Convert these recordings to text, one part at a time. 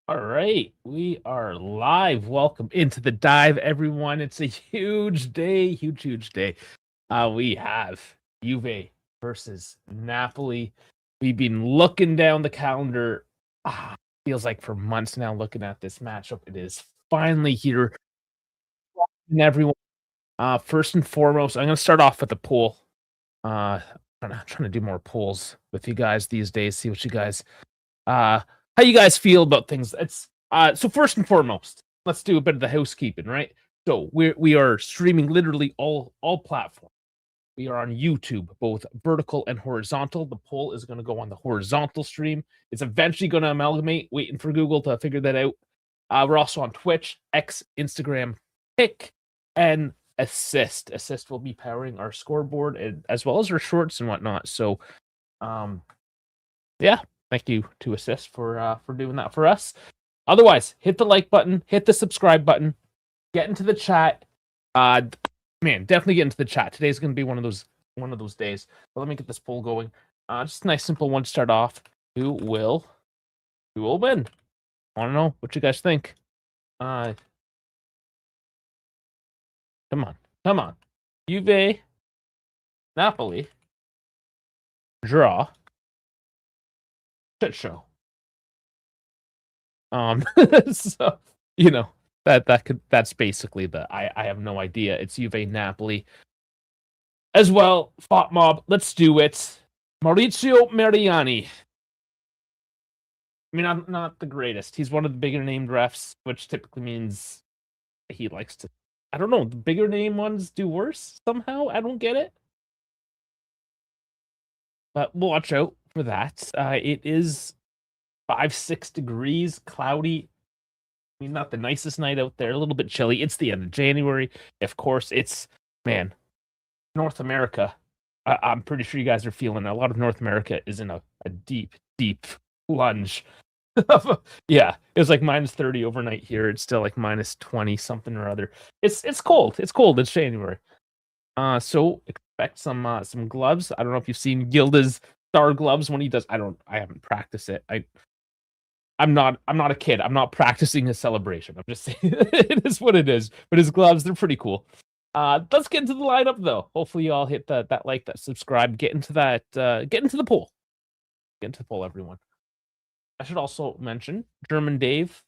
All right, we are live. Welcome into the dive, everyone. It's a huge day, huge day. We have Juve versus Napoli. We've been looking down the calendar. Feels like for months now, looking at this matchup. It is finally here. And everyone, first and foremost, I'm going to start off with a poll. I'm trying to do more polls with you guys these days. See what you guys how you guys feel about things. It's so first and foremost, let's do a bit of the housekeeping, right? So we are streaming literally all platforms. We are on YouTube, both vertical and horizontal. The poll is going to go on the horizontal stream. It's eventually going to amalgamate. Waiting for Google to figure that out. We're also on Twitch, X, Instagram, Pick, and Assist. Assist will be powering our scoreboard as well as our shorts and whatnot. So, yeah, thank you to Assist for doing that for us. Otherwise, hit the like button, hit the subscribe button, get into the chat. Man, definitely get into the chat. Today's going to be one of those days. But let me get this poll going. Just a nice simple one to start off. Who will win? I want to know what you guys think. Come on. Juve, Napoli, draw, shit show. So that's basically I have no idea. It's Juve Napoli as well. Thought mob, let's do it. Maurizio Mariani. I mean, I'm not the greatest. He's one of the bigger named refs, which typically means he likes to. I don't know. The bigger name ones do worse somehow. I don't get it. But watch out for that. It is 5-6 degrees, cloudy. I mean, not the nicest night out there, a little bit chilly. It's the end of January. Of course, it's, North America. I'm pretty sure you guys are feeling a lot of North America is in a deep plunge. Yeah, it was like minus 30 overnight here. It's still like minus 20 something or other. It's cold. It's cold. It's January. So expect some gloves. I don't know if you've seen Gilda's star gloves when he does. I haven't practiced it. I'm not a kid. I'm not practicing his celebration. I'm just saying it is what it is. But his gloves, they're pretty cool. Let's get into the lineup though. Hopefully you all hit that like, that subscribe, get into the poll. Get into the poll, everyone. I should also mention German Dave.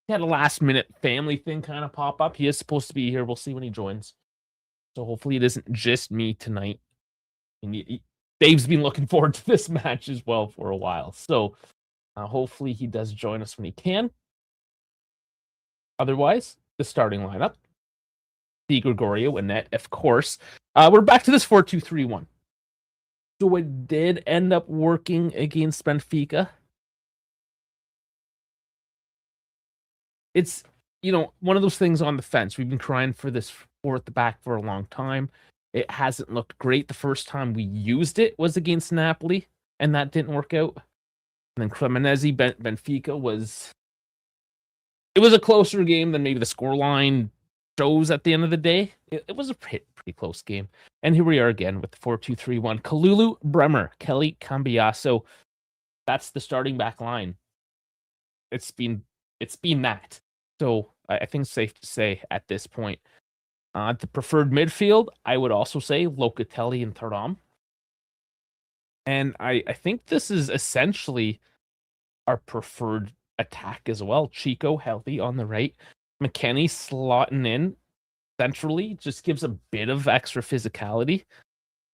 He had a last minute family thing kind of pop up. He is supposed to be here. We'll see when he joins. So hopefully it isn't just me tonight. And Dave's been looking forward to this match as well for a while. So hopefully he does join us when he can. Otherwise, the starting lineup. Di Gregorio and net, of course. We're back to this 4-2-3-1. So it did end up working against Benfica. It's, one of those things on the fence. We've been crying for this four at the back for a long time. It hasn't looked great. The first time we used it was against Napoli, and that didn't work out. And then Cremonese, Benfica was a closer game than maybe the scoreline shows at the end of the day. It was a pretty close game. And here we are again with the 4-2-3-1. Kalulu, Bremer, Kelly, Cambiaso. That's the starting back line. It's been that. So I think it's safe to say at this point. The preferred midfield, I would also say Locatelli and Thuram. And I think this is essentially our preferred attack as well. Chico healthy on the right. McKennie slotting in centrally just gives a bit of extra physicality.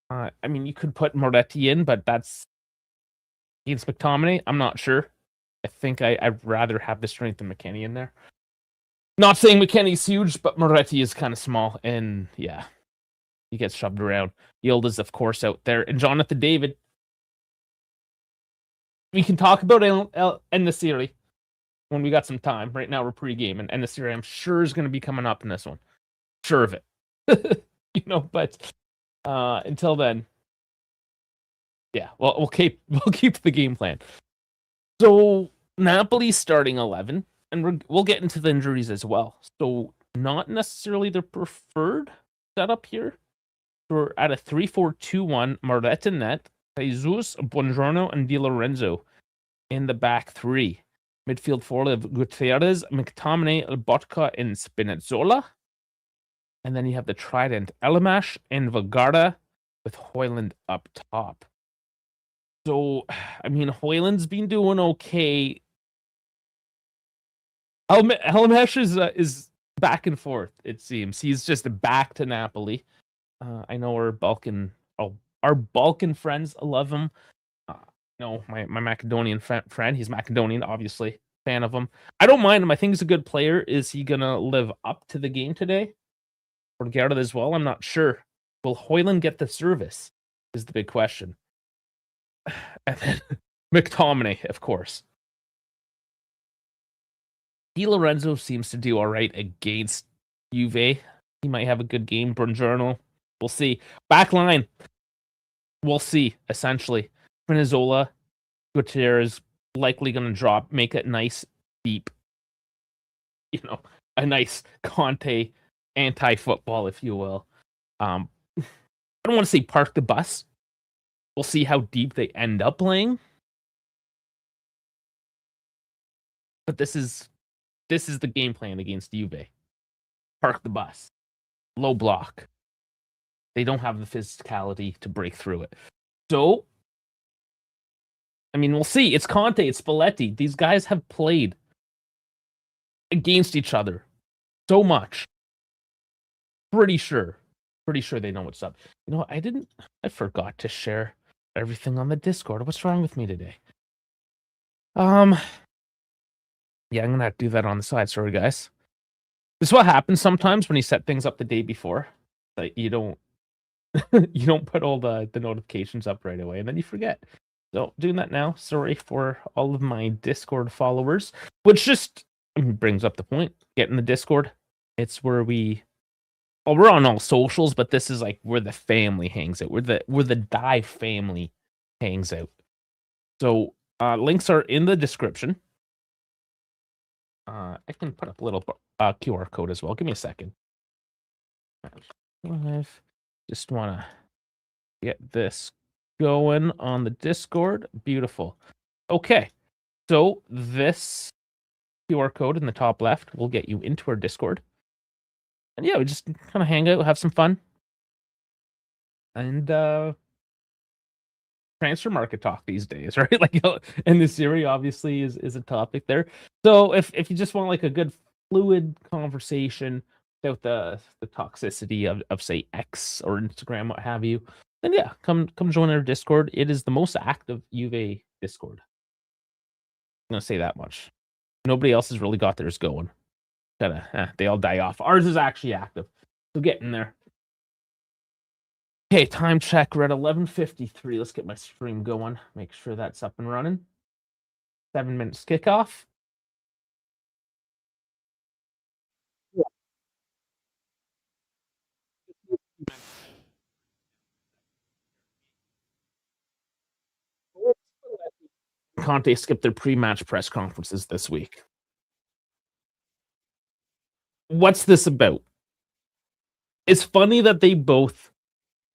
I mean, you could put Moretti in, but that's against McTominay. I'm not sure. I think I'd rather have the strength than McKennie in there. Not saying McKennie's huge, but Moretti is kind of small, and yeah, he gets shoved around. Yildiz, of course, out there, and Jonathan David. We can talk about En-Nesyri when we got some time. Right now, we're pre-game, and En-Nesyri, I'm sure, is going to be coming up in this one. Sure of it. But until then, yeah, well, we'll keep the game plan. So Napoli starting 11, and we'll get into the injuries as well. So not necessarily the preferred setup here. We're at a 3-4-2-1. Maretta net, Jesus, Buongiorno, and Di Lorenzo in the back three. Midfield four of Gutierrez, McTominay, Lobotka, and Spinazzola. And then you have the trident Elamash and Vergara with Højlund up top. So, I mean, Højlund's been doing okay. Elamash is back and forth, it seems. He's just back to Napoli. I know our Balkan friends love him. My Macedonian friend, he's Macedonian, obviously. Fan of him. I don't mind him. I think he's a good player. Is he going to live up to the game today? Or Garrett as well? I'm not sure. Will Højlund get the service? Is the big question. And then McTominay, of course. Di Lorenzo seems to do all right against Juve. He might have a good game. Buongiorno. We'll see. Back line. We'll see, essentially. Spinazzola, Gutierrez likely going to drop, make it nice, deep. A nice Conte anti-football, if you will. I don't want to say park the bus. We'll see how deep they end up playing. But this is the game plan against Juve. Park the bus. Low block. They don't have the physicality to break through it. So, I mean, we'll see. It's Conte, it's Spalletti. These guys have played against each other so much. Pretty sure they know what's up. I forgot to share everything on the Discord. What's wrong with me today? Yeah, I'm gonna have to do that on the side. Sorry, guys. This is what happens sometimes when you set things up the day before. Like you don't put all the notifications up right away, and then you forget. So doing that now. Sorry for all of my Discord followers, which just brings up the point. Get in the Discord. It's where we're on all socials, but this is like where the family hangs out. Where the Die family hangs out. So links are in the description. I can put up a little QR code as well. Give me a second. I just want to get this going on the Discord. Beautiful. Okay. So this QR code in the top left will get you into our Discord. And yeah, we just kind of hang out, have some fun. And transfer market talk these days, right? Like, and the series obviously is a topic there. So if you just want like a good fluid conversation without the toxicity of say X or Instagram, what have you, then yeah, come join our Discord. It is the most active Juve Discord. I'm gonna say that much. Nobody else has really got theirs going. They all die off. Ours is actually active. So get in there. Okay, time check. We're at 11:53. Let's get my stream going. Make sure that's up and running. 7 minutes kickoff. Conte skipped their pre-match press conferences this week. What's this about? It's funny that they both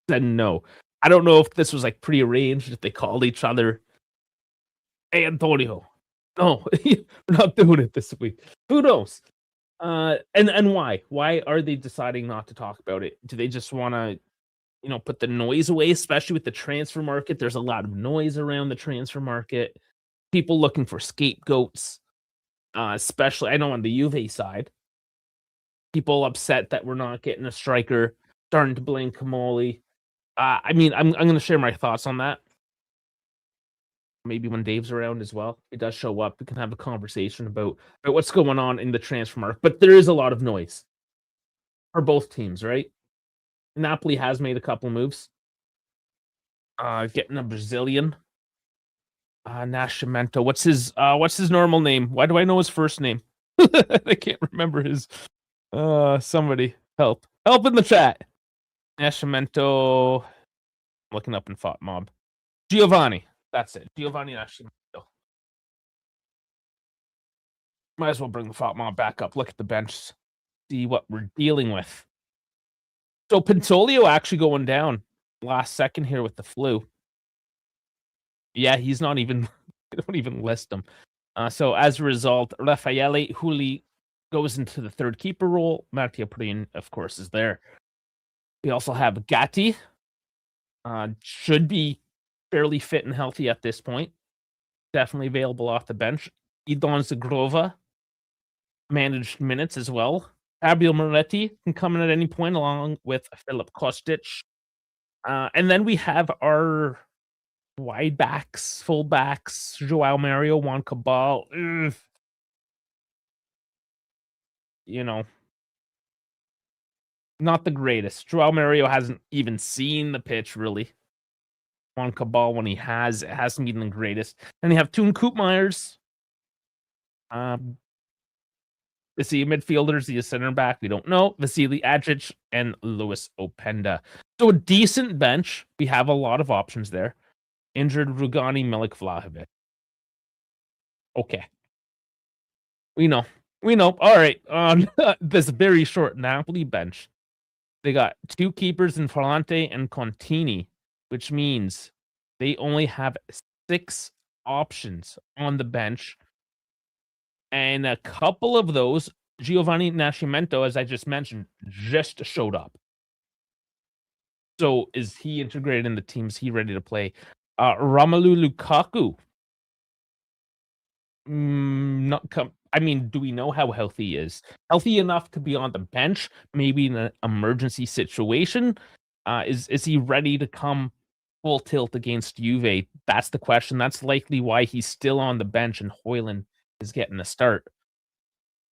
said no. I don't know if this was like prearranged, if they called each other. Hey, Antonio. No, we're not doing it this week. Who knows? And why? Why are they deciding not to talk about it? Do they just want to, put the noise away, especially with the transfer market? There's a lot of noise around the transfer market. People looking for scapegoats, especially I know on the Juve side. People upset that we're not getting a striker, starting to blame Kamoli. I mean, I'm going to share my thoughts on that. Maybe when Dave's around as well, it does show up. We can have a conversation about what's going on in the transfer market. But there is a lot of noise for both teams, right? Napoli has made a couple moves. Getting a Brazilian. Nascimento. What's his normal name? Why do I know his first name? I can't remember his. Somebody help in the chat. Nascimento. I'm looking up in Fought Mob. Giovanni. That's it. Giovanni Nascimento. Might as well bring the Fought Mob back up. Look at the bench. See what we're dealing with. So Pinsolio actually going down last second here with the flu. Yeah, he's not even. They don't even list him. So as a result, Raffaele Huli goes into the third keeper role. Matteo Prin, of course, is there. We also have Gatti, should be fairly fit and healthy at this point. Definitely available off the bench. Idon Zagrova, managed minutes as well. Fabio Moretti can come in at any point along with Filip Kostic. And then we have our wide backs, full backs, Joao Mario, Juan Cabal. You know, not the greatest. Joao Mario hasn't even seen the pitch really. Juan Cabal, when he has, it hasn't been the greatest. And you have Toon Koopmeyers. Is he a midfielder? Is he a center back? We don't know. Vasily Adjic and Louis Openda. So a decent bench. We have a lot of options there. Injured Rugani Milik Vlahovic. Okay. We know. We know. All right. On this very short Napoli bench, they got two keepers in Ferrante and Contini, which means they only have 6 options on the bench. And a couple of those, Giovanni Nascimento, as I just mentioned, just showed up. So is he integrated in the team? Is he ready to play? Romelu Lukaku. Not come. I mean, do we know how healthy he is? Healthy enough to be on the bench, maybe in an emergency situation? Is he ready to come full tilt against Juve? That's the question. That's likely why he's still on the bench and Hoyland is getting a start.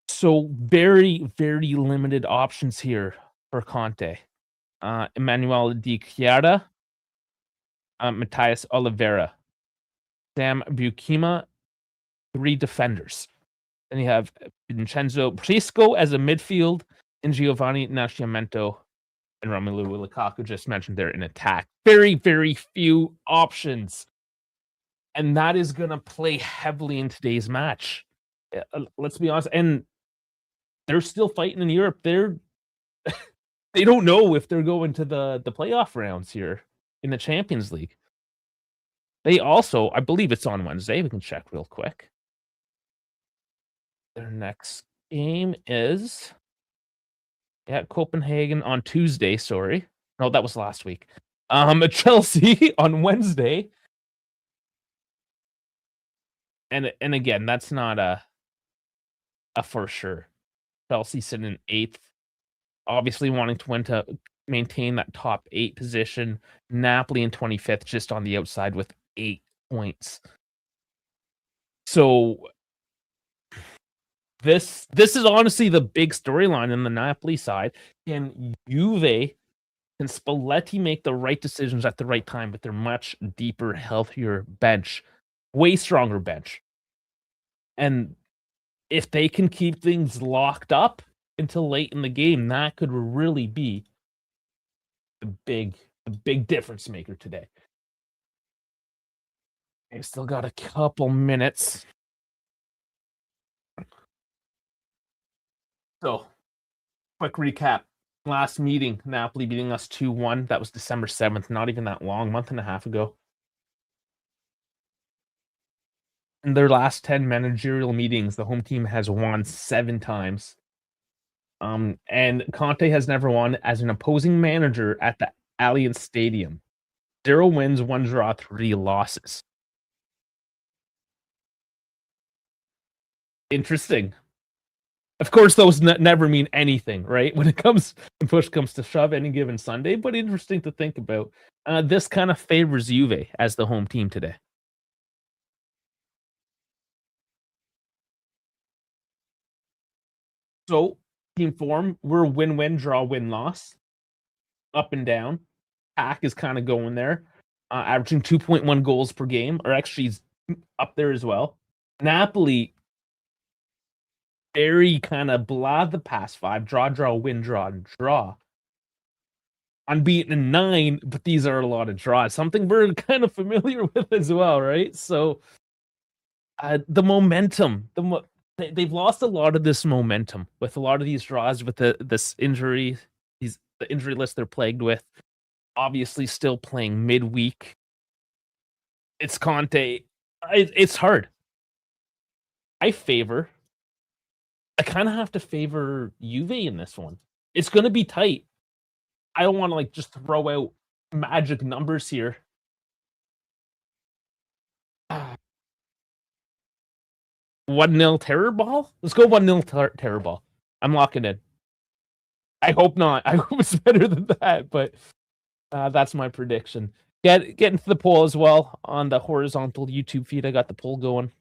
So very, very limited options here for Conte. Emmanuel Di Chiara, Matthias Oliveira, Sam Bukima, 3 defenders. Then you have Vincenzo Prisco as a midfield, and Giovanni Nascimento and Romelu Lukaku just mentioned there in attack. Very, very few options. And that is going to play heavily in today's match. Let's be honest. And they're still fighting in Europe. They don't know if they're going to the playoff rounds here in the Champions League. They also, I believe it's on Wednesday. We can check real quick. Their next game is Copenhagen on Tuesday. Sorry, no, that was last week. Chelsea on Wednesday, and again, that's not a for sure. Chelsea sitting in 8th, obviously wanting to win to maintain that top 8 position. Napoli in 25th, just on the outside with 8 points. So this is honestly the big storyline in the Napoli side. Can Spalletti make the right decisions at the right time with their much deeper, healthier bench, way stronger bench? And if they can keep things locked up until late in the game, that could really be the big difference maker today. They've still got a couple minutes. So, quick recap. Last meeting, Napoli beating us 2-1. That was December 7th. Not even that long, month and a half ago. In their last 10 managerial meetings, the home team has won 7 times. And Conte has never won as an opposing manager at the Allianz Stadium. 0 wins, 1 draw, 3 losses. Interesting. Of course, those never mean anything, right? When push comes to shove any given Sunday, but interesting to think about. This kind of favors Juve as the home team today. So, team form, we're win-win, draw, win-loss. Up and down. Pack is kind of going there. Averaging 2.1 goals per game, or actually he's up there as well. Napoli, very kind of blah the past 5. Draw, win, draw. Unbeaten in 9, but these are a lot of draws. Something we're kind of familiar with as well, right? So, the momentum, they've lost a lot of this momentum with a lot of these draws, with this injury, the injury list they're plagued with. Obviously, still playing midweek. It's Conte. It's hard. I favor I kinda have to favor Juve in this one. It's gonna be tight. I don't wanna, like, just throw out magic numbers here. 1-0 terror ball? Let's go 1-0 terror ball. I'm locking in. I hope not. I hope it's better than that, but, that's my prediction. Get into the poll as well on the horizontal YouTube feed. I got the poll going.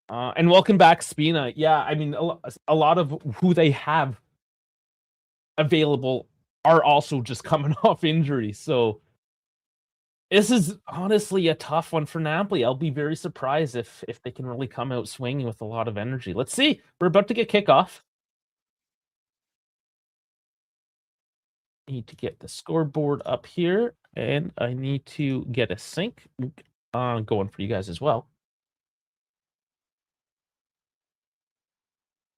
And welcome back, Spina. Yeah, I mean, a lot of who they have available are also just coming off injury. So this is honestly a tough one for Napoli. I'll be very surprised if they can really come out swinging with a lot of energy. Let's see. We're about to get kickoff. Need to get the scoreboard up here, and I need to get a sync going for you guys as well.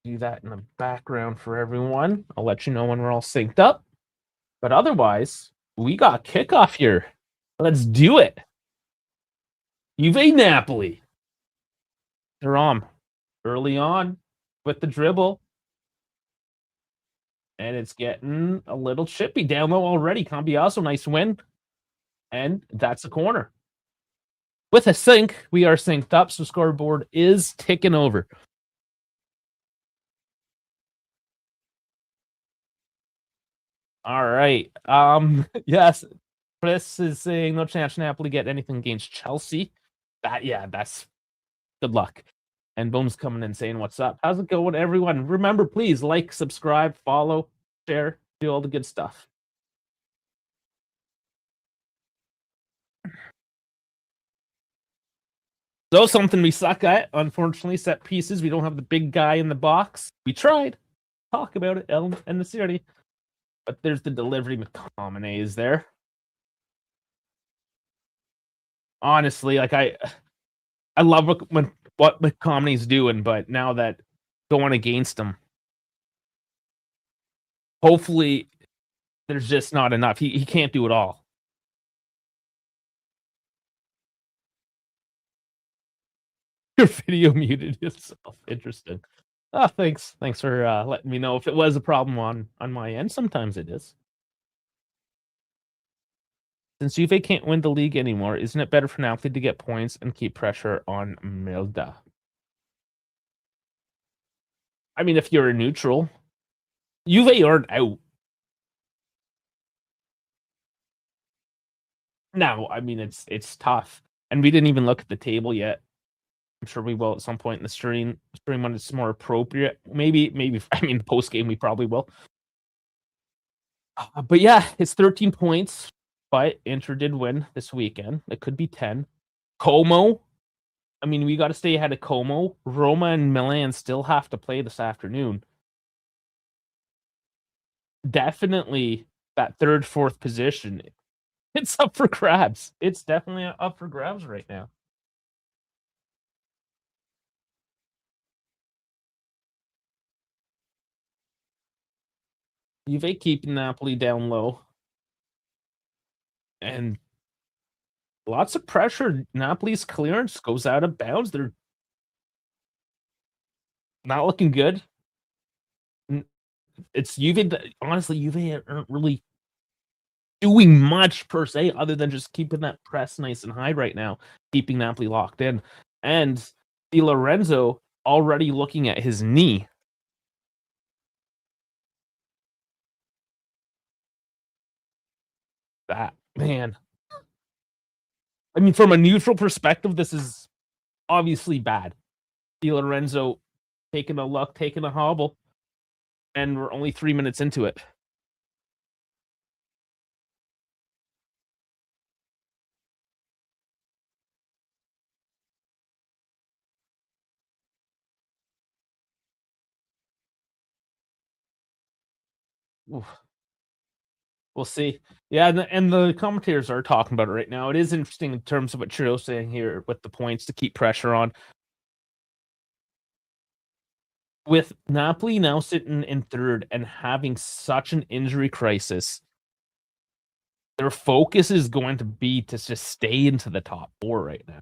Do that in the background for everyone. I'll let you know when we're all synced up. But otherwise, we got kickoff here. Let's do it. Juve Napoli. Thuram early on with the dribble. And it's getting a little chippy down low already. Cambiaso, nice win. And that's a corner. With a sync, we are synced up, so scoreboard is ticking over. All right. Yes. Chris is saying no chance Napoli get anything against Chelsea. That's good luck. And Boom's coming in saying, what's up? How's it going, everyone? Remember, please like, subscribe, follow, share, do all the good stuff. So something we suck at, unfortunately, set pieces. We don't have the big guy in the box. We tried. Talk about it, El and the series. But there's the delivery. McTominay is there. Honestly, like I love what McTominay's doing, but now that going against him, hopefully there's just not enough. He can't do it all. Your video muted yourself. Interesting. Oh, thanks. Thanks for letting me know if it was a problem on my end. Sometimes it is. Since Juve can't win the league anymore, isn't it better for Napoli to get points and keep pressure on Milda? I mean, if you're a neutral, Juve aren't out. No, I mean it's tough, and we didn't even look at the table yet. I'm sure we will at some point in the stream when it's more appropriate. Maybe. I mean, post game we probably will. But yeah, it's 13 points. But Inter did win this weekend. It could be 10. Como. I mean, we got to stay ahead of Como. Roma and Milan still have to play this afternoon. Definitely that third, fourth position. It's up for grabs. It's definitely up for grabs right now. Juve keeping Napoli down low. And lots of pressure. Napoli's clearance goes out of bounds. They're not looking good. It's Juve. Honestly, Juve aren't really doing much per se other than just keeping that press nice and high right now, keeping Napoli locked in. And Di Lorenzo already looking at his knee. That, man. I mean, from a neutral perspective, this is obviously bad. Di Lorenzo taking a look, taking a hobble, and we're only 3 minutes into it. Oof. We'll see. Yeah, and the commentators are talking about it right now. It is interesting in terms of what Chiro's saying here with the points to keep pressure on. With Napoli now sitting in third and having such an injury crisis, their focus is going to be to just stay into the top four right now.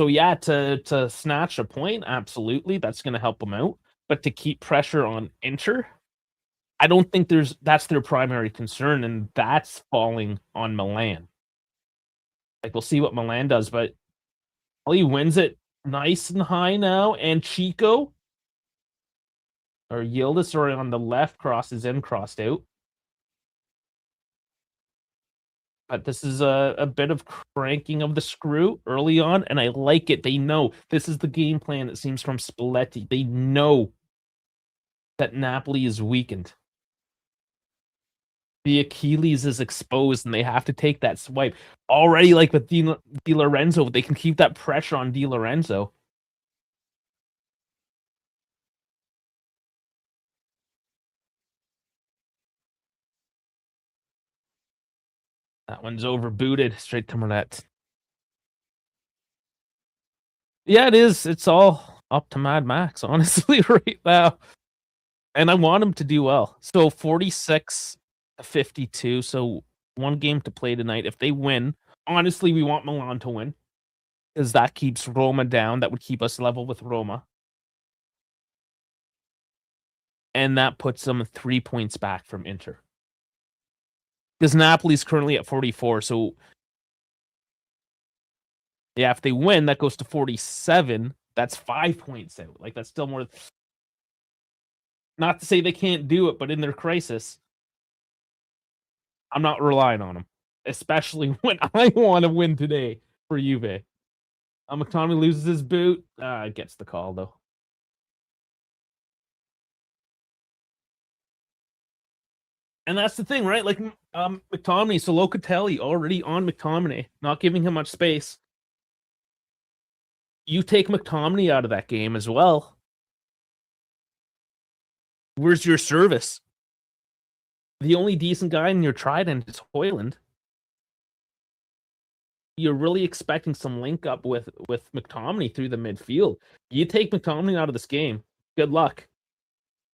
So yeah, to snatch a point, absolutely, that's gonna help them out. But to keep pressure on Inter, I don't think that's their primary concern, and that's falling on Milan. Like we'll see what Milan does, but he wins it nice and high now, and Chico or Yildiz are on the left, crosses in, crossed out. But this is a bit of cranking of the screw early on, and I like it. They know this is the game plan, it seems, from Spalletti. They know that Napoli is weakened. The Achilles is exposed, and they have to take that swipe. Already, like with Di Lorenzo, they can keep that pressure on Di Lorenzo. That one's over booted straight to Moret. Yeah, it is. It's all up to Mad Max, honestly, right now. And I want him to do well. So 46-52. So one game to play tonight. If they win, honestly, we want Milan to win because that keeps Roma down. That would keep us level with Roma. And that puts them 3 points back from Inter. Because Napoli's currently at 44. So yeah, if they win, that goes to 47. That's 5 points out. Like that's still more. Not to say they can't do it, but in their crisis, I'm not relying on them, especially when I want to win today for Juve. McTominay loses his boot. Gets the call though. And that's the thing, right? Like McTominay, so Locatelli already on McTominay, not giving him much space. You take McTominay out of that game as well. Where's your service? The only decent guy in your trident is Hoyland. You're really expecting some link up with McTominay through the midfield. You take McTominay out of this game. Good luck.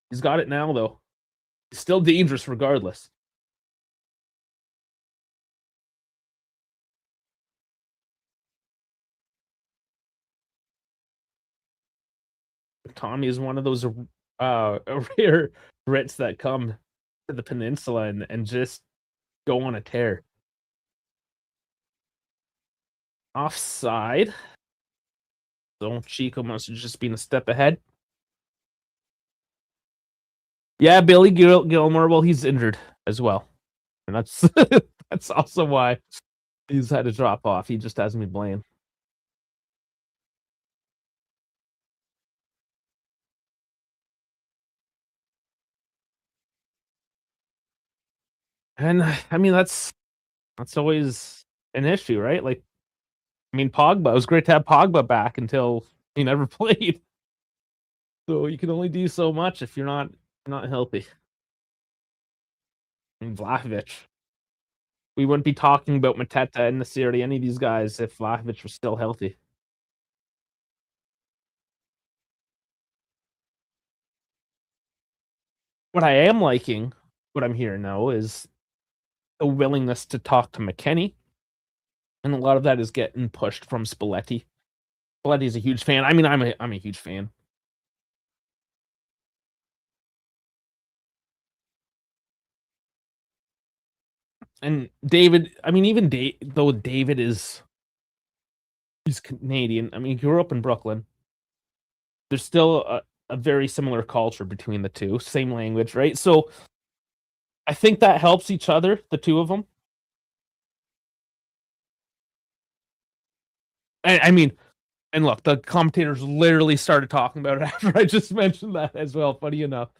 He's got it now, though. He's still dangerous regardless. McTominay is one of those rare Brits that come to the peninsula and just go on a tear. Offside. So Chico must have just been a step ahead. Yeah, Billy Gilmore. Well, he's injured as well, and that's that's also why he's had to drop off. He just hasn't been playing. And I mean, that's always an issue, right? Like, I mean, Pogba. It was great to have Pogba back until he never played. So you can only do so much if you're not healthy. And Vlahovic. We wouldn't be talking about Mateta and Nasiri, any of these guys, if Vlahovic was still healthy. What I am liking, what I'm hearing now, is the willingness to talk to McKennie, and a lot of that is getting pushed from Spalletti. Spalletti's a huge fan. I mean, I'm a huge fan. And David, I mean, even though David he's Canadian. I mean, he grew up in Brooklyn. There's still a very similar culture between the two, same language, right? So I think that helps each other, the two of them. I mean, and look, the commentators literally started talking about it after I just mentioned that as well. Funny enough,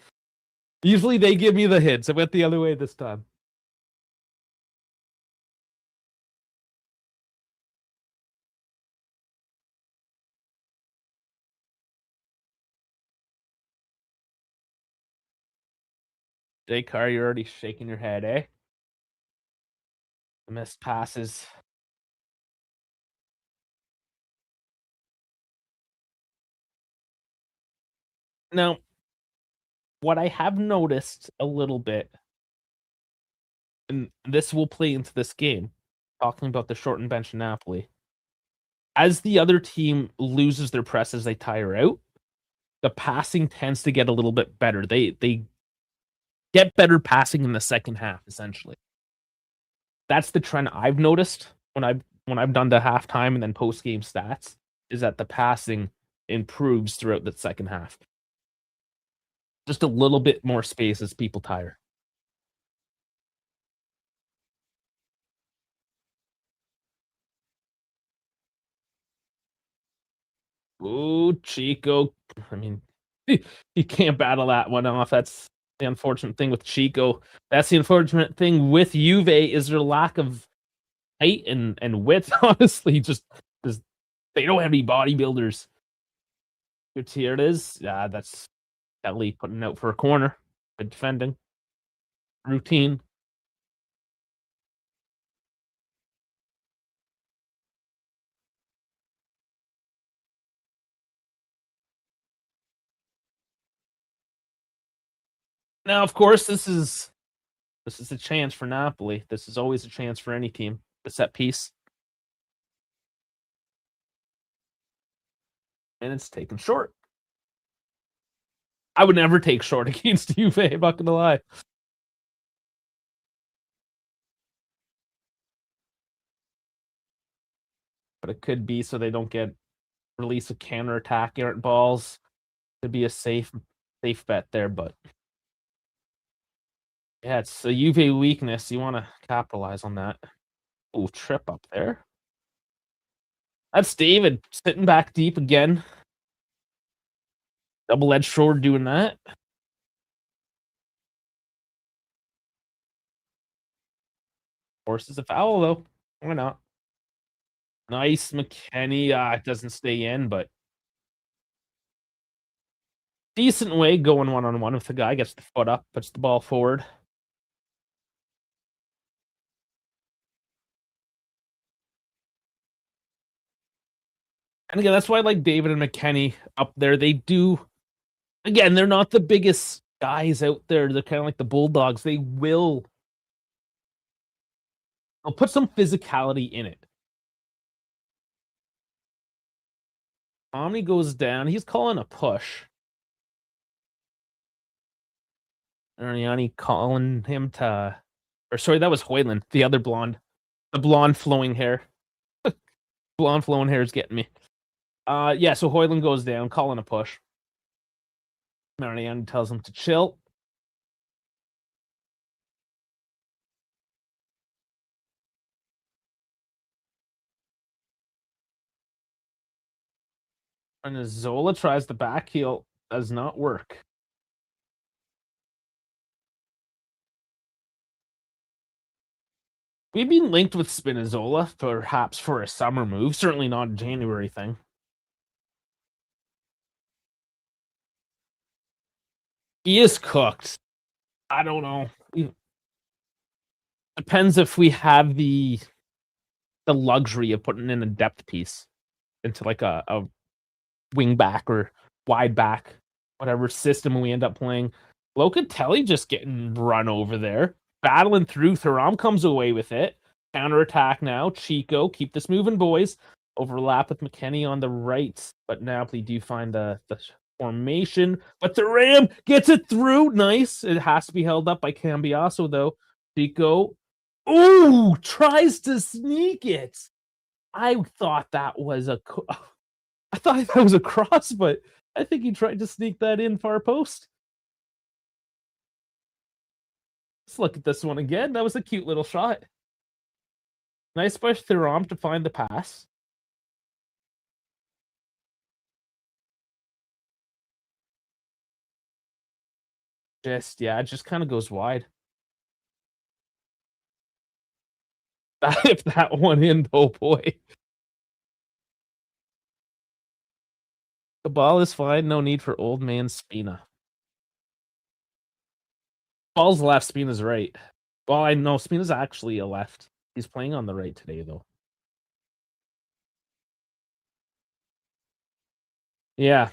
usually they give me the hints. I went the other way this time. Jay Carr, you're already shaking your head, eh? Missed passes. Now, what I have noticed a little bit, and this will play into this game, talking about the shortened bench in Napoli. as the other team loses their press as they tire out, the passing tends to get a little bit better. They get better passing in the second half, essentially. That's the trend I've noticed when I've done the halftime and then post game stats, is that the passing improves throughout the second half. Just a little bit more space as people tire. Ooh, Chico. I mean, you can't battle that one off. That's the unfortunate thing with Chico. That's the unfortunate thing with Juve is their lack of height and width. Honestly, just they don't have any bodybuilders. Gutierrez, yeah, that's Kelly putting out for a corner. Good defending. Routine. Now, of course, this is a chance for Napoli. This is always a chance for any team. The set piece. And it's taken short. I would never take short against Juve, I'm not gonna lie. But it could be so they don't get release a counter-attack errant balls. Could be a safe bet there, but yeah, it's a Juve weakness. You want to capitalize on that. Oh, trip up there. That's David sitting back deep again. Double-edged sword doing that. Forces a foul, though. Why not? Nice, McKenny. It doesn't stay in, but decent way going one-on-one with the guy. Gets the foot up, puts the ball forward. And again, that's why I like David and McKenny up there. They do, again, they're not the biggest guys out there. They're kind of like the Bulldogs. They'll put some physicality in it. Omni goes down. He's calling a push. Ariani calling him to, or sorry, that was Hoyland, the other blonde, the blonde flowing hair. Blonde flowing hair is getting me. Yeah, so Hoyland goes down, calling a push. Marianne tells him to chill. And Zola tries the back heel, does not work. We've been linked with Spinazzola, perhaps for a summer move. Certainly not a January thing. He is cooked. I don't know. Depends if we have the luxury of putting in a depth piece into like a wing back or wide back, whatever system we end up playing. Locatelli just getting run over there, battling through. Thuram comes away with it. Counterattack now. Chico, keep this moving, boys. Overlap with McKenny on the right, but Napoli do find the formation. But Thuram gets it through. Nice. It has to be held up by Cambiaso, though. Chico, ooh, tries to sneak it. I thought that was a cross, but I think he tried to sneak that in far post. Let's look at this one again. That was a cute little shot. Nice by Thuram to find the pass. It just kind of goes wide. If that one in, oh boy. The ball is fine. No need for old man Spina. Ball's left, Spina's right. Well, I know Spina's actually a left. He's playing on the right today, though. Yeah.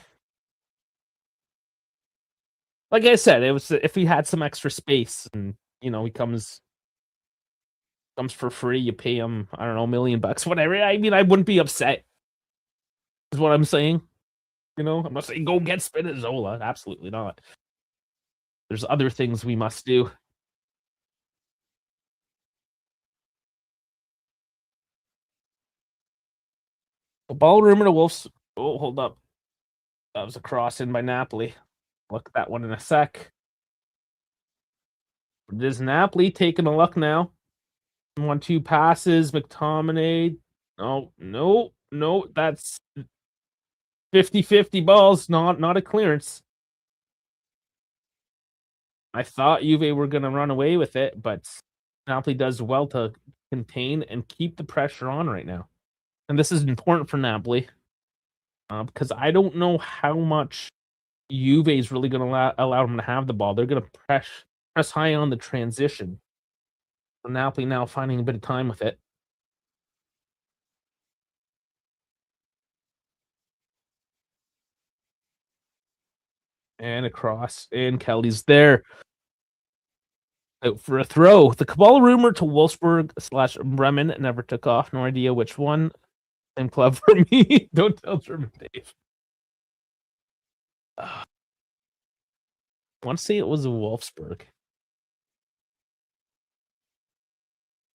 Like I said, it was if he had some extra space and he comes for free, you pay him, I don't know, $1 million, whatever. I mean, I wouldn't be upset. is what I'm saying. I'm not saying go get Spinazzola. Absolutely not. There's other things we must do. The ballroom of the Wolves. Oh, hold up. That was a cross in by Napoli. Look at that one in a sec. It is Napoli taking a look now. 1-2 passes. McTominay. Oh, no, no. That's 50-50 balls. Not a clearance. I thought Juve were going to run away with it, but Napoli does well to contain and keep the pressure on right now. And this is important for Napoli because I don't know how much Juve is really going to allow them to have the ball. They're going to press high on the transition. So Napoli now finding a bit of time with it. And across, and Kelly's there. Out for a throw. The Cabal rumor to Wolfsburg/Bremen never took off. No idea which one. Same club for me. Don't tell German Dave. I want to say it was a Wolfsburg.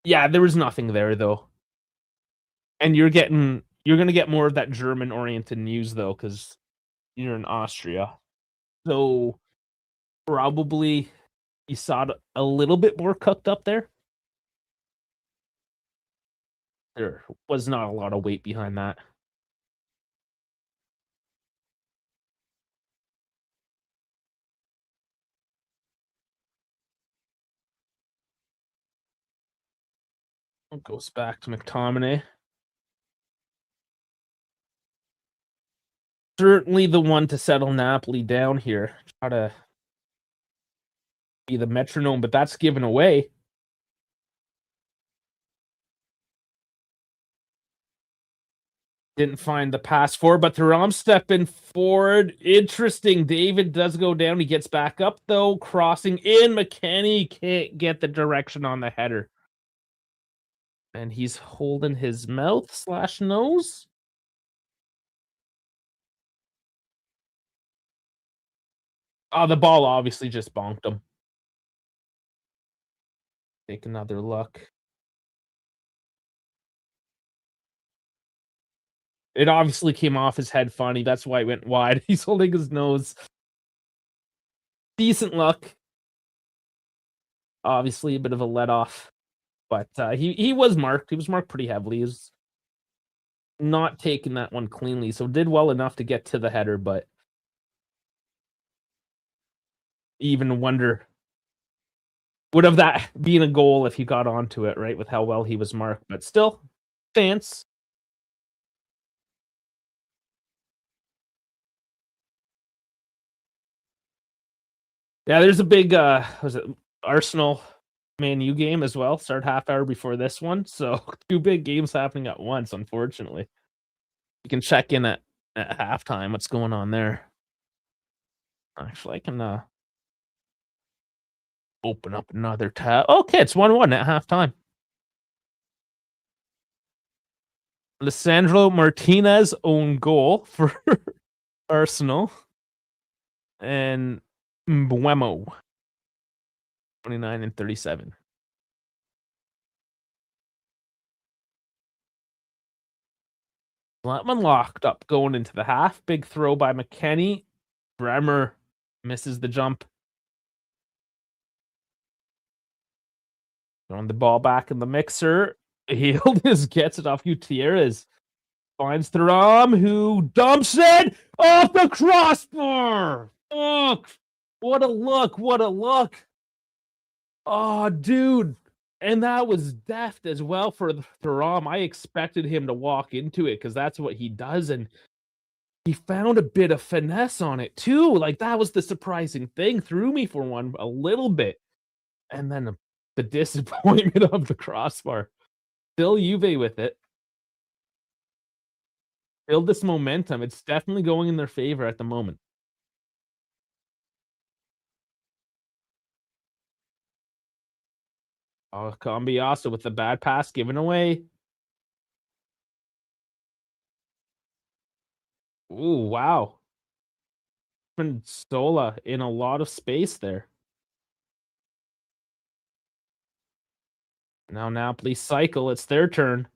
Yeah, there was nothing there though. And you're gonna get more of that German oriented news though, because you're in Austria. So probably you saw it a little bit more cooked up there. There was not a lot of weight behind that. It goes back to McTominay. Certainly the one to settle Napoli down here. Try to be the metronome, but that's given away. Didn't find the pass forward, but Thuram stepping forward. Interesting. David does go down. He gets back up, though. Crossing in. McKennie can't get the direction on the header. And he's holding his mouth/nose. Oh, the ball obviously just bonked him. Take another look. It obviously came off his head funny. That's why it went wide. He's holding his nose. Decent luck. Obviously, a bit of a let off. But he was marked. He was marked pretty heavily. He was not taking that one cleanly. So did well enough to get to the header, but even wonder would have that been a goal if he got onto it, right? With how well he was marked. But still, chance. Yeah, there's a big was it Arsenal Man U game as well. Start half hour before this one. So two big games happening at once, unfortunately. You can check in at halftime. What's going on there? Actually, I can open up another tab. Okay, it's 1-1 at halftime. Lisandro Martinez own goal for Arsenal. And Mbuemo, 29 and 37. Blattman locked up going into the half. Big throw by McKennie. Bremer misses the jump. Throwing the ball back in the mixer. Healed gets it off Gutierrez. Finds Thuram, who dumps it off the crossbar. Look. What a look. What a look. Oh, dude. And that was deft as well for Thuram. I expected him to walk into it because that's what he does. And he found a bit of finesse on it too. Like that was the surprising thing. Threw me for one a little bit. And then the disappointment of the crossbar. Still Juve with it. Build this momentum. It's definitely going in their favor at the moment. Oh, Cambiasso with the bad pass given away. Ooh, wow. Sola in a lot of space there. Now Napoli cycle, it's their turn.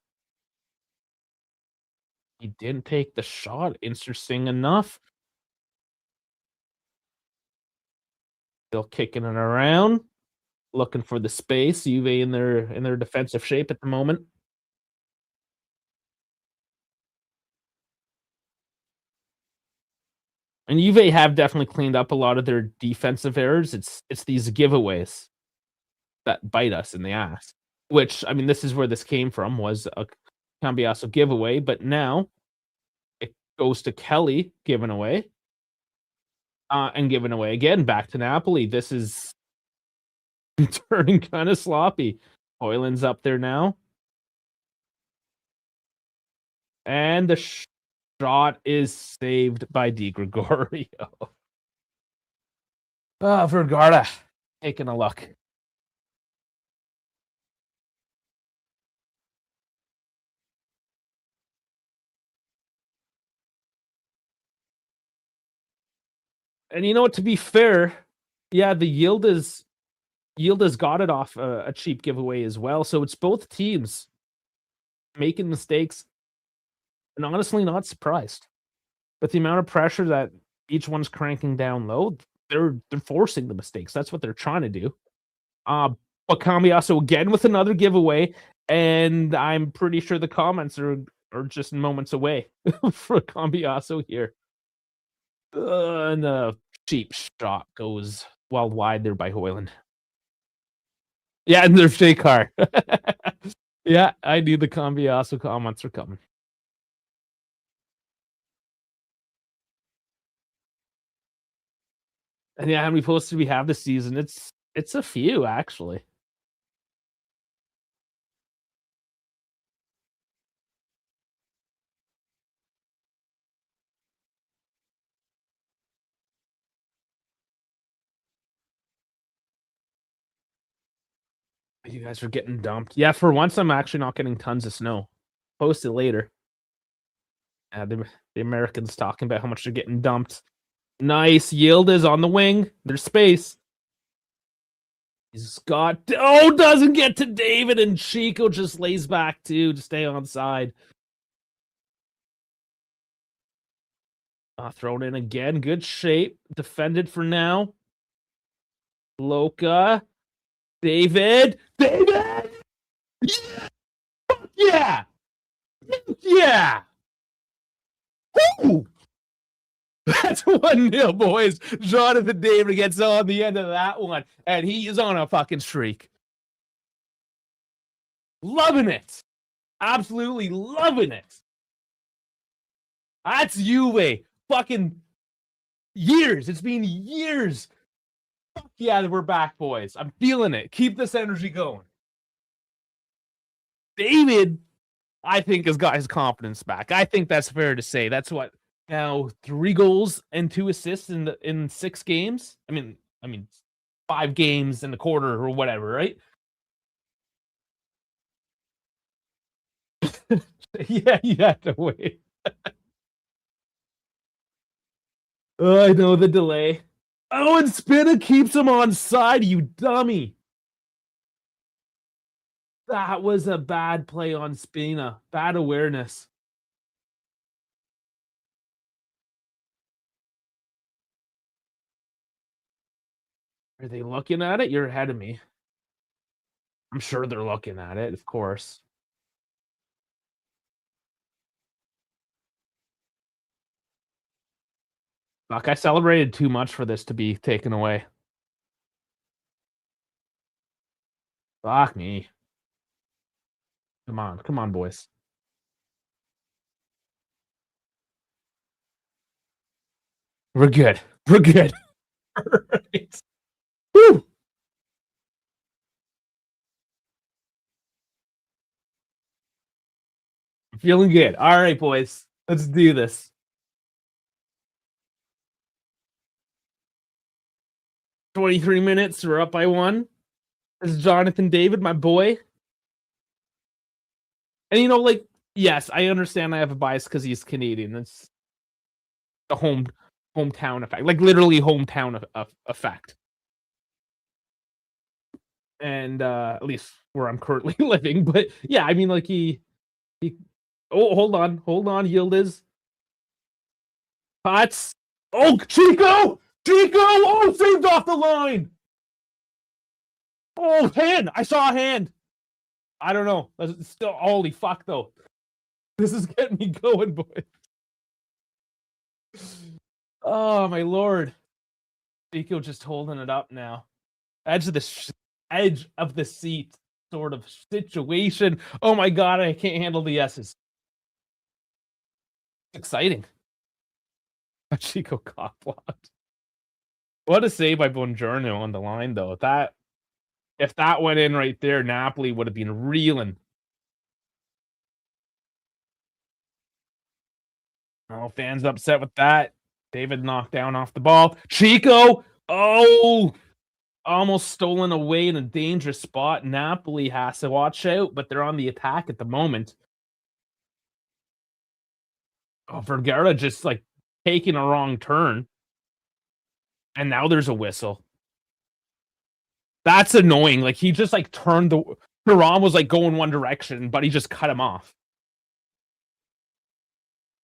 He didn't take the shot, interesting enough. Still kicking it around, looking for the space. Juve in their defensive shape at the moment. And Juve have definitely cleaned up a lot of their defensive errors. It's these giveaways that bite us in the ass. Which I mean, this is where this came from was a Cambiasso giveaway, but now it goes to Kelly giving away, and giving away again back to Napoli. This is turning kind of sloppy. Hoyland's up there now, and the shot is saved by Di Gregorio. Vergara taking a look. And you know what? To be fair, yeah, the Yield has got it off a cheap giveaway as well. So it's both teams making mistakes, and honestly, not surprised. But the amount of pressure that each one's cranking down low, they're forcing the mistakes. That's what they're trying to do. Uh, but Cambiasso again with another giveaway, and I'm pretty sure the comments are just moments away for Cambiasso here. And the cheap shot goes well wide there by Hoyland. Yeah, and there's J car. Yeah, I knew the Cambiasso comments are coming. And yeah, how many posts do we have this season? It's a few actually. You guys are getting dumped. Yeah, for once I'm actually not getting tons of snow. Post it later. The Americans talking about how much they're getting dumped. Nice. Yield is on the wing. There's space. He's got doesn't get to David, and Chico just lays back too to stay on side. Thrown in again. Good shape. Defended for now. Loca. David. David! Yeah! Yeah! Woo! That's 1-0, boys. Jonathan David gets on the end of that one, and he is on a fucking streak. Loving it. Absolutely loving it. That's Juve. Fucking years. It's been years. Fuck yeah, we're back, boys. I'm feeling it. Keep this energy going. David, I think, has got his confidence back. I think that's fair to say. That's what now 3 goals and 2 assists in 6 games. I mean 5 games in the quarter or whatever, right? Yeah, you have to wait. Oh, I know the delay. Oh, and Spinna keeps him on side, you dummy. That was a bad play on Spina. Bad awareness. Are they looking at it? You're ahead of me. I'm sure they're looking at it, of course. Fuck, I celebrated too much for this to be taken away. Fuck me. Come on, boys. We're good. We're good. Right. Woo! I'm feeling good. All right, boys. Let's do this. 23 minutes. We're up by 1. This is Jonathan David, my boy. And like, yes, I understand I have a bias because he's Canadian. the hometown effect, like literally hometown effect. And at least where I'm currently living. But yeah, I mean, like he. Oh, hold on, Yildiz. Potts. Oh, Chico, Chico. Oh, saved off the line. Oh, hand. I saw a hand. I don't know. That's still holy fuck though. This is getting me going, boy. Oh my lord. Chico just holding it up now. Edge of the edge of the seat sort of situation. Oh my god, I can't handle the S's. Exciting. Chico caught blocked. What a save by Buongiorno on the line though. That if that went in right there, Napoli would have been reeling. Oh, fans upset with that. David knocked down off the ball. Chico! Oh! Almost stolen away in a dangerous spot. Napoli has to watch out, but they're on the attack at the moment. Oh, Vergara just like taking a wrong turn. And now there's a whistle. That's annoying. Like he just like turned the Thuram was like going one direction, but he just cut him off.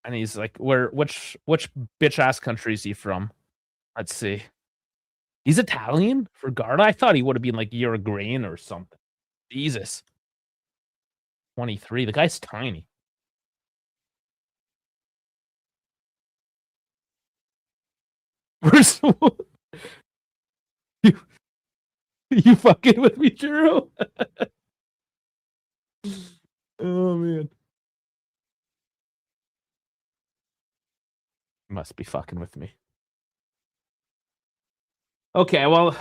And he's like, which bitch ass country is he from? Let's see. He's Italian? Vergara? I thought he would have been like Uruguayan or something. Jesus. 23. The guy's tiny. Where's you, you fucking with me, Juro? Oh man. You must be fucking with me. Okay, well,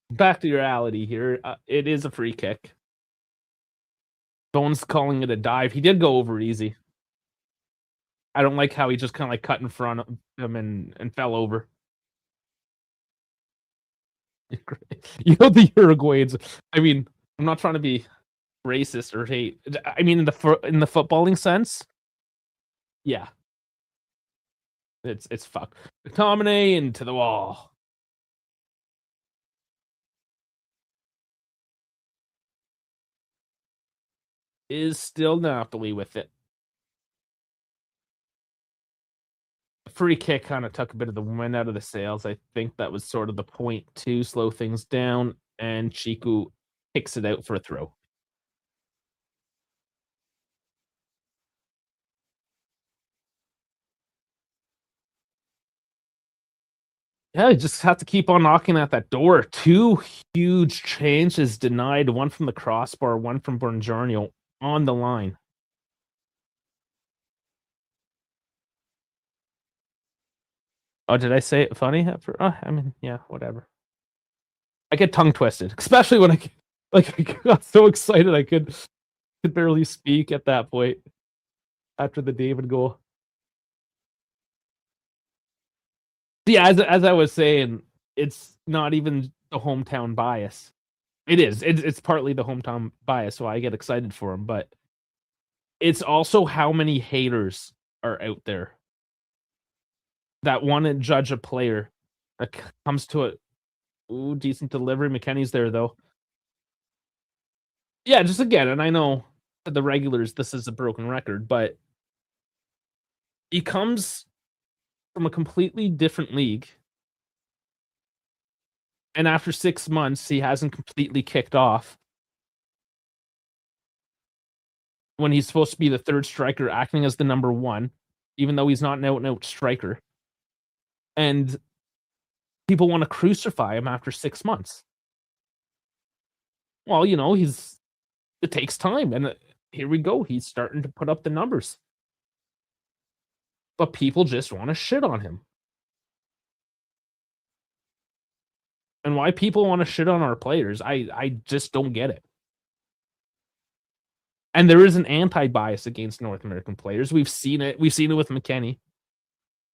back to reality here. It is a free kick. Bones calling it a dive. He did go over easy. I don't like how he just kind of like cut in front of him and fell over. You know the Uruguayans. I mean, I'm not trying to be racist or hate. I mean, in the footballing sense, yeah, it's fuck. McTominay into the wall. Is still Napoli with it. Free kick kind of took a bit of the wind out of the sails. I think that was sort of the point to slow things down, and Chiku kicks it out for a throw. Yeah, you just have to keep on knocking at that door. Two huge changes denied, one from the crossbar, one from Buongiorno on the line. Oh, did I say it funny? I mean, yeah, whatever. I get tongue twisted, especially when I got so excited I could barely speak at that point after the David goal. Yeah, as I was saying, it's not even the hometown bias. It is. It's partly the hometown bias, so I get excited for him, but it's also how many haters are out there that want to judge a player that comes to it. Ooh, decent delivery. McKennie's there though. Yeah, just again, and I know for the regulars this is a broken record, but he comes from a completely different league. And after 6 months, he hasn't completely kicked off. When he's supposed to be the third striker, acting as the number one, even though he's not an out and out striker. And people want to crucify him after 6 months. Well, you know, it takes time, and here we go. He's starting to put up the numbers. But people just want to shit on him. And why people want to shit on our players, I just don't get it. And there is an anti-bias against North American players. We've seen it. We've seen it with McKennie.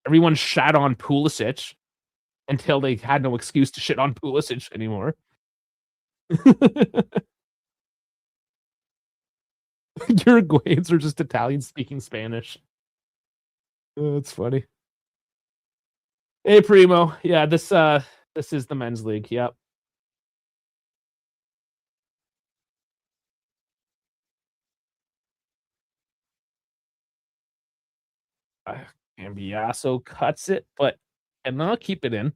Everyone shat on Pulisic until they had no excuse to shit on Pulisic anymore. Uruguayans are just Italian speaking Spanish. Oh, that's funny. Hey, Primo. Yeah, this is the men's league. Yep. Cambiaso cuts it, but cannot keep it in.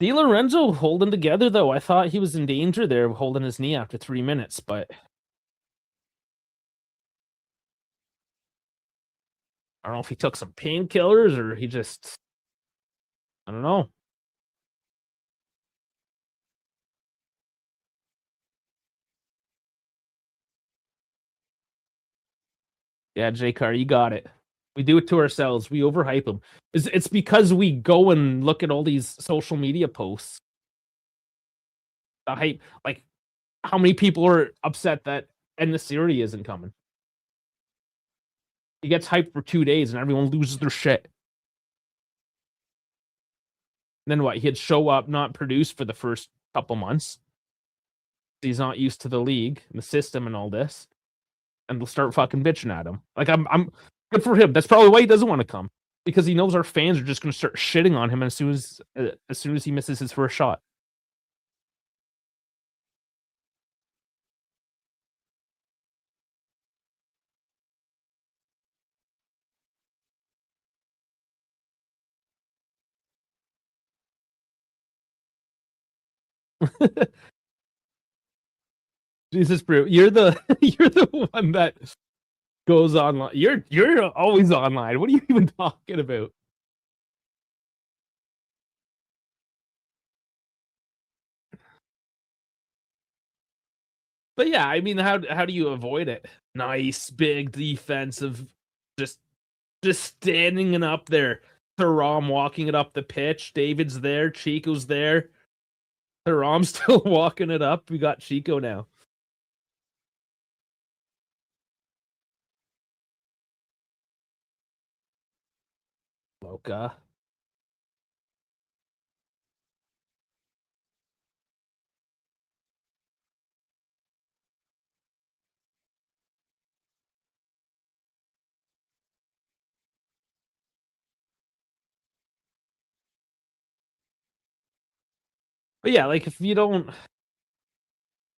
Di Lorenzo holding together though. I thought he was in danger there, holding his knee after 3 minutes, but I don't know if he took some painkillers or he just I don't know. Yeah, J Car, you got it. We do it to ourselves. We overhype them. It's because we go and look at all these social media posts. The hype, like how many people are upset that and the series isn't coming. He gets hyped for 2 days and everyone loses their shit. Then what? He'd show up, not produce for the first couple months. He's not used to the league and the system and all this, and they'll start fucking bitching at him. Like I'm good for him. That's probably why he doesn't want to come because he knows our fans are just going to start shitting on him as soon as he misses his first shot. Jesus, bro, you're the you're the one that goes online. You're always online. What are you even talking about? But yeah, I mean, how do you avoid it? Nice, big defensive, just just standing it up there. Thuram walking it up the pitch. David's there. Chico's there. Thuram's still walking it up. We got Chico now. Loca. But yeah, like if you don't, if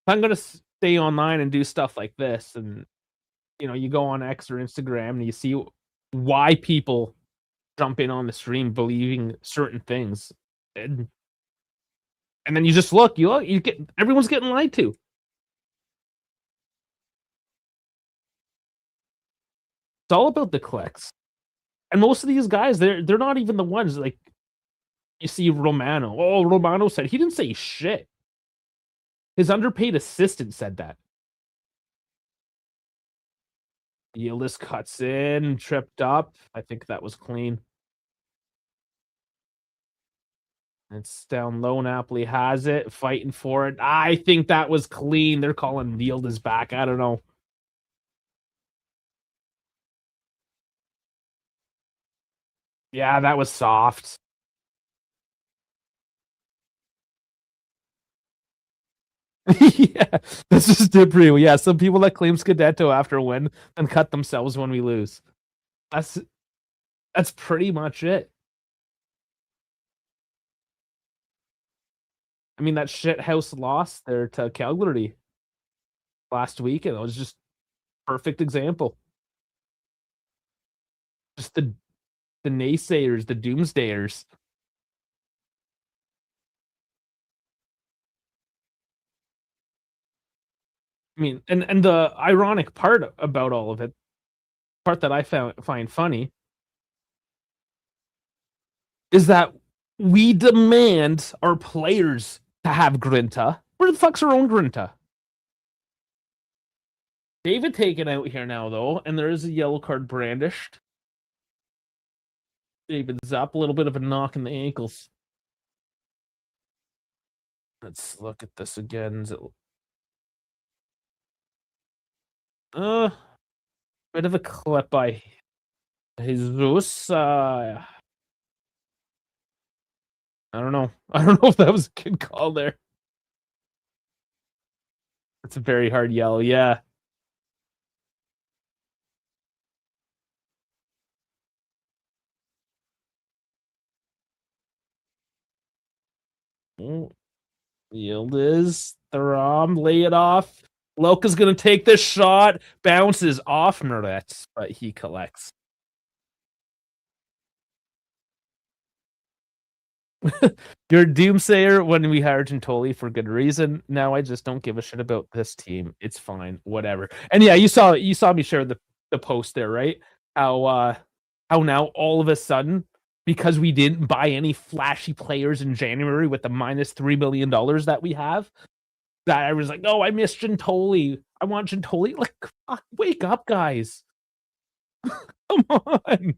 I'm gonna stay online and do stuff like this, and you go on X or Instagram and you see why people jump in on the stream believing certain things, and and then you just look, you get everyone's getting lied to. It's all about the clicks. And most of these guys, they're not even the ones like you see Romano. Oh, Romano said he didn't say shit. His underpaid assistant said that. Yildiz cuts in, tripped up. I think that was clean. It's down low. Napoli has it, fighting for it. I think that was clean. They're calling Yildiz back. I don't know. Yeah, that was soft. Yeah, this is Debris. Yeah, some people that claim Scudetto after a win and cut themselves when we lose. That's that's pretty much it. I mean, that shit house loss there to Calgary last week, and it was just perfect example. Just the naysayers, the doomsdayers. I mean, and the ironic part about all of it, part that I find funny, is that we demand our players to have grinta. Where the fuck's our own grinta? David taken out here now though, and there is a yellow card brandished. David's up, a little bit of a knock in the ankles. Let's look at this again. Uh, bit of a clip by Jesus. I don't know. I don't know if that was a good call there. It's a very hard yellow. Yeah. Mm, Yildiz, Thuram, lay it off. Loka's gonna take this shot, bounces off Nuretz, but he collects. You're a doomsayer when we hired Gentoli for good reason. Now I just don't give a shit about this team. It's fine, whatever. And yeah, you saw me share the post there, right? How now all of a sudden, because we didn't buy any flashy players in January with the minus $3 million that we have, that I was like, oh, I miss Gentoli. I want Gentoli. Like, fuck, wake up, guys. Come on.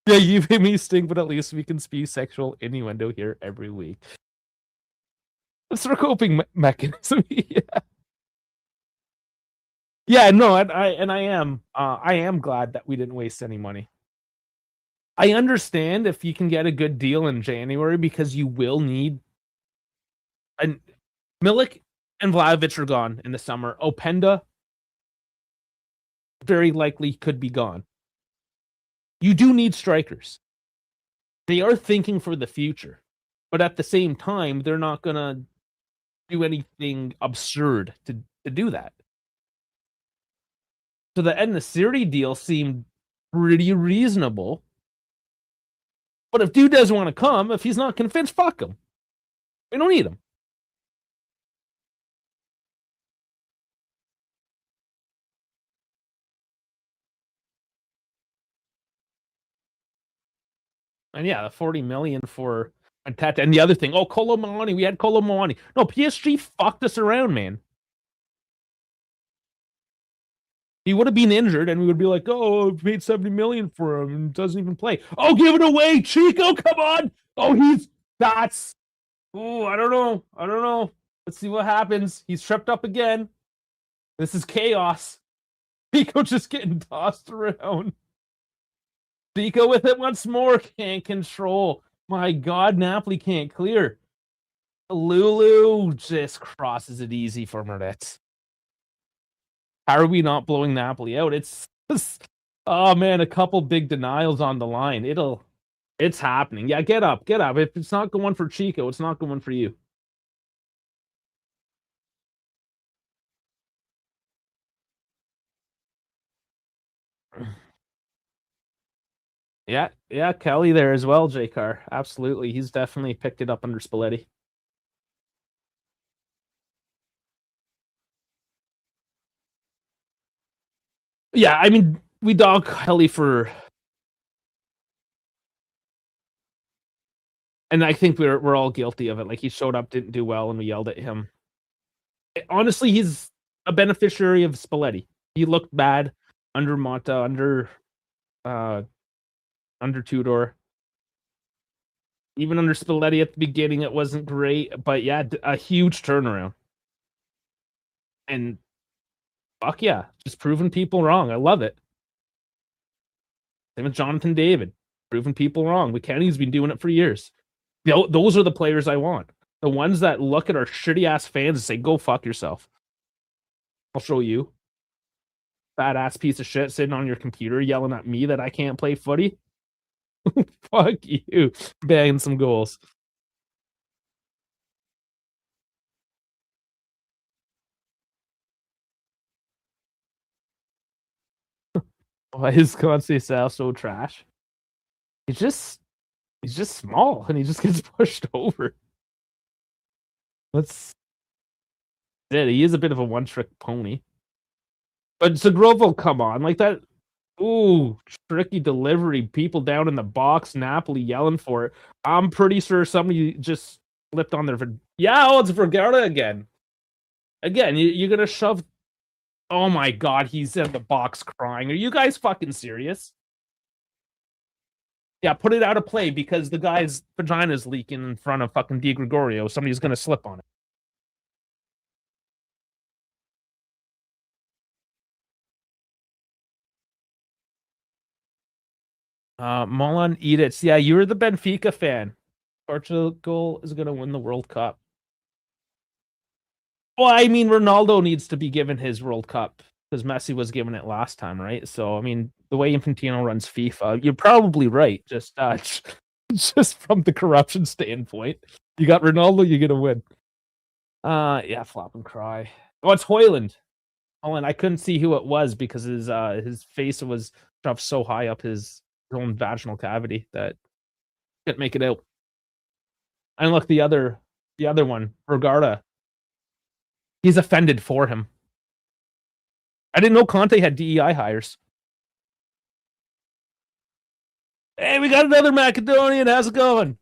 Yeah, you made me stink, but at least we can spew sexual innuendo here every week. It's our coping mechanism. Yeah. Yeah, no, I am glad that we didn't waste any money. I understand if you can get a good deal in January because you will need. And Milik and Vlahovic are gone in the summer. Openda very likely could be gone. You do need strikers. They are thinking for the future, but at the same time, they're not gonna do anything absurd to do that. So the En-Nesyri deal seemed pretty reasonable. But if dude doesn't want to come, if he's not convinced, fuck him. We don't need him. And yeah, the 40 million for Anteta. And the other thing, Kolo Muani. We had Kolo Muani. No, PSG fucked us around, man. He would have been injured, and we would be like, "Oh, we paid 70 million for him, and doesn't even play." Oh, give it away, Chico! Come on! Oh, that's. Oh, I don't know. Let's see what happens. He's tripped up again. This is chaos. Chico just getting tossed around. Chico with it once more. Can't control. My God, Napoli can't clear. Lulu just crosses it easy for Moretz. How are we not blowing Napoli out? Oh man, a couple big denials on the line. It's happening. Yeah, get up. If it's not going for Chico, it's not going for you. Yeah, Kelly there as well, J Car. Absolutely. He's definitely picked it up under Spalletti. Yeah, I mean, we dog Kelly for. And I think we're all guilty of it. Like, he showed up, didn't do well, and we yelled at him. Honestly, he's a beneficiary of Spalletti. He looked bad under Monta, under Tudor. Even under Spalletti at the beginning, it wasn't great, but yeah, a huge turnaround. And fuck yeah, just proving people wrong. I love it. Same with Jonathan David, proving people wrong. McKennie's been doing it for years. Those are the players I want. The ones that look at our shitty ass fans and say, "Go fuck yourself." I'll show you. Fat ass piece of shit sitting on your computer yelling at me that I can't play footy. Fuck you. Banging some goals. Why is Conceição so trash? He's just small and he just gets pushed over. That's it. He is a bit of a one-trick pony. But Zagrovo, come on. Like that. Ooh, tricky delivery. People down in the box. Napoli yelling for it. I'm pretty sure somebody just slipped on their. Yeah, it's Vergara again. Again, you're going to shove. Oh my God, he's in the box crying. Are you guys fucking serious? Yeah, put it out of play because the guy's vagina's leaking in front of fucking Di Gregorio. Somebody's going to slip on it. Molan Edits. Yeah, you're the Benfica fan. Portugal is going to win the World Cup. Well, I mean, Ronaldo needs to be given his World Cup because Messi was given it last time, right? So, I mean, the way Infantino runs FIFA, you're probably right. Just Just from the corruption standpoint. You got Ronaldo, you're gonna win. Yeah, flop and cry. Oh, it's Hoyland. Holland. I couldn't see who it was because his face was shoved so high up his own vaginal cavity that couldn't make it out. And look, the other one, Vergara, he's offended for him. I didn't know Conte had DEI hires. Hey, we got another Macedonian. How's it going?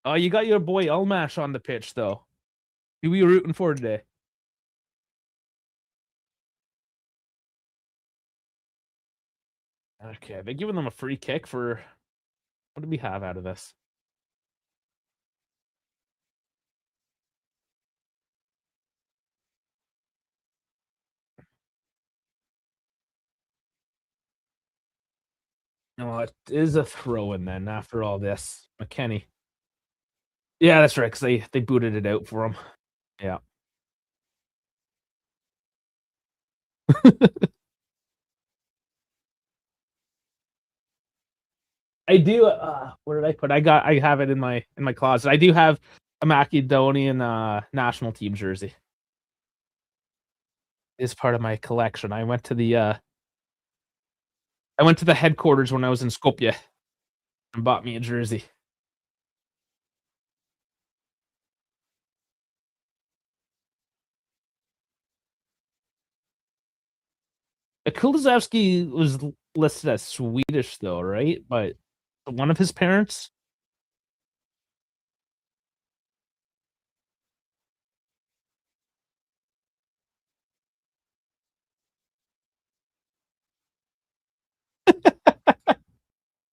Oh, you got your boy Elmash on the pitch, though. Who are you rooting for today? Okay, they're giving them a free kick for what do we have out of this? No, it is a throw in then after all this. McKennie. Yeah, that's right, because they booted it out for him. Yeah. I do. Where did I put? I have it in my closet. I do have a Macedonian national team jersey. It's part of my collection. I went to the headquarters when I was in Skopje and bought me a jersey. Kulusevski was listed as Swedish though, right? But one of his parents.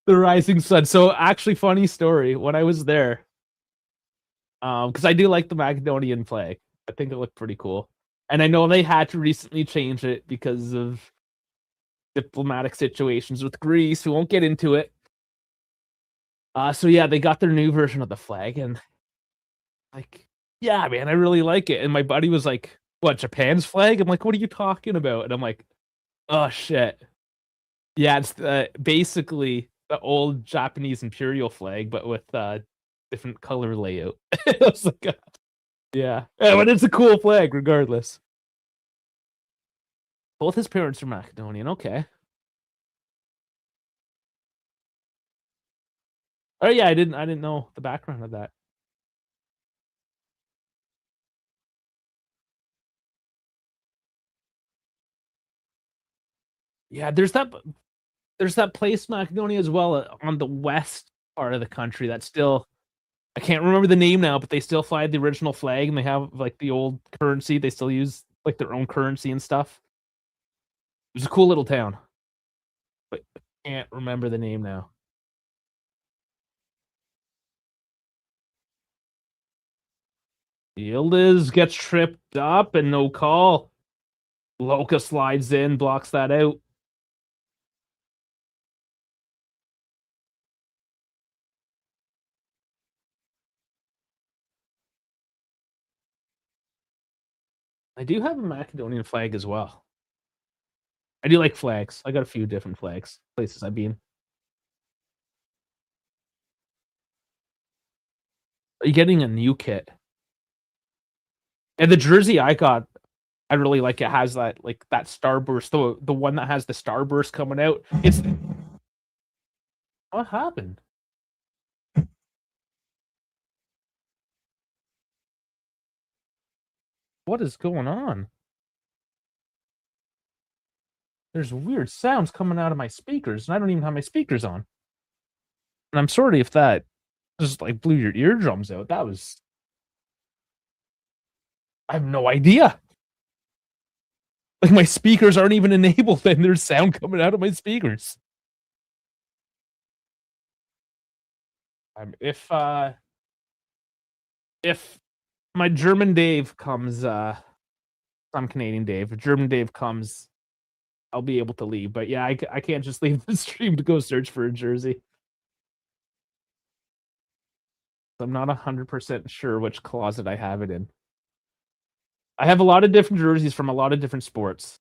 The rising sun. So actually, funny story. When I was there, because I do like the Macedonian flag. I think it looked pretty cool. And I know they had to recently change it because of diplomatic situations with Greece. We won't get into it. So yeah, they got their new version of the flag, and like, yeah, man, I really like it. And my buddy was like, "What, Japan's flag?" I'm like, "What are you talking about?" And I'm like, "Oh shit, yeah, it's basically the old Japanese imperial flag, but with different color layout." I was like, yeah, but it's a cool flag regardless. Both his parents are Macedonian. Okay. Oh yeah, I didn't know the background of that. Yeah, there's that place Macedonia as well on the west part of the country that's still I can't remember the name now, but they still fly the original flag and they have like the old currency. They still use like their own currency and stuff. It was a cool little town, but I can't remember the name now. Yildiz gets tripped up and no call. Loca slides in, blocks that out. I do have a Macedonian flag as well. I do like flags. I got a few different flags, places I've been. Are you getting a new kit? And the jersey I got, I really like it has that like that starburst, the one that has the starburst coming out. It's what happened? What is going on? There's weird sounds coming out of my speakers, and I don't even have my speakers on. And I'm sorry if that just like blew your eardrums out. That was I have no idea. Like my speakers aren't even enabled, and there's sound coming out of my speakers. If my German Dave comes, I'm Canadian Dave. If German Dave comes, I'll be able to leave. But yeah, I can't just leave the stream to go search for a jersey. I'm not 100% sure which closet I have it in. I have a lot of different jerseys from a lot of different sports.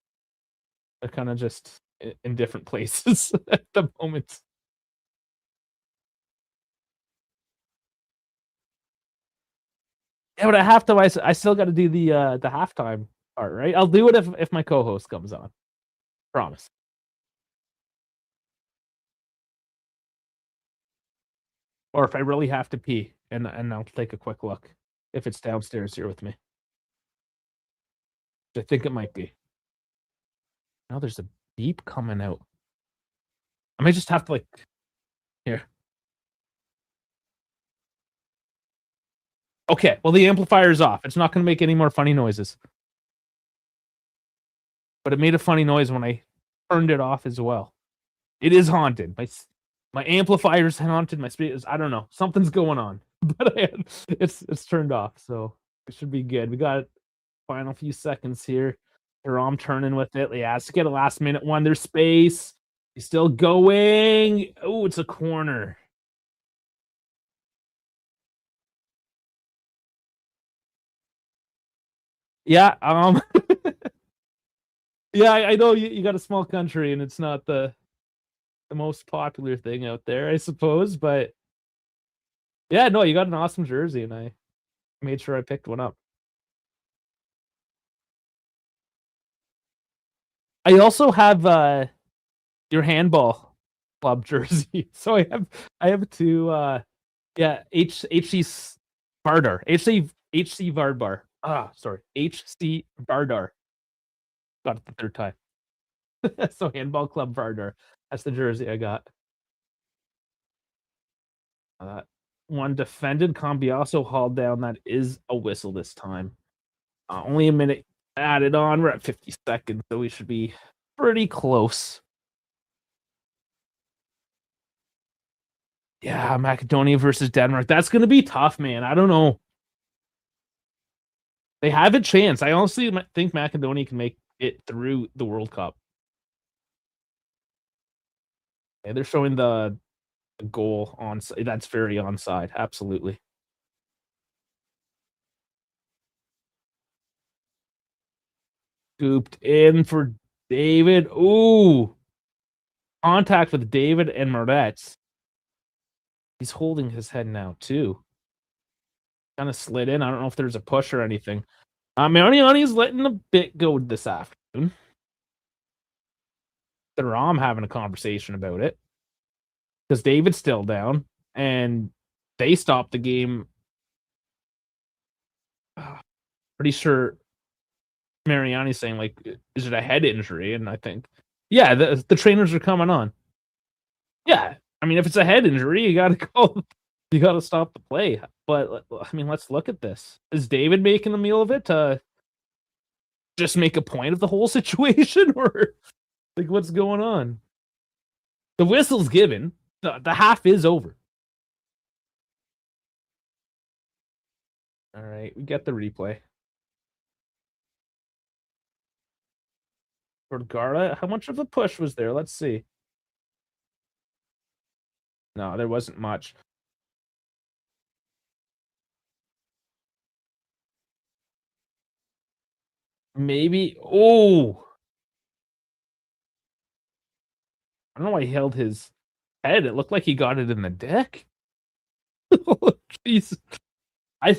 They're kind of just in different places at the moment. Yeah, but at halftime, I still got to do the halftime part, right? I'll do it if my co-host comes on. Promise. Or if I really have to pee, and I'll take a quick look if it's downstairs here with me. I think it might be. Now there's a beep coming out. I might just have to like here. Okay, well the amplifier's off. It's not going to make any more funny noises. But it made a funny noise when I turned it off as well. It is haunted. My amplifier's haunted. My speakers. I don't know. Something's going on, but it's turned off, so it should be good. We got final few seconds here. Rom turning with it. He has to get a last minute one. There's space. He's still going. Oh, it's a corner. Yeah. Yeah. I know you got a small country, and it's not the most popular thing out there, I suppose. But yeah, no, you got an awesome jersey, and I made sure I picked one up. I also have your handball club jersey. So I have two yeah, HC Vardar. HC Vardar. Ah, sorry. HC Vardar. Got it the third time. So handball club Vardar. That's the jersey I got. Uh, One defended. Cambiasso hauled down. That is a whistle this time. Only a minute added on. We're at 50 seconds, so we should be pretty close. Yeah, Macedonia versus Denmark. That's going to be tough, man. I don't know. They have a chance. I honestly think Macedonia can make it through the World Cup. Yeah, they're showing the goal on. That's very onside. Absolutely. Scooped in for David. Ooh. Contact with David and Moretz. He's holding his head now, too. Kind of slid in. I don't know if there's a push or anything. Mariani's letting the bit go this afternoon. The Rom having a conversation about it. Because David's still down. And they stopped the game. Pretty sure Mariani's saying, like, is it a head injury? And I think, yeah, the trainers are coming on. Yeah. I mean, if it's a head injury, you got to go. You got to stop the play. But, I mean, let's look at this. Is David making a meal of it to just make a point of the whole situation? Or, like, what's going on? The whistle's given. The half is over. All right, we get the replay. Vergara, how much of a push was there? Let's see. No, there wasn't much. Maybe. Oh, I don't know why he held his head. It looked like he got it in the deck. Oh, jeez. I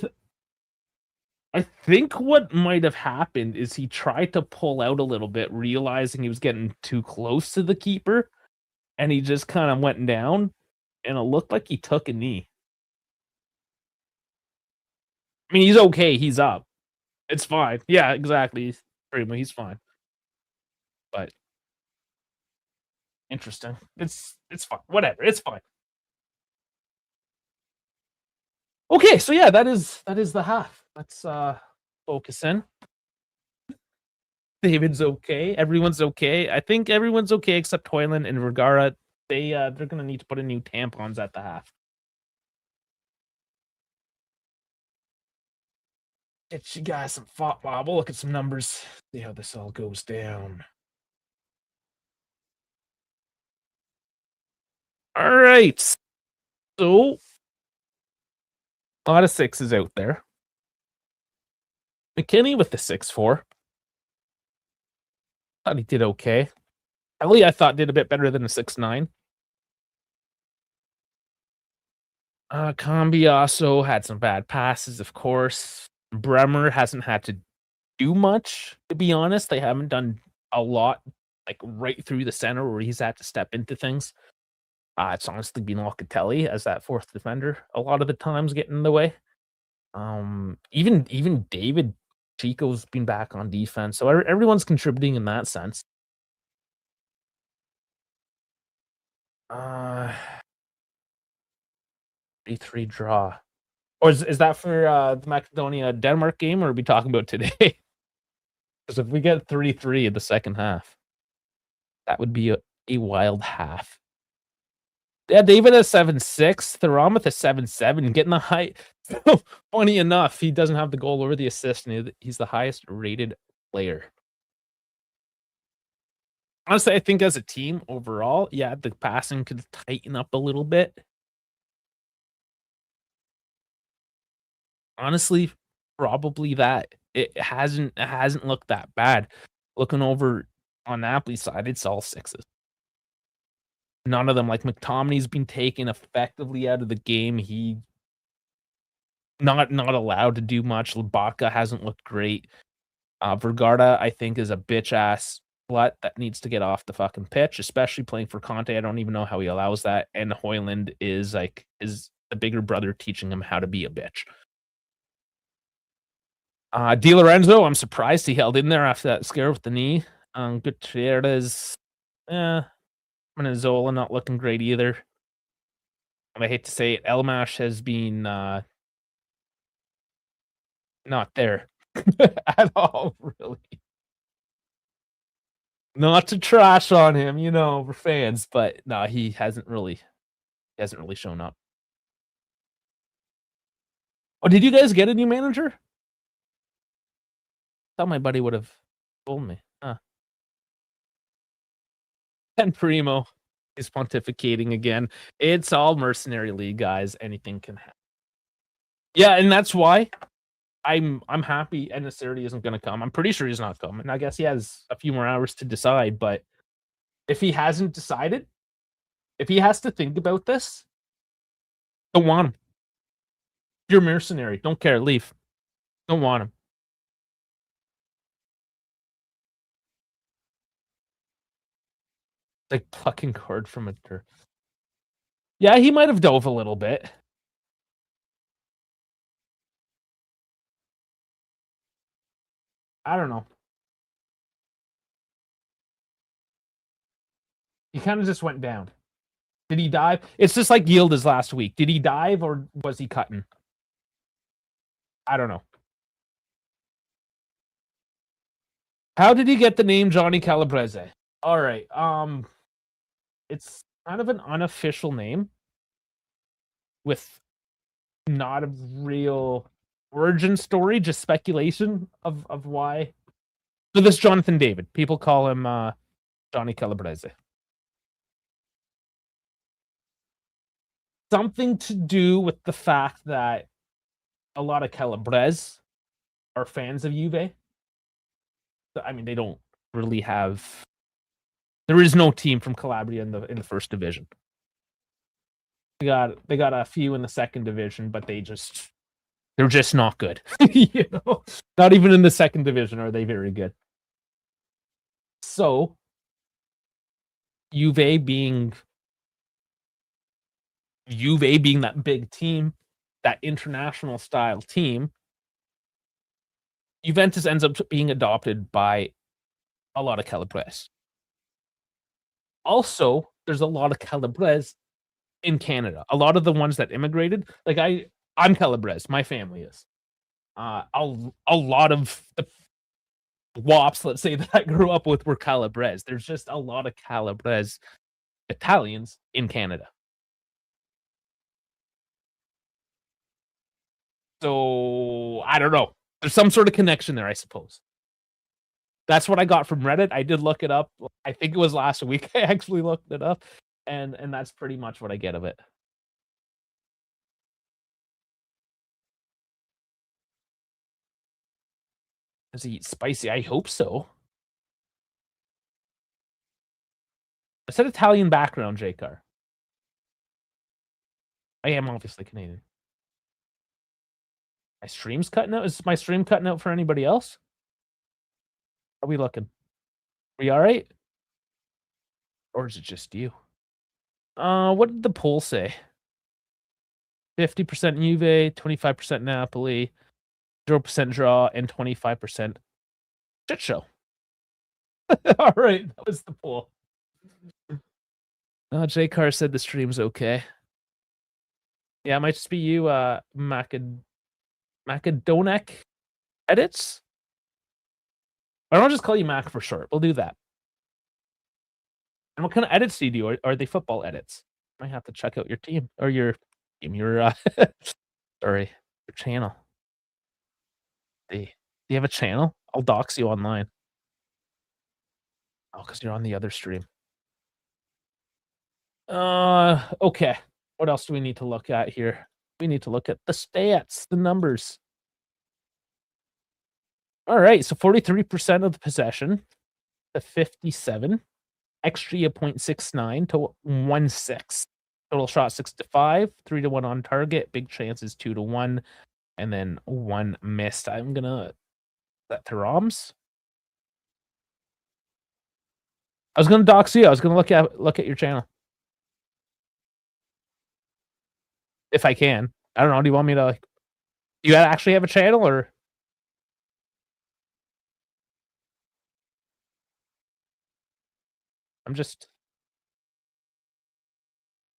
think what might have happened is he tried to pull out a little bit, realizing he was getting too close to the keeper, and he just kind of went down, and it looked like he took a knee. I mean, he's okay. He's up. It's fine. Yeah, exactly. He's fine. But interesting. It's fine. Whatever. It's fine. Okay, so yeah, that is the half. Let's focus in. David's okay. Everyone's okay. I think everyone's okay except Hoyland and Vergara. They're gonna need to put in new tampons at the half. Get you guys some thought, Bob. We'll look at some numbers. See how this all goes down. All right. So a lot of sixes out there. McKinney with the 6-4. Thought he did okay. Ellie, I thought, did a bit better than a 6-9. Cambiasso had some bad passes, of course. Bremer hasn't had to do much, to be honest. They haven't done a lot, like, right through the center where he's had to step into things. It's honestly been Locatelli as that 4th defender a lot of the times getting in the way. Even David Chico's been back on defense, so everyone's contributing in that sense. Uh, 3-3 draw. Or is that for, the Macedonia-Denmark game, or are we talking about today? Because if we get 3-3 in the second half, that would be a wild half. Yeah, David has 7-6, Theramoth has 7-7, getting the high so, funny enough, he doesn't have the goal or the assist, and he's the highest rated player. Honestly, I think as a team overall, yeah, the passing could tighten up a little bit. Honestly, probably that. It hasn't looked that bad. Looking over on Napoli's side, it's all 6s. None of them, like, McTominay's been taken effectively out of the game. He not allowed to do much. Lubaka hasn't looked great. Vergara, I think, is a bitch ass slut that needs to get off the fucking pitch, especially playing for Conte. I don't even know how he allows that. And Hoyland is the bigger brother teaching him how to be a bitch. Di Lorenzo, I'm surprised he held in there after that scare with the knee. Gutierrez, Manazola not looking great either. I hate to say it, Elmash has been not there at all, really. Not to trash on him, we're fans, but no, he hasn't really shown up. Oh, did you guys get a new manager? Thought my buddy would have told me. And Primo is pontificating again. It's all mercenary league, guys. Anything can happen. Yeah, and that's why I'm happy Enesiri isn't going to come. I'm pretty sure he's not coming. I guess he has a few more hours to decide, but if he hasn't decided, if he has to think about this, don't want him. You're mercenary. Don't care. Leave. Don't want him. Like plucking cord from a turf. Yeah, he might have dove a little bit. I don't know. He kind of just went down. Did he dive? It's just like Yildiz last week. Did he dive or was he cutting? I don't know. How did he get the name Johnny Calabrese? All right. It's kind of an unofficial name with not a real origin story, just speculation of why. So this Jonathan David, people call him Johnny Calabrese. Something to do with the fact that a lot of Calabres are fans of Juve. I mean, they don't really have. There is no team from Calabria in the first division. They got a few in the second division, but they're just not good. Not even in the second division are they very good. So Juve being that big team, that international style team, Juventus ends up being adopted by a lot of Calabres. Also, there's a lot of Calabres in Canada. A lot of the ones that immigrated, like I'm Calabres, my family is. A lot of the wops, let's say, that I grew up with were Calabres. There's just a lot of Calabres Italians in Canada. So I don't know. There's some sort of connection there, I suppose. That's what I got from Reddit. I did look it up. I think it was last week. I actually looked it up, and that's pretty much what I get of it. Does he eat spicy? I hope so. I said Italian background, J-Car. I am obviously Canadian. My stream's cutting out. Is my stream cutting out for anybody else? How are we looking? We all right? Or is it just you? What did the poll say? 50% Juve, 25% Napoli, 0% draw, and 25% shit show. All right, that was the poll. J Car said the stream's okay. Yeah, it might just be you, Macadonek edits. Or I'll just call you Mac for short. We'll do that. And what kind of edits do you do? Are they football edits? I might have to check out your team or your sorry, your channel. Do you have a channel? I'll dox you online. Oh, because you're on the other stream. Okay. What else do we need to look at here? We need to look at the stats, the numbers. All right, so 43% of the possession to 57. XG of 0.69 to 1.6. Total shot 6-5, 3-1 on target. Big chances 2-1, and then 1 missed. I'm gonna set to ROMs. I was gonna dox you. I was gonna look at your channel if I can. I don't know. Do you want me to like? Do you actually have a channel or? I'm just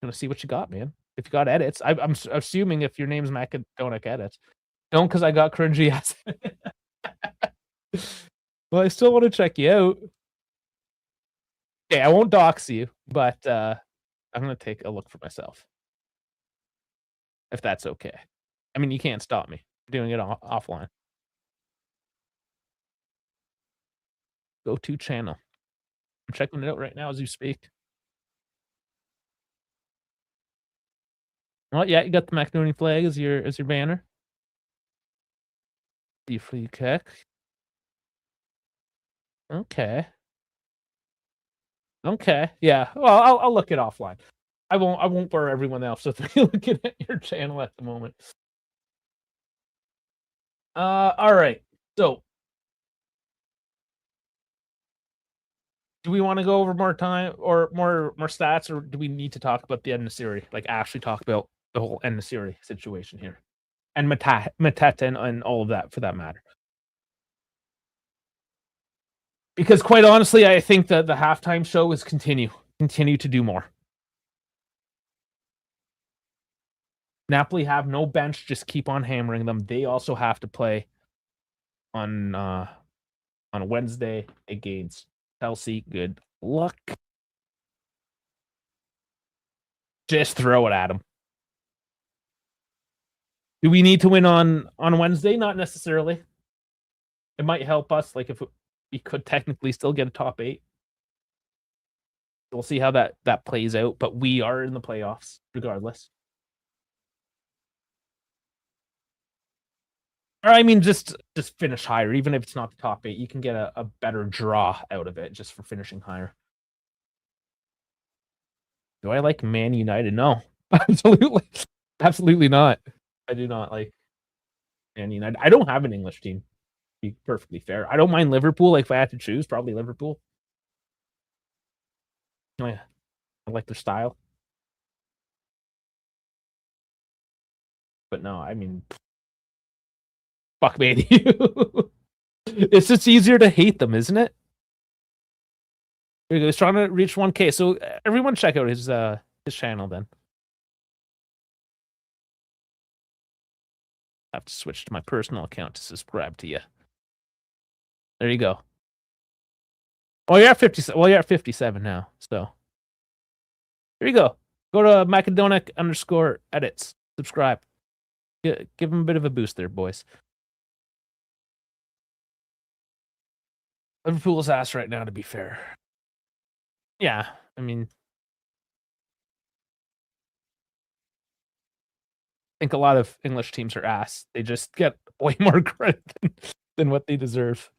gonna see what you got, man. If you got edits, I'm assuming if your name's Macadonic Edits, don't because I got cringy ass. Well, I still want to check you out. Okay, I won't dox you, but I'm gonna take a look for myself, if that's okay. I mean, you can't stop me. I'm doing it offline. Go to channel. I'm checking it out right now as you speak. Oh yeah, you got the macaroni flag as your banner. The free kick. Okay. Okay. Yeah. Well, I'll look it offline. I won't bore everyone else with me looking at your channel at the moment. All right. So, do we want to go over more time or more stats, or do we need to talk about the En-Nesyri? Like actually talk about the whole En-Nesyri situation here, and Mateta and all of that for that matter. Because quite honestly, I think that the halftime show is continue to do more. Napoli have no bench, just keep on hammering them. They also have to play on Wednesday against Chelsea. Good luck. Just throw it at them. Do we need to win on Wednesday? Not necessarily. It might help us, like if we could technically still get a top 8. We'll see how that plays out, but we are in the playoffs regardless. Or I mean, just finish higher, even if it's not the top 8. You can get a better draw out of it just for finishing higher. Do I like Man United? No, absolutely not. I do not like Man United. I don't have an English team. To be perfectly fair, I don't mind Liverpool. Like if I had to choose, probably Liverpool. Oh yeah, I like their style. But no, I mean, fuck Man U. It's just easier to hate them, isn't it? There you go. He's trying to reach 1K. So everyone check out his channel then. I have to switch to my personal account to subscribe to you. There you go. Oh, you're at 57. Well, you're at 57 now. So there you go. Go to Macadonic_edits. Subscribe. Give him a bit of a boost there, boys. Liverpool's ass right now, to be fair. Yeah, I mean, I think a lot of English teams are ass. They just get way more credit than what they deserve.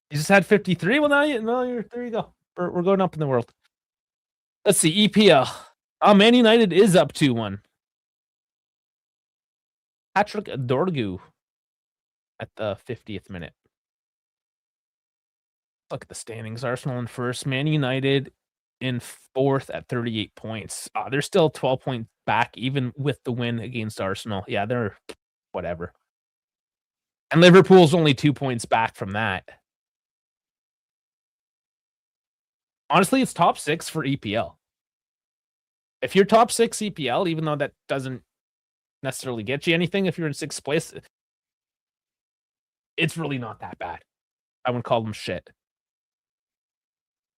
You just had 53. Well, now you're there. You go. We're going up in the world. Let's see EPL. Man United is up 2-1. Patrick Dorgu at the 50th minute. Look at the standings. Arsenal in first, Man United in fourth at 38 points. They're still 12 points back, even with the win against Arsenal. Yeah, they're whatever. And Liverpool's only 2 points back from that. Honestly, it's top 6 for EPL. If you're top 6 EPL, even though that doesn't necessarily get you anything, if you're in 6th place, it's really not that bad. I wouldn't call them shit.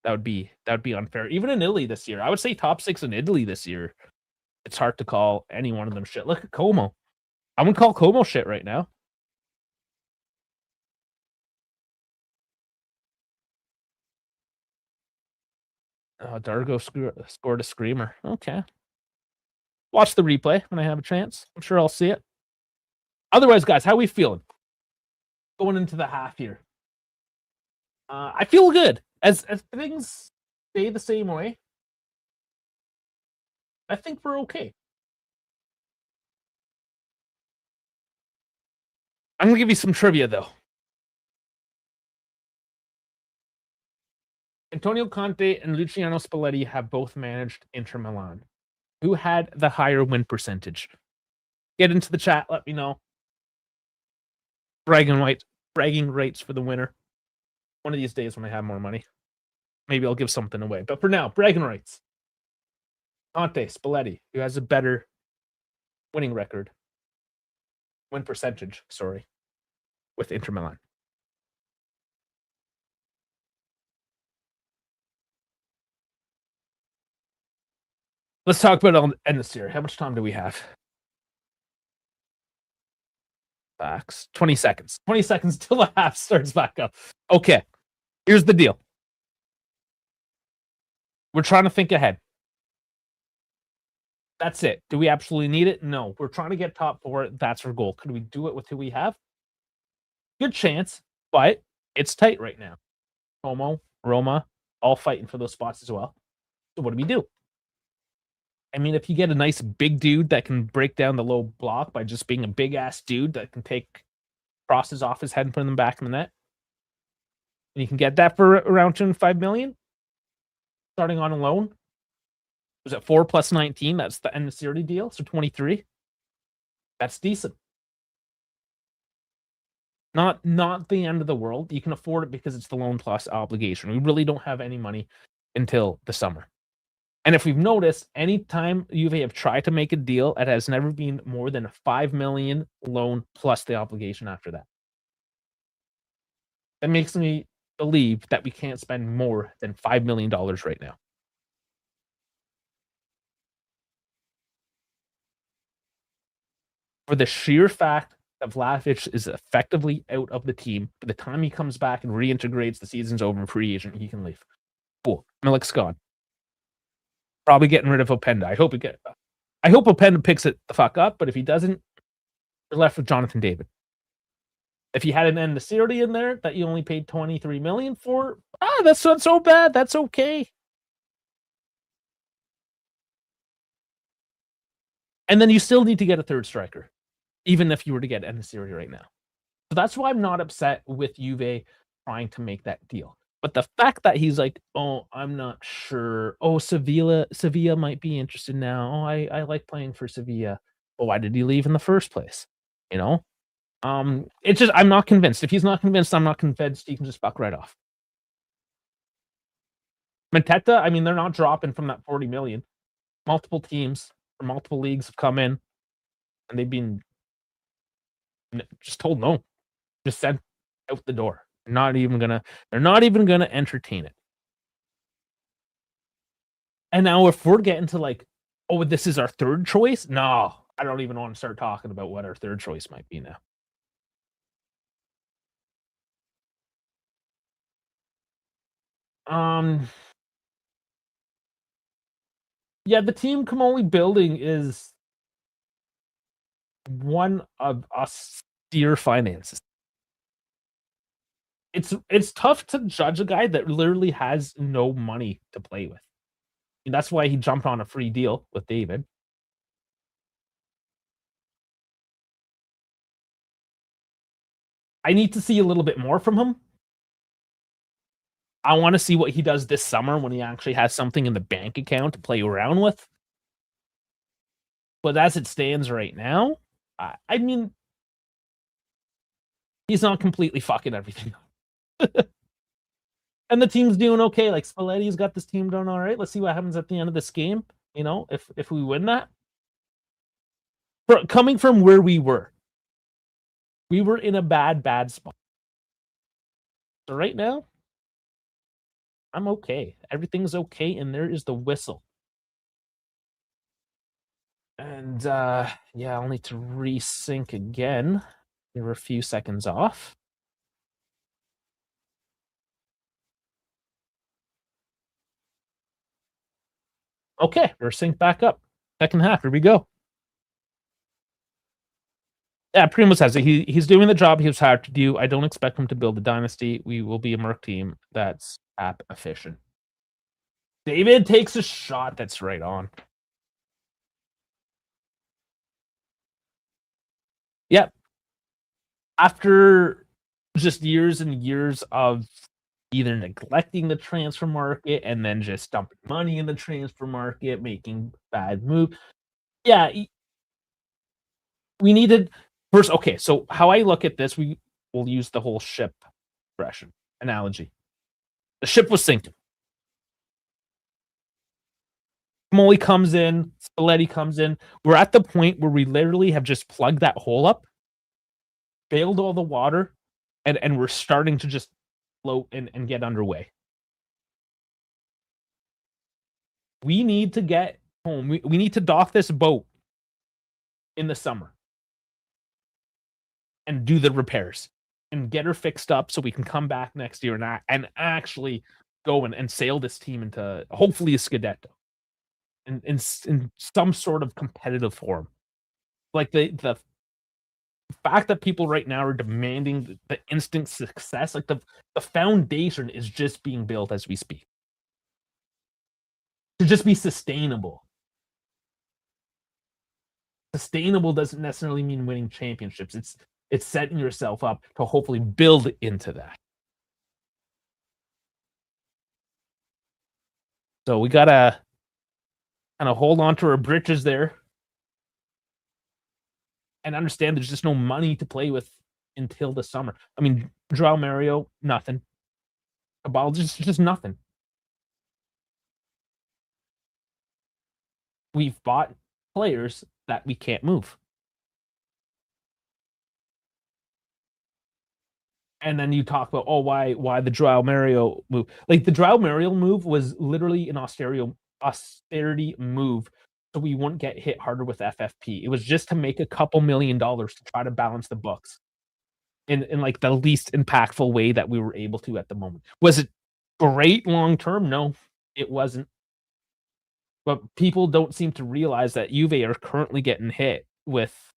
That would be unfair. Even in Italy this year, I would say top 6 in Italy this year. It's hard to call any one of them shit. Look at Como. I wouldn't call Como shit right now. Dargo scored a screamer. Okay. Watch the replay when I have a chance. I'm sure I'll see it. Otherwise, guys, how are we feeling going into the half here? I feel good. As things stay the same way, I think we're okay. I'm going to give you some trivia, though. Antonio Conte and Luciano Spalletti have both managed Inter Milan. Who had the higher win percentage? Get into the chat. Let me know. Bragging rights for the winner. One of these days when I have more money, maybe I'll give something away. But for now, bragging rights. Conte, Spalletti, who has a better winning record, win percentage, sorry, with Inter Milan. Let's talk about it on end of the series. How much time do we have? Facts. 20 seconds. 20 seconds till the half starts back up. Okay. Here's the deal. We're trying to think ahead. That's it. Do we absolutely need it? No. We're trying to get top 4. That's our goal. Could we do it with who we have? Good chance, but it's tight right now. Como, Roma, all fighting for those spots as well. So what do we do? I mean, if you get a nice big dude that can break down the low block by just being a big ass dude that can take crosses off his head and put them back in the net, and you can get that for around 205 million, starting on a loan. Was it 4 plus 19? That's the end of series deal, so 23. That's decent. Not the end of the world. You can afford it because it's the loan plus obligation. We really don't have any money until the summer. And if we've noticed, anytime Juve have tried to make a deal, it has never been more than a 5 million loan plus the obligation after that. That makes me believe that we can't spend more than $5 million right now. For the sheer fact that Vlahovic is effectively out of the team, by the time he comes back and reintegrates, the season's over and free agent, he can leave. Cool. Milik's gone. Probably getting rid of Openda. I hope Openda picks it the fuck up, but if he doesn't, you're left with Jonathan David. If you had an Enesiri in there that you only paid 23 million for, that's not so bad. That's okay. And then you still need to get a third striker, even if you were to get Enesiri right now. So that's why I'm not upset with Juve trying to make that deal. But the fact that he's like, oh, I'm not sure. Oh, Sevilla might be interested now. Oh, I like playing for Sevilla. Well, why did he leave in the first place? You know? It's just, I'm not convinced. If he's not convinced, I'm not convinced. He can just fuck right off. Mateta, I mean, they're not dropping from that 40 million. Multiple teams from multiple leagues have come in, and they've been just told no. Just sent out the door. They're not even gonna entertain it. And now if we're getting to like, oh, this is our third choice, no, I don't even want to start talking about what our third choice might be now. Yeah, the team Kamoli building is one of austere finances. It's tough to judge a guy that literally has no money to play with. And that's why he jumped on a free deal with David. I need to see a little bit more from him. I want to see what he does this summer when he actually has something in the bank account to play around with. But as it stands right now, I mean, he's not completely fucking everything up. And the team's doing okay. Like Spalletti's got this team doing all right. Let's see what happens at the end of this game. You know, if we win that, coming from where we were in a bad spot. So right now, I'm okay. Everything's okay, and there is the whistle. And yeah, I'll need to resync again. We were a few seconds off. Okay, we're synced back up. Second half, here we go. Yeah, Primoz has it. He's doing the job he was hired to do. I don't expect him to build a dynasty. We will be a Merc team that's app efficient. David takes a shot that's right on. Yep. After just years and years of either neglecting the transfer market and then just dumping money in the transfer market, making bad moves. Yeah, we needed first. Okay, so how I look at this, we will use the whole ship expression analogy. The ship was sinking. Molly comes in, Spalletti comes in. We're at the point where we literally have just plugged that hole up, bailed all the water, and we're starting to just float and get underway. We need to get home. We need to dock this boat in the summer and do the repairs and get her fixed up so we can come back next year and actually go and sail this team into hopefully a Scudetto in some sort of competitive form. Like the fact that people right now are demanding the instant success, like the foundation is just being built as we speak to just be sustainable. Sustainable doesn't necessarily mean winning championships. It's setting yourself up to hopefully build into that. So we gotta kind of hold on to our britches there and understand there's just no money to play with until the summer. I mean, Joao Mario, nothing. Cabal, just nothing. We've bought players that we can't move. And then you talk about, oh, why the Joao Mario move? Like the Joao Mario move was literally an austerity move, so we wouldn't get hit harder with FFP. It was just to make a couple $1,000,000 to try to balance the books in like the least impactful way that we were able to at the moment. Was it great long term? No, it wasn't. But people don't seem to realize that Juve are currently getting hit with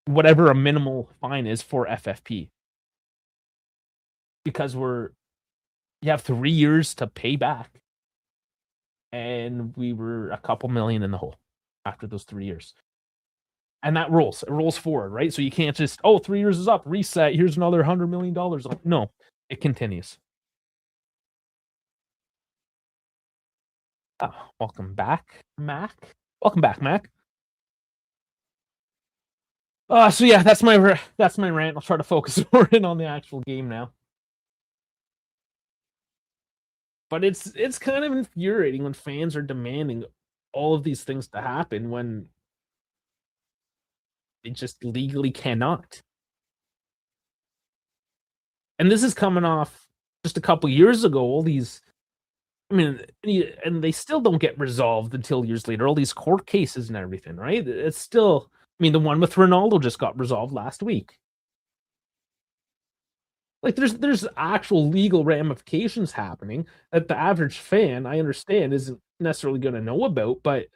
whatever a minimal fine is for FFP. Because you have 3 years to pay back, and we were a couple million in the hole after those 3 years. And that rolls. It rolls forward, right? So you can't just, oh, 3 years is up, reset, here's another $100,000,000. No, it continues. Oh, welcome back, Mac. Welcome back, Mac. So yeah, that's my rant. I'll try to focus more in on the actual game now. But it's kind of infuriating when fans are demanding all of these things to happen when they just legally cannot. And this is coming off just a couple years ago. All these, I mean, and they still don't get resolved until years later. All these court cases and everything, right? It's still, I mean, the one with Ronaldo just got resolved last week. Like there's actual legal ramifications happening that the average fan, I understand, isn't necessarily going to know about, but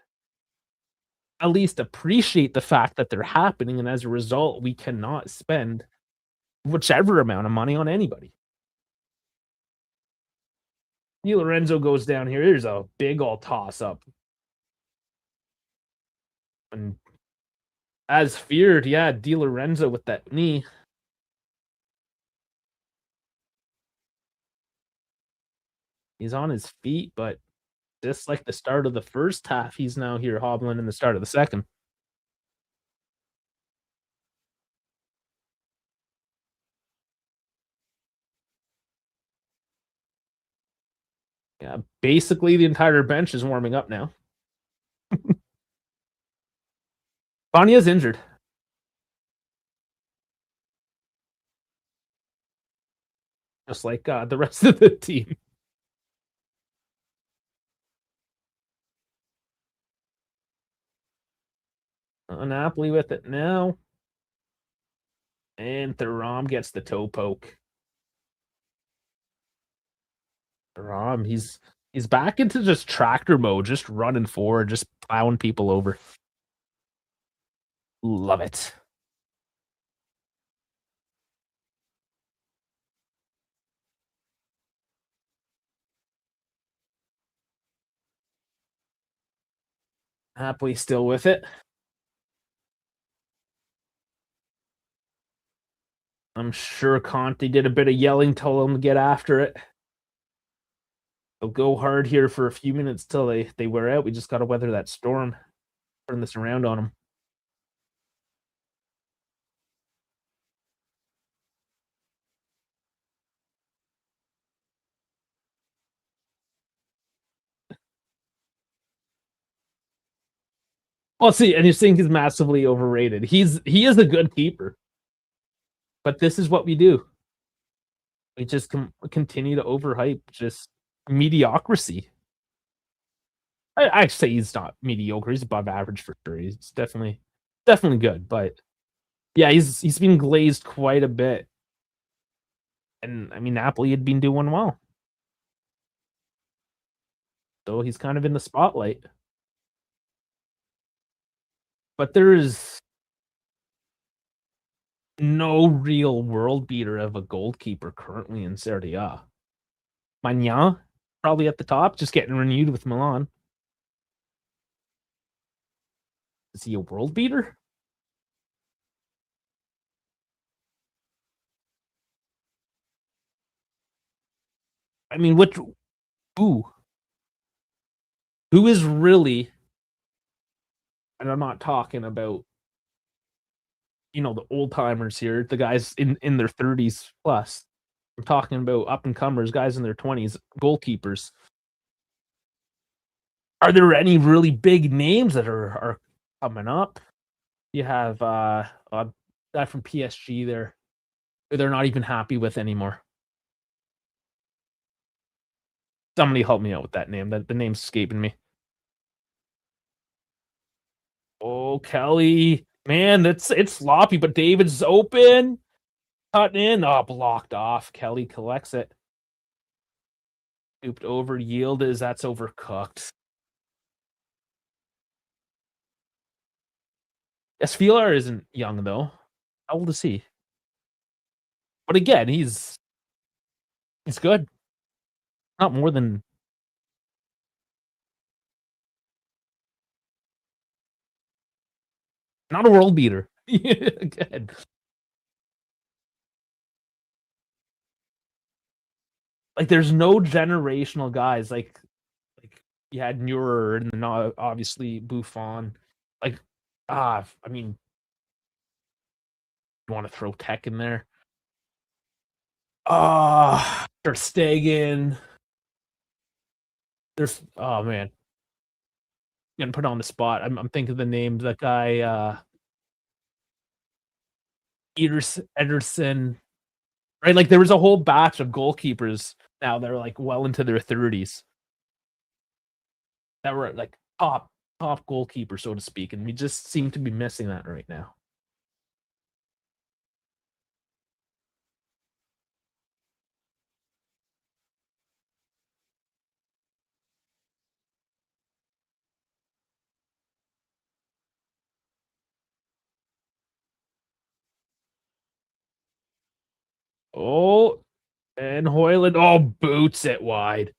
at least appreciate the fact that they're happening, and as a result, we cannot spend whichever amount of money on anybody. Di Lorenzo goes down here. Here's a big old toss up. And as feared, yeah, Di Lorenzo with that knee. He's on his feet, but just like the start of the first half, he's now here hobbling in the start of the second. Yeah, basically the entire bench is warming up now. Vanya's injured. Just like the rest of the team. Napoli with it now. And Thuram gets the toe poke. Thuram, he's back into just tractor mode, just running forward, just plowing people over. Love it. Napoli still with it. I'm sure Conte did a bit of yelling, told him to get after it. They'll go hard here for a few minutes till they wear out. We just got to weather that storm, turn this around on them. Well, see, and you think he's massively overrated. He is a good keeper, but this is what we do. We just continue to overhype just mediocrity. I say he's not mediocre. He's above average for sure. He's definitely good, but yeah, he's been glazed quite a bit. And I mean, Napoli had been doing well, so he's kind of in the spotlight. But there is no real world beater of a goalkeeper currently in Serie A. Magnan probably at the top, just getting renewed with Milan. Is he a world beater? I mean, what? Who? Who is really? And I'm not talking about the old timers here, the guys in their 30s plus. I'm talking about up and comers, guys in their 20s, goalkeepers. Are there any really big names that are coming up? You have a guy from PSG there, who they're not even happy with anymore. Somebody help me out with that name. That the name's escaping me. Oh, Kelly, man, it's sloppy, but David's open, cutting in. Oh, blocked off. Kelly collects it. Scooped over, yield is that's overcooked. Esfilar isn't young though. How old is he? But again, he's good. Not more than not a world beater. Good. Like there's no generational guys like you had Neuer and then obviously Buffon. Like I mean, you want to throw Tech in there? Ter Stegen. There's oh man, getting put on the spot. I'm thinking of the names. That guy, Ederson, right? Like there was a whole batch of goalkeepers now that are like well into their 30s that were like top goalkeeper, so to speak, and we just seem to be missing that right now. Oh, and Hoyland, oh, boots it wide.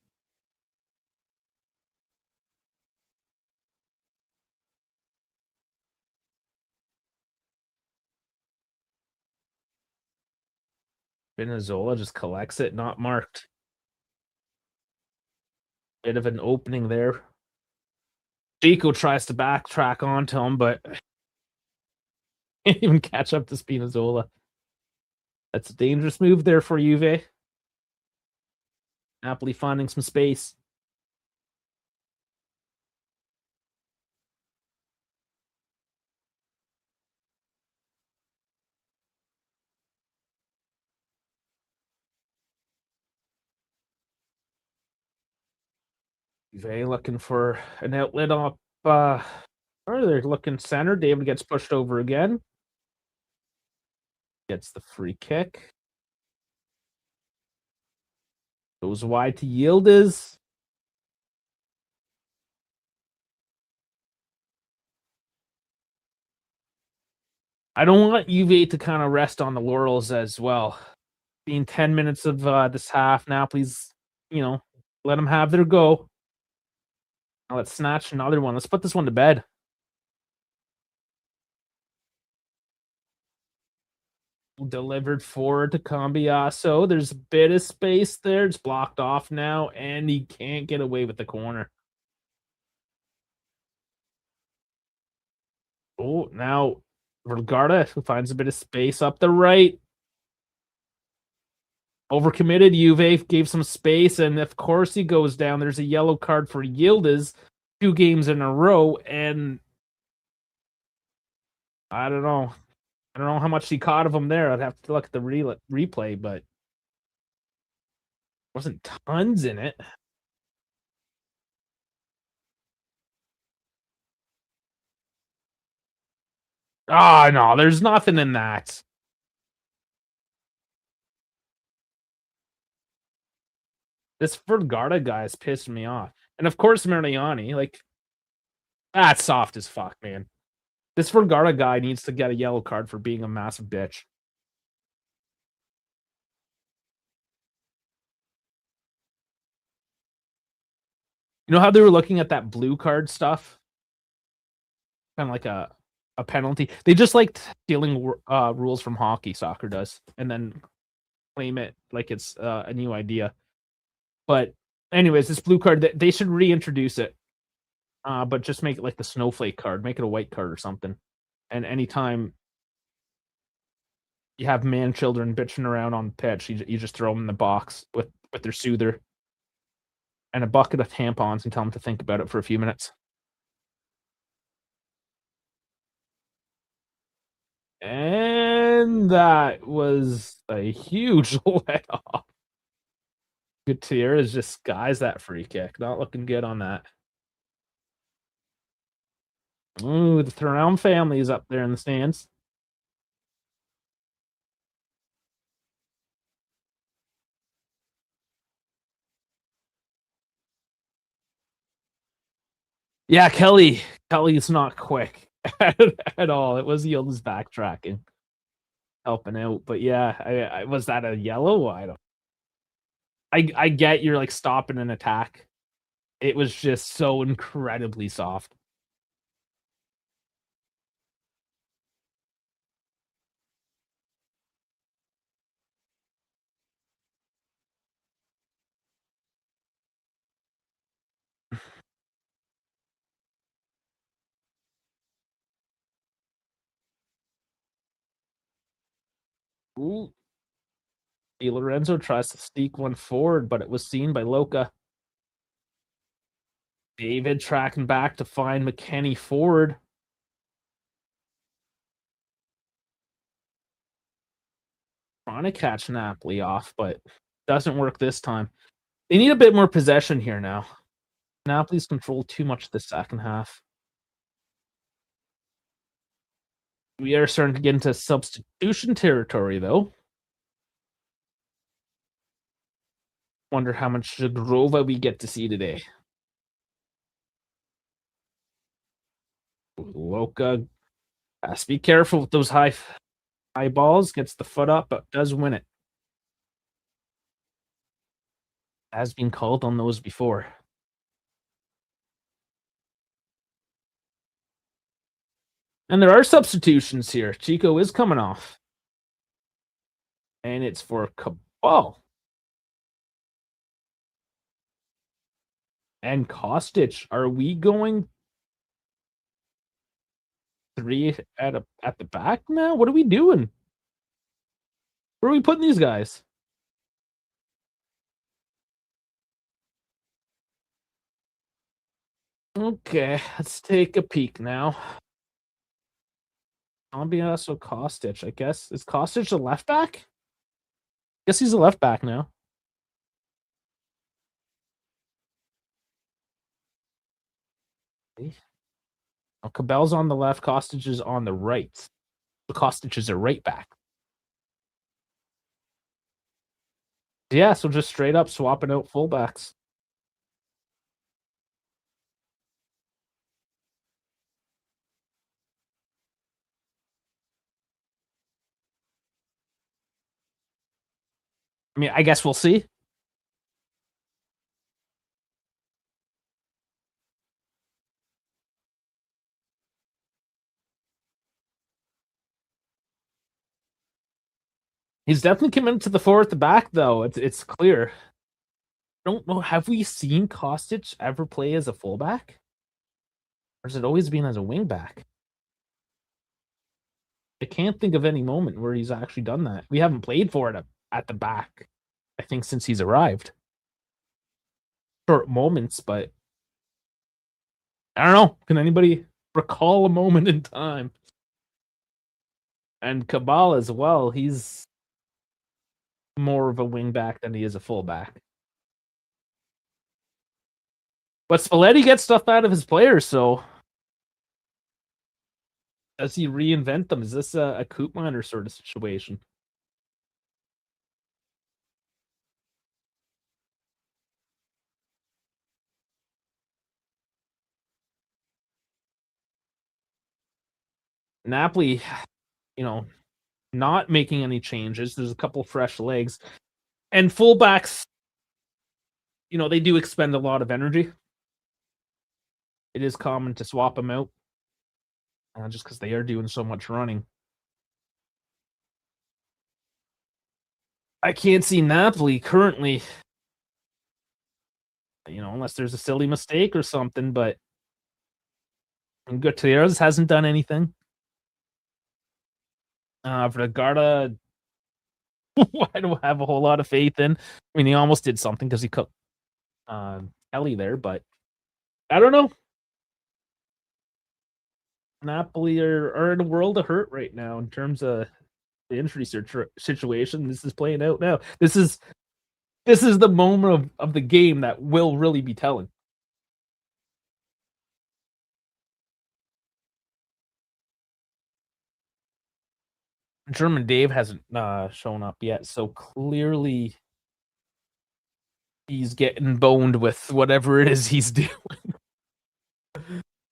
Benazola just collects it, not marked. Bit of an opening there. Chico tries to backtrack onto him, but can't even catch up to Spinazzola. That's a dangerous move there for Juve. Napoli finding some space. Juve looking for an outlet up. Or they're looking center. David gets pushed over again. Gets the free kick. Goes wide to Yildiz. I don't want Juve to kind of rest on the laurels as well. Being 10 minutes of this half, Napoli's, you know, let them have their go. Now let's snatch another one. Let's put this one to bed. Delivered forward to Cambiaso. There's a bit of space there. It's blocked off now, and he can't get away with the corner. Oh, now Vergara who finds a bit of space up the right. Overcommitted. Juve gave some space, and of course he goes down. There's a yellow card for Yildiz 2 games in a row, and I don't know. I don't know how much he caught of him there. I'd have to look at the replay, but wasn't tons in it. Oh no, there's nothing in that. This Vergara guy is pissing me off. And of course Mariani, like that's soft as fuck, man. This Vergara guy needs to get a yellow card for being a massive bitch. You know how they were looking at that blue card stuff? Kind of like a penalty. They just like stealing rules from hockey, soccer does, and then claim it like it's a new idea. But anyways, this blue card, they should reintroduce it. But just make it like the snowflake card, make it a white card or something. And anytime you have man children bitching around on the pitch, you just throw them in the box with their soother and a bucket of tampons and tell them to think about it for a few minutes. And that was a huge let off. Gutierrez just skies that free kick. Not looking good on that. Ooh, the Thuram family is up there in the stands. Yeah, Kelly's not quick at all. It was Yildiz backtracking, helping out. But yeah, I was that a yellow? I don't. I get you're like stopping an attack. It was just so incredibly soft. Ooh. Di Lorenzo tries to sneak one forward, but it was seen by Loca. David tracking back to find McKennie forward. Trying to catch Napoli off, but doesn't work this time. They need a bit more possession here now. Napoli's controlled too much the second half. We are starting to get into substitution territory, though. Wonder how much Grova we get to see today. Loca has to be careful with those high balls. Gets the foot up, but does win it. Has been called on those before. And there are substitutions here. Chico is coming off. And it's for Cabal. And Kostic, are we going three at the back now? What are we doing? Where are we putting these guys? Okay, let's take a peek now. Cambiasso, Kostic, I guess. Is Kostic the left back? Guess he's a left back now. Oh, Cabell's on the left, Kostic is on the right. Kostic is a right back. Yeah, so just straight up swapping out fullbacks. I mean, I guess we'll see. He's definitely committed to the four at the back, though. It's clear. I don't know. Have we seen Kostic ever play as a fullback? Or has it always been as a wingback? I can't think of any moment where he's actually done that. We haven't played for it at the back, I think, since he's arrived. Short moments, but I don't know. Can anybody recall a moment in time? And Cabal as well. He's more of a wingback than he is a fullback. But Spalletti gets stuff out of his players, so does he reinvent them? Is this a Koopminer sort of situation? Napoli, you know, not making any changes. There's a couple fresh legs. And fullbacks, they do expend a lot of energy. It is common to swap them out just because they are doing so much running. I can't see Napoli currently, unless there's a silly mistake or something, but Gutierrez hasn't done anything. Vergara, I don't have a whole lot of faith in. I mean, he almost did something because he cooked Kelly there, but I don't know. Napoli are in a world of hurt right now in terms of the injury situation. This is playing out now. This is the moment of the game that will really be telling. German Dave hasn't shown up yet, so clearly he's getting boned with whatever it is he's doing.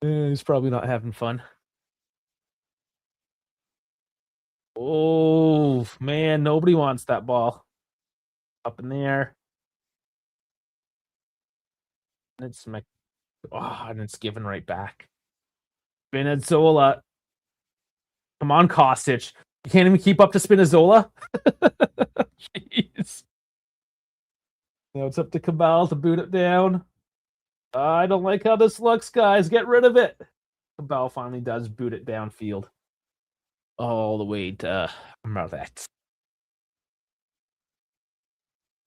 He's probably not having fun. Oh man, nobody wants that ball up in the air. And it's given right back. Spinazzola. Come on, Kostic. You can't even keep up to Spinazzola. Jeez. Now it's up to Cabal to boot it down. I don't like how this looks, guys. Get rid of it. Cabal finally does boot it downfield. All the way to Marvet.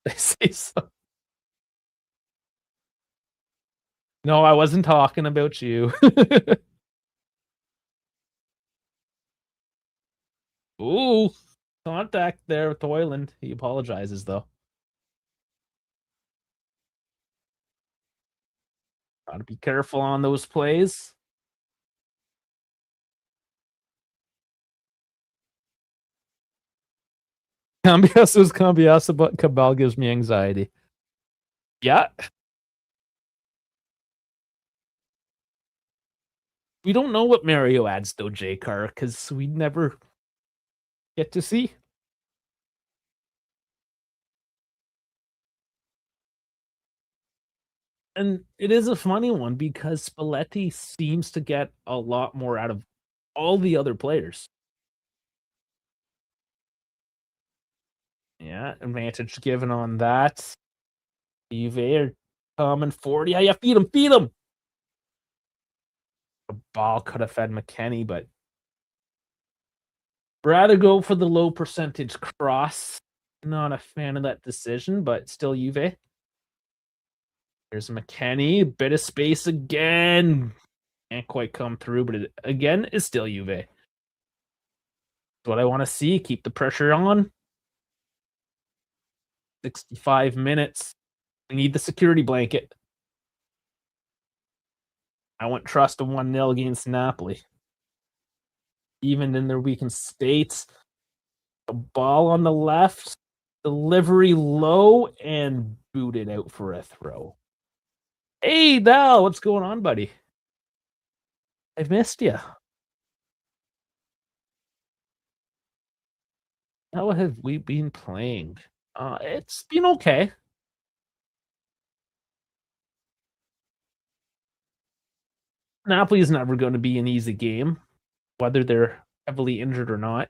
They say so. No, I wasn't talking about you. Ooh, contact there with Toyland. He apologizes, though. Gotta be careful on those plays. Cambiaso's Cambiaso, but Cabal gives me anxiety. Yeah. We don't know what Mario adds, though, J-Car, because we never get to see. And it is a funny one because Spalletti seems to get a lot more out of all the other players. Yeah, advantage given on that. Juve Coming 40. Yeah, feed him, feed him. The ball could have fed McKennie, but rather go for the low percentage cross. Not a fan of that decision, but still Juve. Here's McKennie, bit of space again. Can't quite come through, but it, again, is still Juve. That's what I want to see. Keep the pressure on. 65 minutes. We need the security blanket. I wouldn't trust a 1-0 against Napoli. Even in their weakened states. The ball on the left. Delivery low and booted out for a throw. Hey, Dal, what's going on, buddy? I've missed you. How have we been playing? It's been okay. Napoli is never going to be an easy game, whether they're heavily injured or not.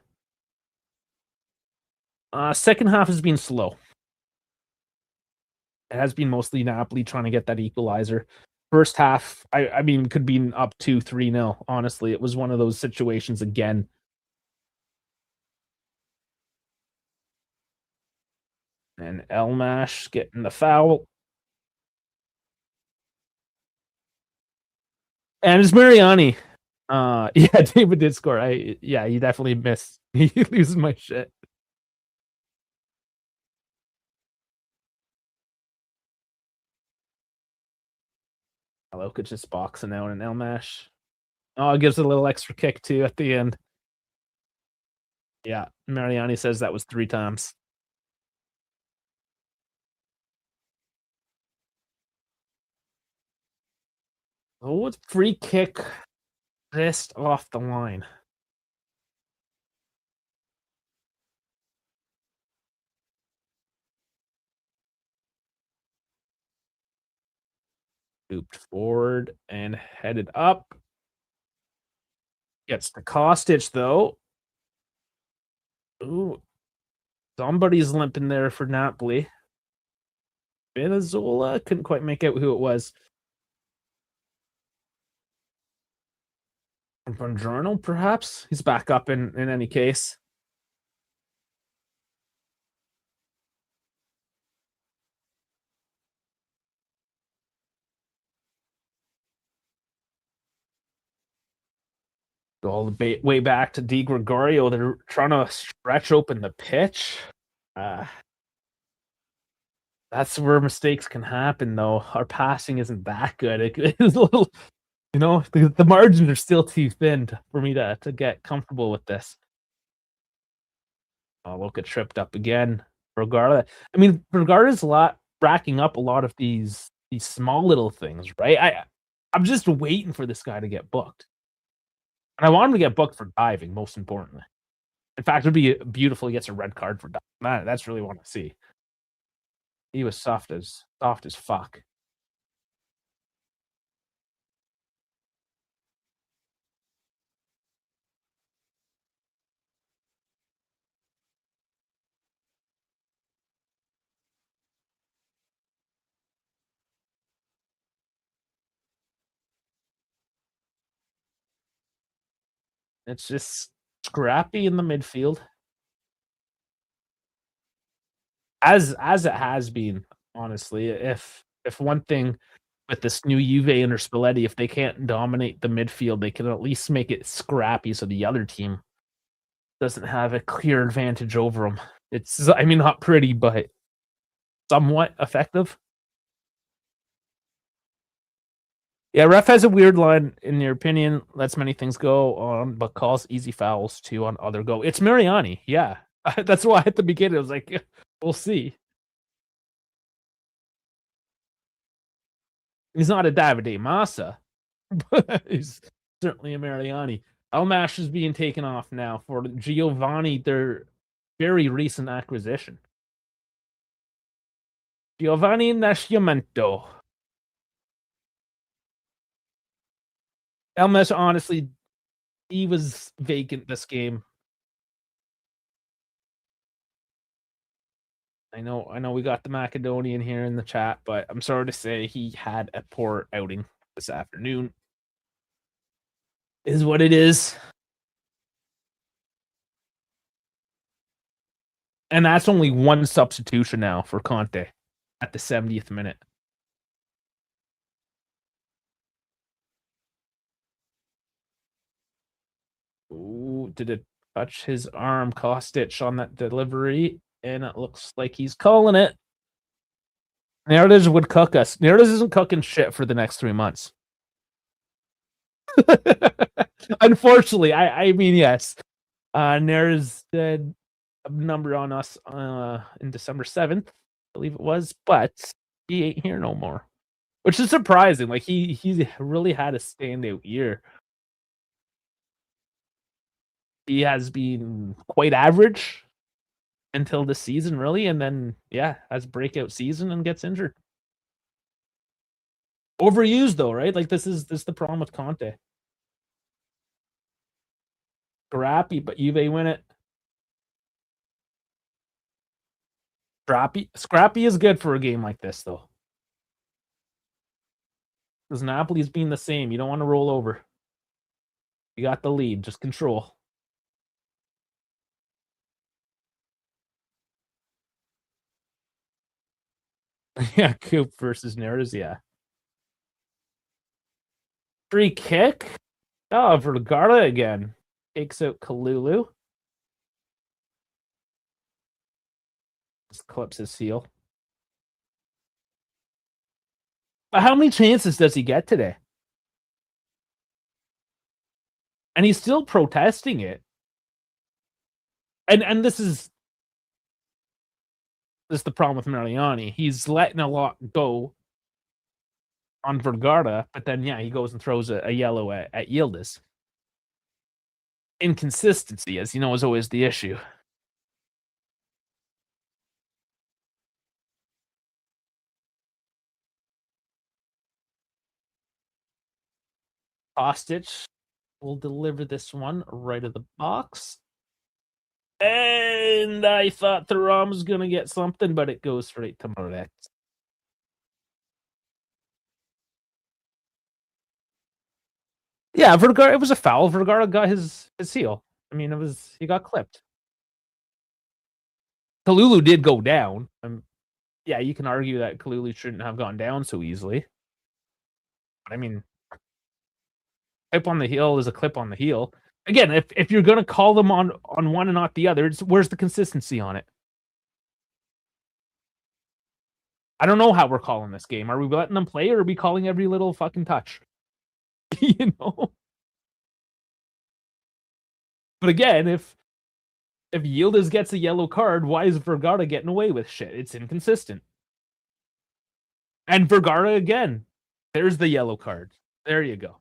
Second half has been slow. It has been mostly Napoli trying to get that equalizer. First half, I mean, could be up 2-3-0. Honestly, it was one of those situations again. And Elmash getting the foul. And it's Mariani. Yeah, David did score. Yeah, he definitely missed. He loses my shit. Aloka just boxing out an Elmash. Oh, it gives it a little extra kick too at the end. Yeah, Mariani says that was 3 times. Oh, it's free kick just off the line. Scooped forward and headed up. Gets the Kostic though. Ooh, somebody's limping there for Napoli. Venezuela couldn't quite make out who it was. Buongiorno, perhaps he's back up in any case. All the way back to Di Gregorio. They're trying to stretch open the pitch. That's where mistakes can happen, though. Our passing isn't that good. It is a little, the margins are still too thin for me to get comfortable with this. Oh, look, it tripped up again. Vergara. I mean, Vergara's racking up a lot of these small little things, right? I'm just waiting for this guy to get booked. And I want him to get booked for diving, most importantly. In fact, it'd be beautiful he gets a red card for diving. That's really what I want to see. He was soft as fuck. It's just scrappy in the midfield. As it has been, honestly. If one thing with this new Juve under Spalletti, if they can't dominate the midfield, they can at least make it scrappy so the other team doesn't have a clear advantage over them. It's, I mean, not pretty, but somewhat effective. Yeah, ref has a weird line, in your opinion, lets many things go on, but calls easy fouls too on other go. It's Mariani, yeah. That's why at the beginning I was like, we'll see. He's not a Davide Massa, but he's certainly a Mariani. Elmash is being taken off now for Giovanni, their very recent acquisition. Giovanni Nascimento. Elmash, honestly, he was vacant this game. I know we got the Macedonian here in the chat, but I'm sorry to say he had a poor outing this afternoon. Is what it is. And that's only one substitution now for Conte at the 70th minute. Ooh, did it touch his arm? Kostic on that delivery, and it looks like he's calling it. Narratives would cook us. Narratives isn't cooking shit for the next 3 months. Unfortunately, I mean, yes. Narratives did a number on us in December 7th, I believe it was, but he ain't here no more. Which is surprising. Like he really had a standout year. He has been quite average until this season, really, and then has breakout season and gets injured. Overused though, right? Like this is the problem with Conte. Scrappy, but Juve win it. Scrappy is good for a game like this though. Because Napoli's being the same. You don't want to roll over. You got the lead. Just control. Yeah, Coop versus Neres, yeah. Free kick? Oh, Vergara again. Takes out Kalulu. Just clips his heel. But how many chances does he get today? And he's still protesting it. And this is the problem with Mariani. He's letting a lot go on Vergara, but then he goes and throws a yellow at Yildiz. Inconsistency, as you know, is always the issue. Kostic will deliver this one right of the box. And I thought Thuram was going to get something, but it goes straight to Moretti. Yeah, Vergara, it was a foul. Vergara got his heel. I mean, he got clipped. Kalulu did go down. You can argue that Kalulu shouldn't have gone down so easily. But I mean, clip on the heel is a clip on the heel. Again, if you're going to call them on one and not the other, where's the consistency on it? I don't know how we're calling this game. Are we letting them play, or are we calling every little fucking touch? You know? But again, if Yildiz gets a yellow card, why is Vergara getting away with shit? It's inconsistent. And Vergara again. There's the yellow card. There you go.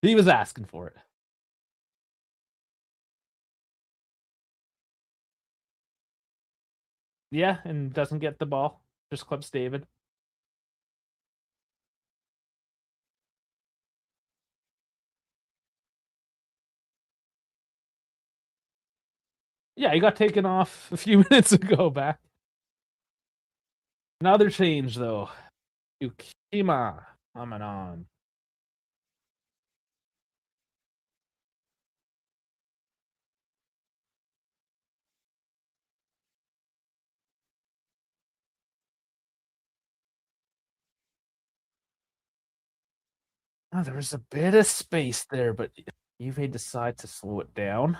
He was asking for it. Yeah, and doesn't get the ball. Just clips David. Yeah, he got taken off a few minutes ago back. Another change, though. Yukima coming on. Oh, there was a bit of space there, but Juve decide to slow it down.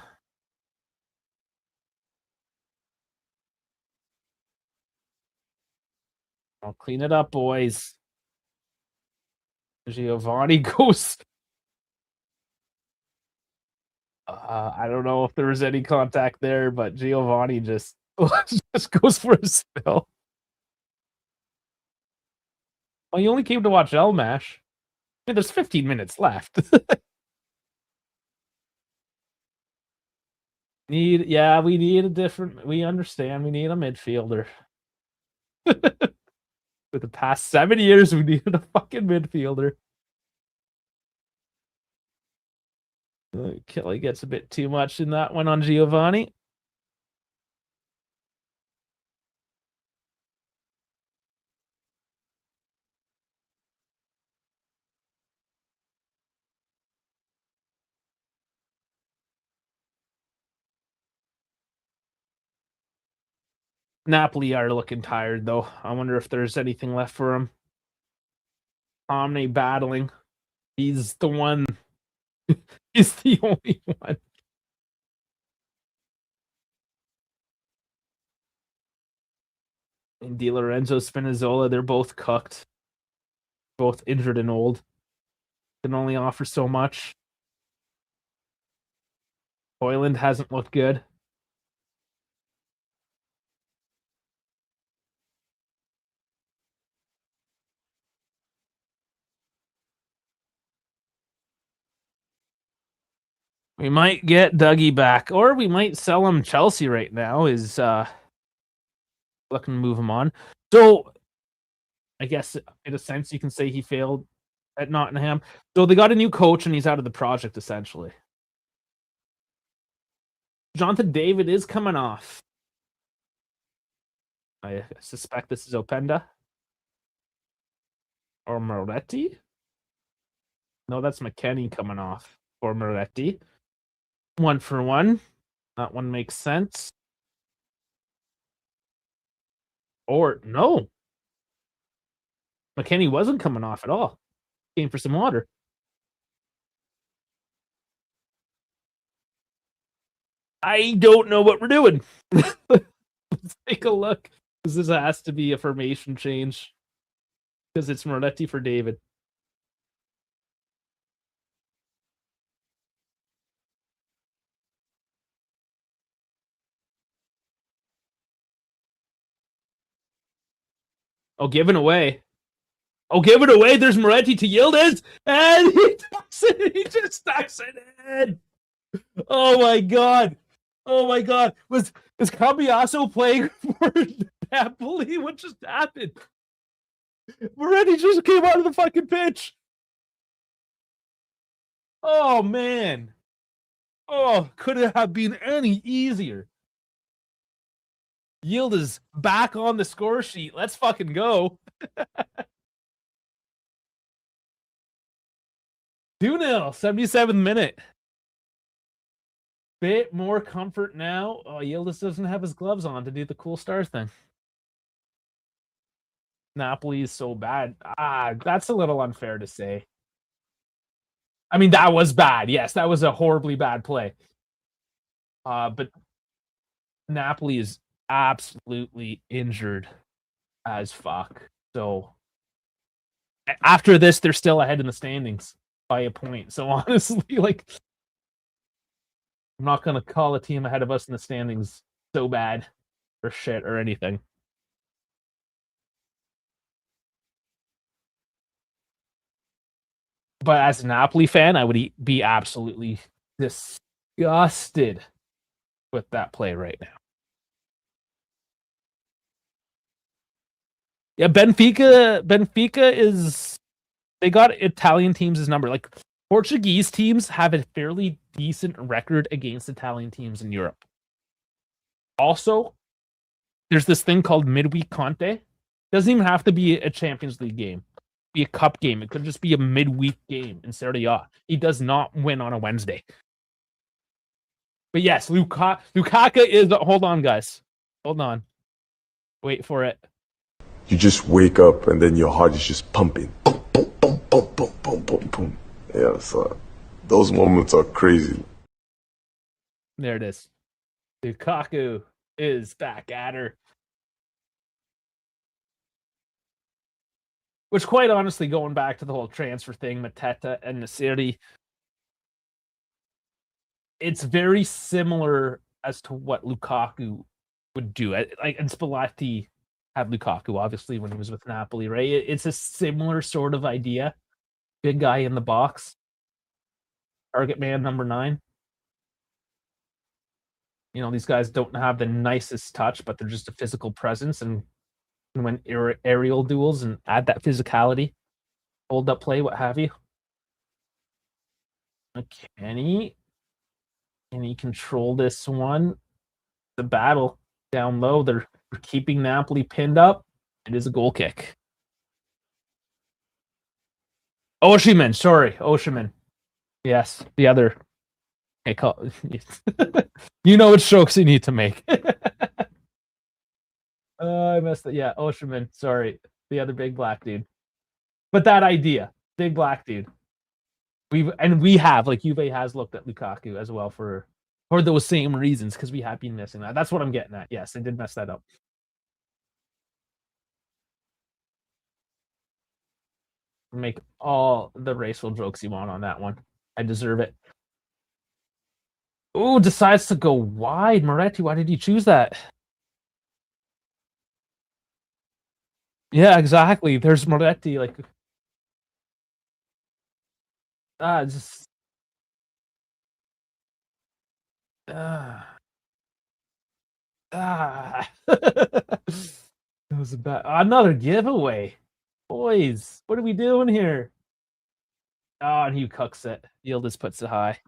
I'll clean it up, boys. Giovanni goes. I don't know if there was any contact there, but Giovanni just goes for a spill. Well, you only came to watch Elmash. I mean, there's 15 minutes left. We need a different. We understand. We need a midfielder. For the past 7 years, we needed a fucking midfielder. Kelly gets a bit too much in that one on Giovanni. Napoli are looking tired, though. I wonder if there's anything left for him. Omni battling. He's the one. He's the only one. And Di Lorenzo, Spinazzola, they're both cooked. Both injured and old. Can only offer so much. Hoyland hasn't looked good. We might get Dougie back, or we might sell him Chelsea right now. Is looking to move him on. So I guess in a sense you can say he failed at Nottingham. So they got a new coach and he's out of the project essentially. Jonathan David is coming off. I suspect this is Openda or Moretti. No, that's McKennie coming off for Moretti. 1-for-1. That one makes sense. Or no. McKennie wasn't coming off at all. Came for some water. I don't know what we're doing. Let's take a look. This has to be a formation change. Because it's Moretti for David. Oh, given away. Oh, give it away. There's Moretti to Yildiz. And he tucks it. He just tucks it in. Oh my god. Oh my god. Is Cambiasso playing for Napoli? What just happened? Moretti just came out of the fucking pitch. Oh man. Oh, could it have been any easier? Yildiz back on the score sheet. Let's fucking go. 2-0, 77th minute. Bit more comfort now. Oh, Yildiz doesn't have his gloves on to do the cool stars thing. Napoli is so bad. That's a little unfair to say. I mean, that was bad. Yes, that was a horribly bad play. But Napoli is absolutely injured as fuck. So after this, they're still ahead in the standings by a point. So honestly, like, I'm not gonna call a team ahead of us in the standings so bad or shit or anything. But as a Napoli fan, I would be absolutely disgusted with that play right now. Yeah, Benfica is they got Italian teams' number. Like Portuguese teams have a fairly decent record against Italian teams in Europe. Also, there's this thing called midweek Conte. Doesn't even have to be a Champions League game. Be a cup game. It could just be a midweek game in Serie A. He does not win on a Wednesday. But yes, Lukaku is. Hold on, guys. Hold on. Wait for it. You just wake up and then your heart is just pumping. Boom, boom, boom, boom, boom, boom, boom, boom. Yeah, so those moments are crazy. There it is. Lukaku is back at her. Which, quite honestly, going back to the whole transfer thing, Mateta and Nasiri, it's very similar as to what Lukaku would do. Like, and Spalletti had Lukaku, obviously, when he was with Napoli, right? It's a similar sort of idea. Big guy in the box. Target man number 9. You know, these guys don't have the nicest touch, but they're just a physical presence and win aerial duels and add that physicality, hold up play, what have you. McKennie Can he control this one? The battle down low. They're keeping Napoli pinned up. It is a goal kick. Oshiman, sorry, Oshiman. Yes, the other. Hey, call. You know what strokes you need to make. I messed it. Yeah, Oshiman. Sorry, the other big black dude. But that idea, big black dude. We have like Juve has looked at Lukaku as well for those same reasons because we have been missing that. That's what I'm getting at. Yes, I did mess that up. Make all the racial jokes you want on that one. I deserve it. Ooh, decides to go wide. Moretti, why did you choose that? Yeah, exactly. There's Moretti. Like, just that was a bad. Another giveaway, boys. What are we doing here? Oh, and he cooks it. Yildiz puts it high.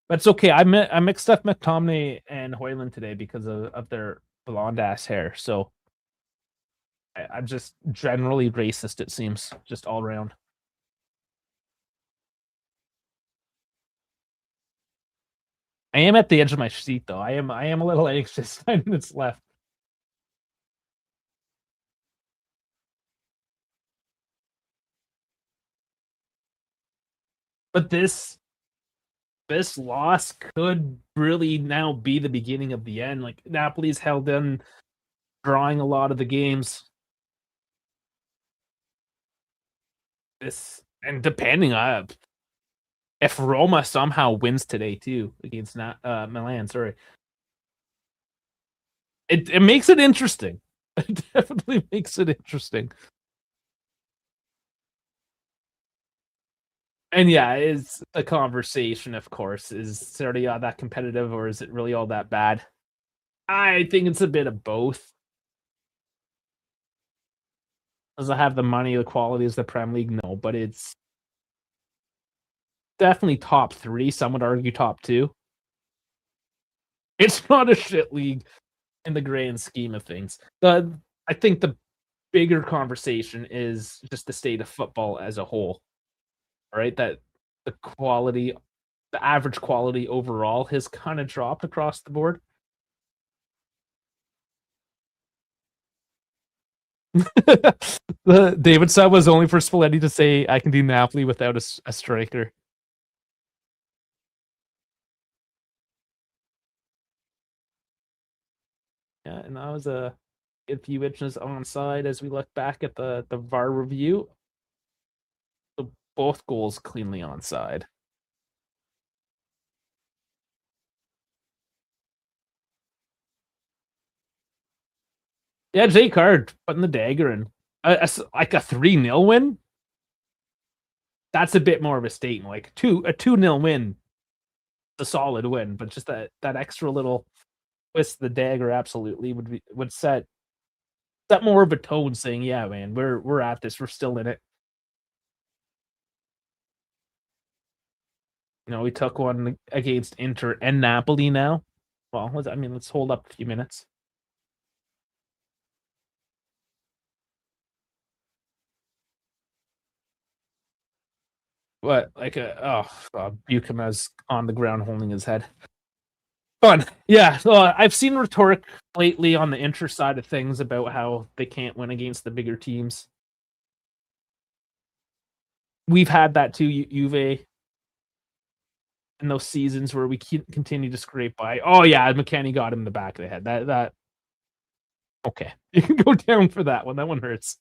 But it's okay. I mixed up McTominay and Hoyland today because of their blonde ass hair. So I'm just generally racist. It seems just all around. I am at the edge of my seat though. I am a little anxious. 9 minutes left. But this loss could really now be the beginning of the end. Like Napoli's held in, drawing a lot of the games. This and depending on if Roma somehow wins today too against Milan, sorry, it makes it interesting. It definitely makes it interesting. And yeah, it's a conversation, of course. Is Serie A that competitive, or is it really all that bad? I think it's a bit of both. Does it have the money, the quality as the Prem League? No, but it's definitely top 3. Some would argue top 2. It's not a shit league in the grand scheme of things. I think the bigger conversation is just the state of football as a whole. Right? That the quality, the average quality overall has kind of dropped across the board. The David sub was only for Spalletti to say I can do Napoli without a striker. Yeah, and that was a few inches onside as we look back at the VAR review. So both goals cleanly onside. Yeah, J Card putting the dagger in. Like a 3-0 win. That's a bit more of a statement. Like a 2-0 win, a solid win, but just that extra little twist the dagger absolutely would set more of a tone saying, yeah, man, we're at this, we're still in it. You know, we took one against Inter and Napoli now. Well, let's hold up a few minutes. What, like Buchama's on the ground holding his head. Fun. Yeah, so I've seen rhetoric lately on the Inter side of things about how they can't win against the bigger teams. We've had that too, Juve, in those seasons where we continue to scrape by. Oh yeah, McKennie got him in the back of the head. That okay. You can go down for that one. That one hurts.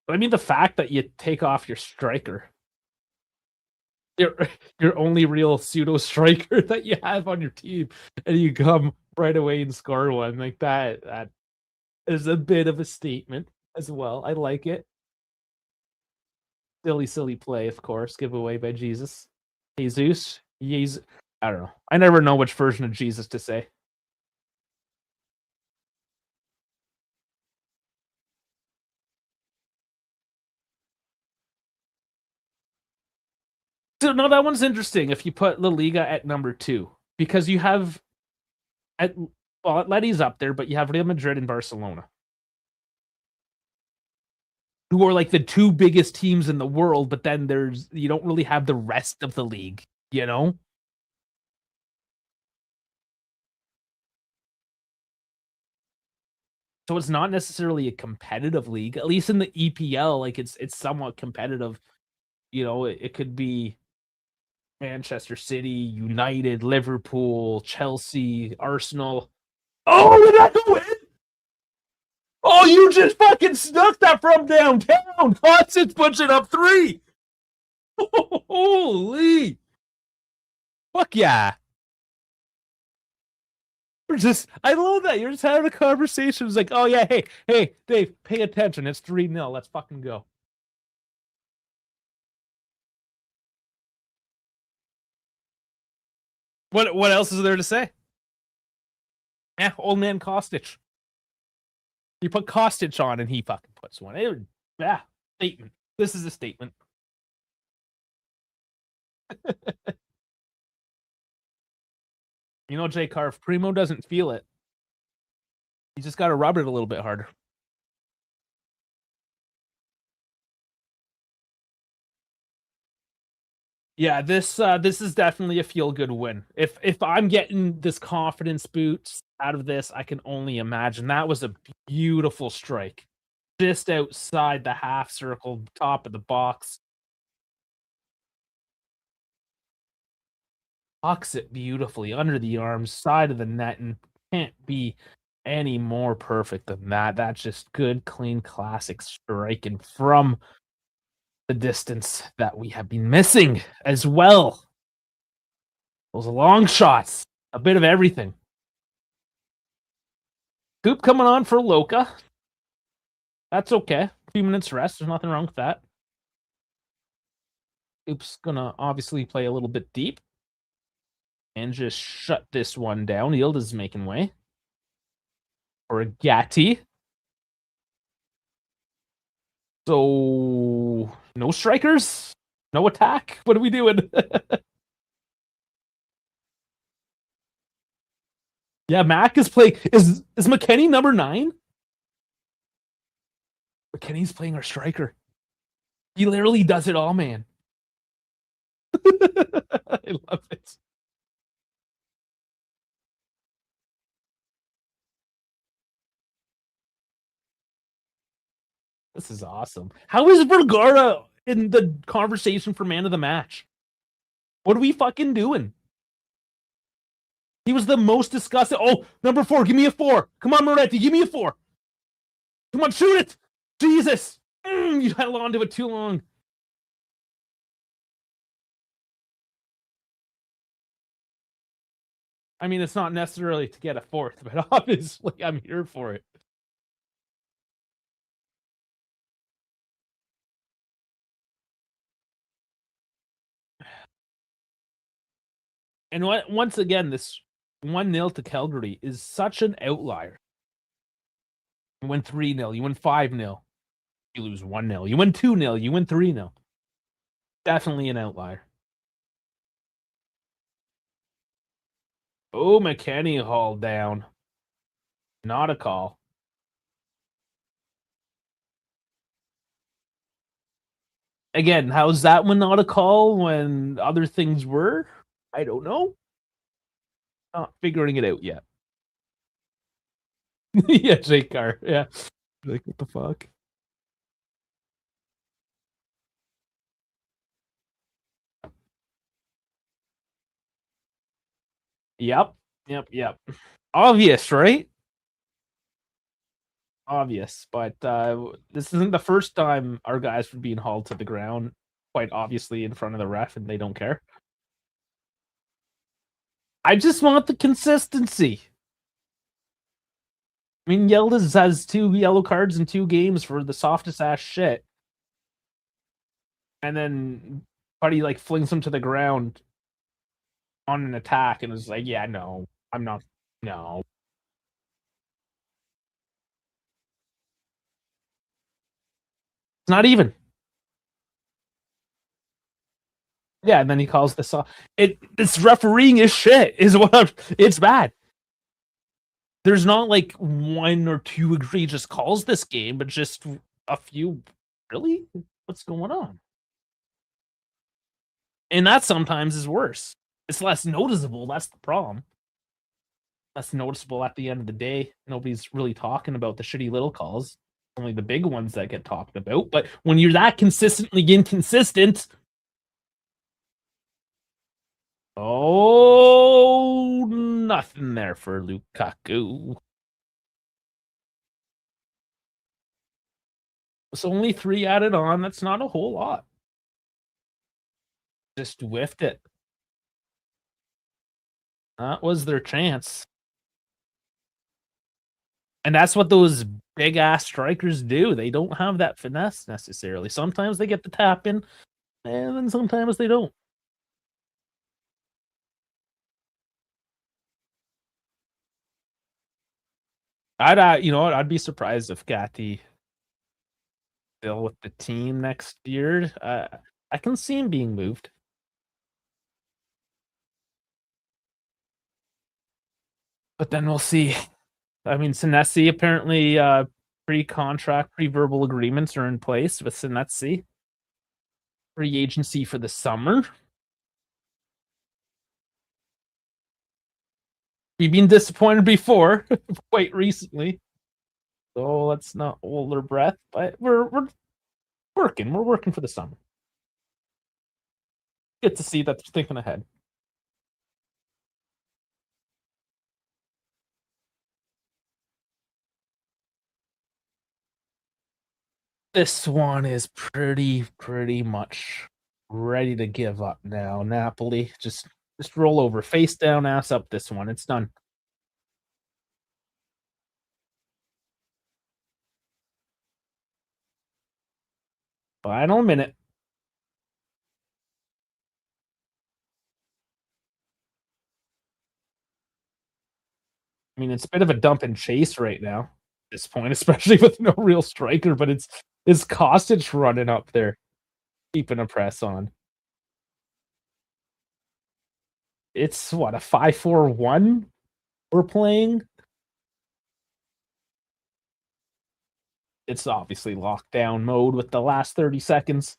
But I mean, the fact that you take off your striker, your only real pseudo striker that you have on your team, and you come right away and score one like that is a bit of a statement. as well. I like it. Silly play, of course. Giveaway by Jesus. Jesus. I don't know. I never know which version of Jesus to say. So no, that one's interesting. If you put La Liga at number 2, because you have Atleti's up there, but you have Real Madrid and Barcelona, who are like the two biggest teams in the world. But then you don't really have the rest of the league, you know. So it's not necessarily a competitive league, at least in the EPL. Like it's somewhat competitive. You know, it could be Manchester City, United, Liverpool, Chelsea, Arsenal. Oh, did that go in? Oh, you just fucking snuck that from downtown. Constance pushing up 3. Holy. Fuck yeah. I love that. You're just having a conversation. It's like, oh yeah, hey, Dave, pay attention. It's 3-0. Let's fucking go. What else is there to say? Yeah, old man Kostic. You put Kostic on and he fucking puts one. Yeah, statement. This is a statement. You know, Jay Carr, if Primo doesn't feel it, you just got to rub it a little bit harder. Yeah, this is definitely a feel good win. If I'm getting this confidence boost out of this, I can only imagine. That was a beautiful strike, just outside the half circle, top of the box. Hucks it beautifully under the arms, side of the net, and can't be any more perfect than that. That's just good, clean, classic striking from the distance that we have been missing as well. Those long shots, a bit of everything. Coop coming on for Loca. That's okay. A few minutes rest. There's nothing wrong with that. Coop's gonna obviously play a little bit deep and just shut this one down. Yildiz making way for Gatti. So no strikers, no attack. What are we doing? Yeah, Mac is playing. Is McKennie number 9? McKennie's playing our striker. He literally does it all, man. I love it. This is awesome. How is Vergara in the conversation for man of the match? What are we fucking doing? He was the most disgusting. Oh, number 4, give me a 4. Come on, Moretti, give me a 4. Come on, shoot it. Jesus. You held on to it too long. I mean, it's not necessarily to get a 4th, but obviously I'm here for it. And once again, this 1-0 to Calgary is such an outlier. You win 3-0, you win 5-0, you lose 1-0, you win 2-0, you win 3-0. Definitely an outlier. Oh, McKennie hauled down. Not a call. Again, how's that one not a call when other things were? I don't know. Not figuring it out yet. Yeah, Jake Carr. Yeah. Like, what the fuck? Yep. Obvious, right? Obvious. But this isn't the first time our guys were being hauled to the ground, quite obviously in front of the ref, and they don't care. I just want the consistency. I mean, Yildiz has 2 yellow cards in 2 games for the softest ass shit, and then Buddy like flings him to the ground on an attack, and is like, "Yeah, no, I'm not. No, it's not even." Yeah, and then he calls this off. This refereeing is shit. Is what it's bad. There's not like 1 or 2 egregious calls this game, but just a few. Really, what's going on? And that sometimes is worse. It's less noticeable. That's the problem. Less noticeable at the end of the day. Nobody's really talking about the shitty little calls. Only the big ones that get talked about. But when you're that consistently inconsistent, oh, nothing there for Lukaku. It's only 3 added on. That's not a whole lot. Just whiffed it. That was their chance. And that's what those big ass strikers do. They don't have that finesse necessarily. Sometimes they get the tap in, and then sometimes they don't. You know what? I'd be surprised if Gatti still with the team next year. I can see him being moved, but then we'll see. I mean, Senesi apparently pre-contract, pre-verbal agreements are in place with Senesi. Free agency for the summer. We've been disappointed before, quite recently. So let's not hold our breath. But we're working. We're working for the summer. Good to see that they're thinking ahead. This one is pretty much ready to give up now. Napoli, just roll over, face down, ass up. This one, it's done. Final minute. I mean, it's a bit of a dump and chase right now at this point, especially with no real striker. But it's Kostic running up there, keeping a press on. It's what, a 5-4-1 we're playing. It's obviously lockdown mode with the last 30 seconds.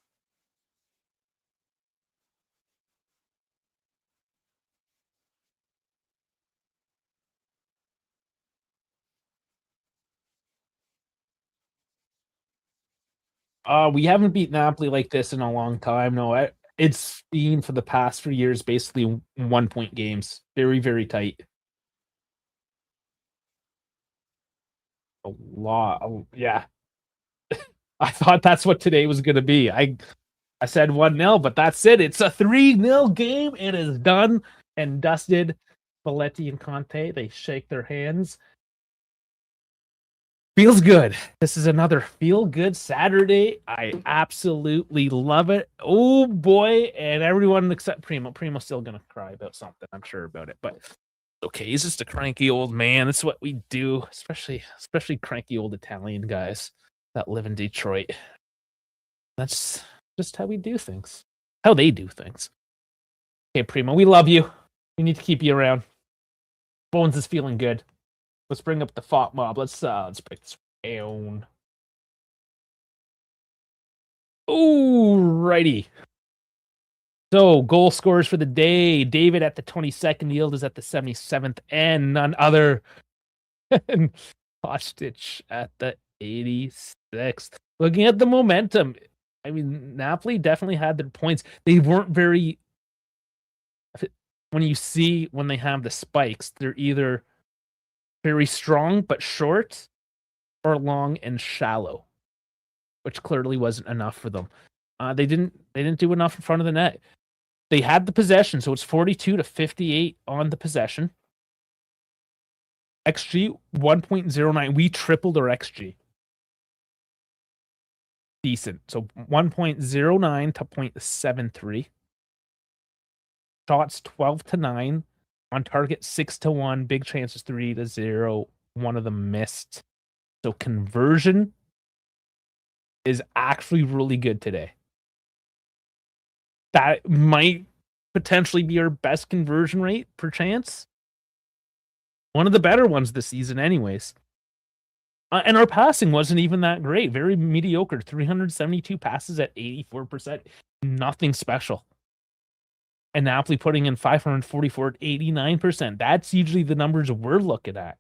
We haven't beat Napoli like this in a long time. No, it's been for the past 3 years basically 1-point games. Very tight. A lot. Yeah. I thought that's what today was going to be. I said 1-0, but that's it. It's a 3-0 game. It is done and dusted. Spalletti and Conte, they shake their hands. Feels good. This is another feel good Saturday. I absolutely love it. Oh boy, and everyone except Primo. Primo's still gonna cry about something. I'm sure about it, but okay. He's just a cranky old man. That's what we do, especially cranky old Italian guys that live in Detroit. That's just how we do things. How they do things. Okay, Primo, we love you. We need to keep you around. Bones is feeling good. Let's bring up the fought mob. Let's pick this down. Alrighty. So goal scorers for the day. David at the 22nd, Yield is at the 77th, and none other than Kostic at the 86th. Looking at the momentum, I mean, Napoli definitely had their points. They weren't very. When they have the spikes, they're either very strong but short, or long and shallow, which clearly wasn't enough for them. They didn't do enough in front of the net. They had the possession, so it's 42-58 on the possession. XG 1.09. We tripled our XG. Decent. So 1.09 to 0.73. Shots 12-9. On target 6-1. Big chances 3-0. One of them missed. So conversion is actually really good today. That might potentially be our best conversion rate per chance. One of the better ones this season, anyways. And our passing wasn't even that great. Very mediocre. 372 passes at 84%. Nothing special. And Napoli putting in 544 at 89%. That's usually the numbers we're looking at.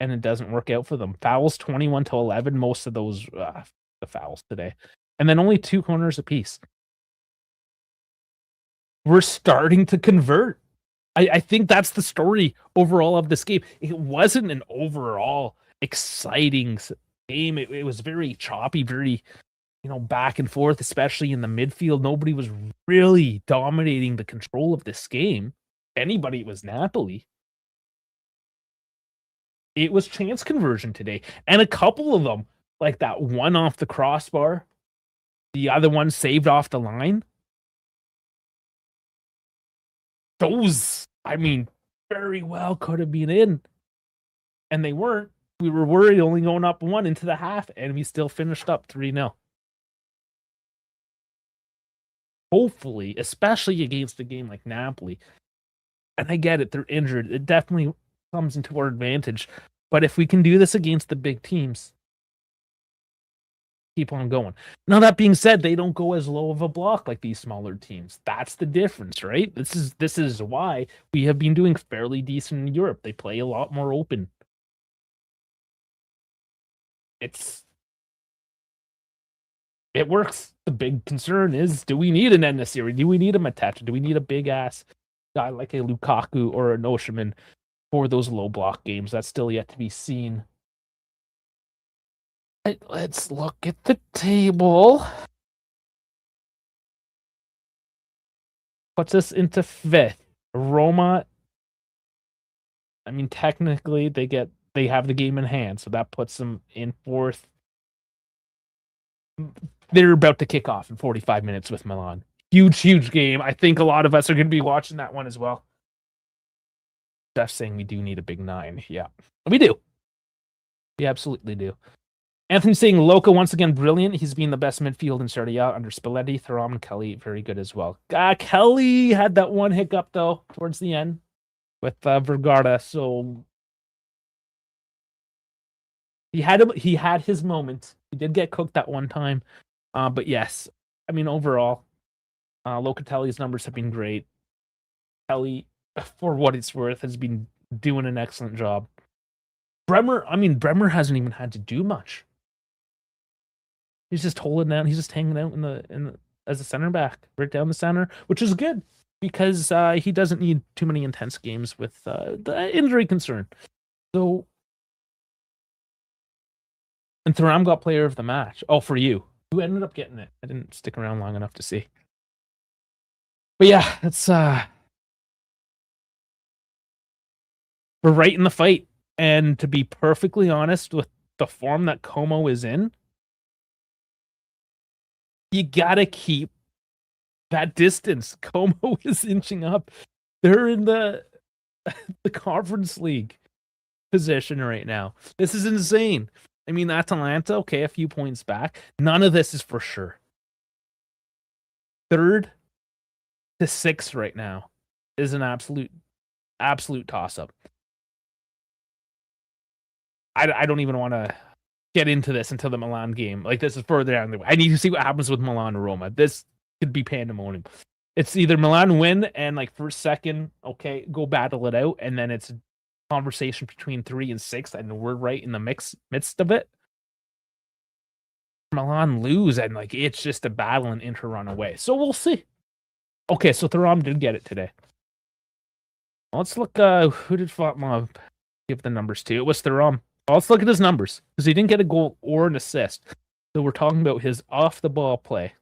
And it doesn't work out for them. Fouls 21-11. Most of those the fouls today. And then only 2 corners apiece. We're starting to convert. I think that's the story overall of this game. It wasn't an overall exciting game. It was very choppy, very, back and forth, especially in the midfield. Nobody was really dominating the control of this game. Anybody, it was Napoli. It was chance conversion today. And a couple of them, like that one off the crossbar, the other one saved off the line. Those, very well could have been in. And they weren't. We were worried only going up 1 into the half, and we still finished up 3-0. Hopefully, especially against a game like Napoli. And I get it, they're injured. It definitely comes into our advantage. But if we can do this against the big teams, keep on going. Now, that being said, they don't go as low of a block like these smaller teams. That's the difference, right? This is why we have been doing fairly decent in Europe. They play a lot more open. It works. The big concern is, do we need an Enesiri? Do we need a Mateta? Do we need a big-ass guy like a Lukaku or a Noshiman for those low block games? That's still yet to be seen. Let's look at the table. Puts us into 5th. Roma, technically they have the game in hand, so that puts them in 4th. They're about to kick off in 45 minutes with Milan. Huge game. I think a lot of us are going to be watching that one as well. Jeff's saying we do need a big 9. Yeah, we do. We absolutely do. Anthony saying Loca once again brilliant. He's been the best midfield in Serie A under Spalletti. Thuram and Kelly very good as well. Kelly had that one hiccup though towards the end with Vergara. So he had his moment. He did get cooked that one time. But yes, overall, Locatelli's numbers have been great. Kelly, for what it's worth, has been doing an excellent job. Bremer hasn't even had to do much. He's just holding down. He's just hanging out in the as a center back, right down the center, which is good because he doesn't need too many intense games with the injury concern. So, and Thuram got player of the match. Oh, for you. Who ended up getting it? I didn't stick around long enough to see. But yeah, it's we're right in the fight. And to be perfectly honest, with the form that Como is in, you gotta keep that distance. Como is inching up. They're in the Conference League position right now. This is insane. Atalanta, okay, a few points back. None of this is for sure. 3rd to 6th right now is an absolute toss-up. I don't even want to get into this until the Milan game. Like, this is further down the way. I need to see what happens with Milan or Roma. This could be pandemonium. It's either Milan win and, like, first, second, okay, go battle it out, and then it's a conversation between 3 and 6, and we're right in the midst of it. Milan lose, and, like, it's just a battle and Inter run away. So we'll see. Okay, so Thuram did get it today. Let's look, who did Fatma give the numbers to? It was Thuram. Let's look at his numbers, because he didn't get a goal or an assist. So we're talking about his off-the-ball play.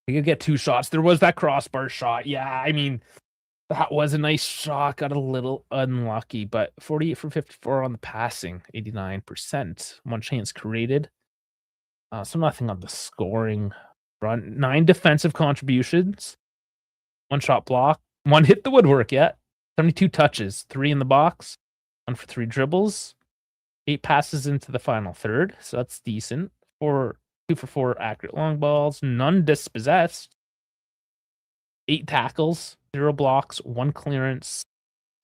He could get 2 shots. There was that crossbar shot. Yeah, That was a nice shot. Got a little unlucky, but 48 for 54 on the passing, 89%. One chance created. So nothing on the scoring front. 9 defensive contributions. One shot block. One hit the woodwork yet. 72 touches. 3 in the box. 1 for 3 dribbles. 8 passes into the final third. So that's decent. 2 for 4 accurate long balls. None dispossessed. 8 tackles. 0 blocks. 1 clearance.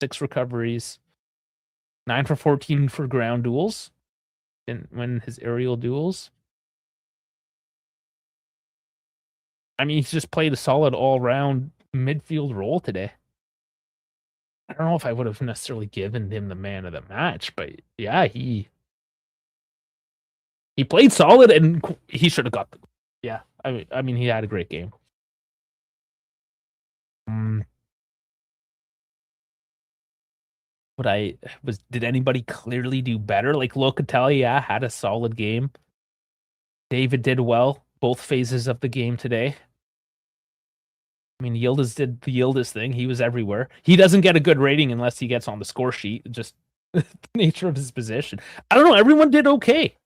6 recoveries. 9 for 14 for ground duels. Didn't win his aerial duels. I mean, he's just played a solid all-round midfield role today. I don't know if I would have necessarily given him the man of the match, but yeah, he played solid and he should have got the. Yeah, I mean, he had a great game. Did anybody clearly do better? Like Locatelli, yeah, had a solid game. David did well both phases of the game today. I mean, Yildiz did the Yildiz thing. He was everywhere. He doesn't get a good rating unless he gets on the score sheet. Just the nature of his position. I don't know. Everyone did okay.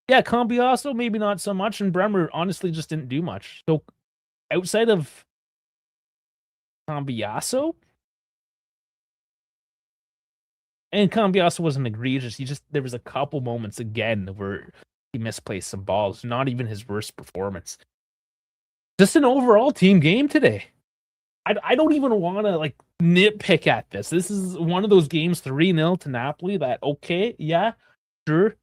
Yeah, Cambiasso, maybe not so much. And Bremer honestly just didn't do much. So outside of Cambiasso, and Cambiasso wasn't egregious. There was a couple moments again where he misplaced some balls. Not even his worst performance. Just an overall team game today. I don't even want to like nitpick at this. This is one of those games 3-0 to Napoli that, okay, yeah, sure.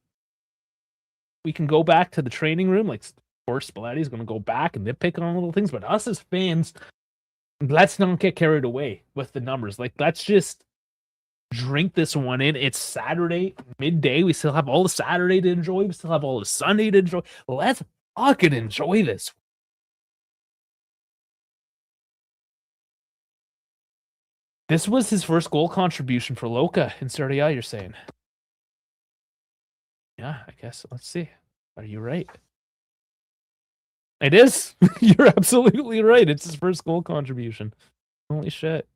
We can go back to the training room. Like, of course, Spalletti's going to go back and nitpick on little things. But us as fans, let's not get carried away with the numbers. Like, let's just drink this one in. It's Saturday, midday. We still have all the Saturday to enjoy. We still have all the Sunday to enjoy. Let's fucking enjoy this. This was his first goal contribution for Loca in Serie A, you're saying? Yeah, I guess. Let's see. Are you right? It is. You're absolutely right. It's his first goal contribution. Holy shit.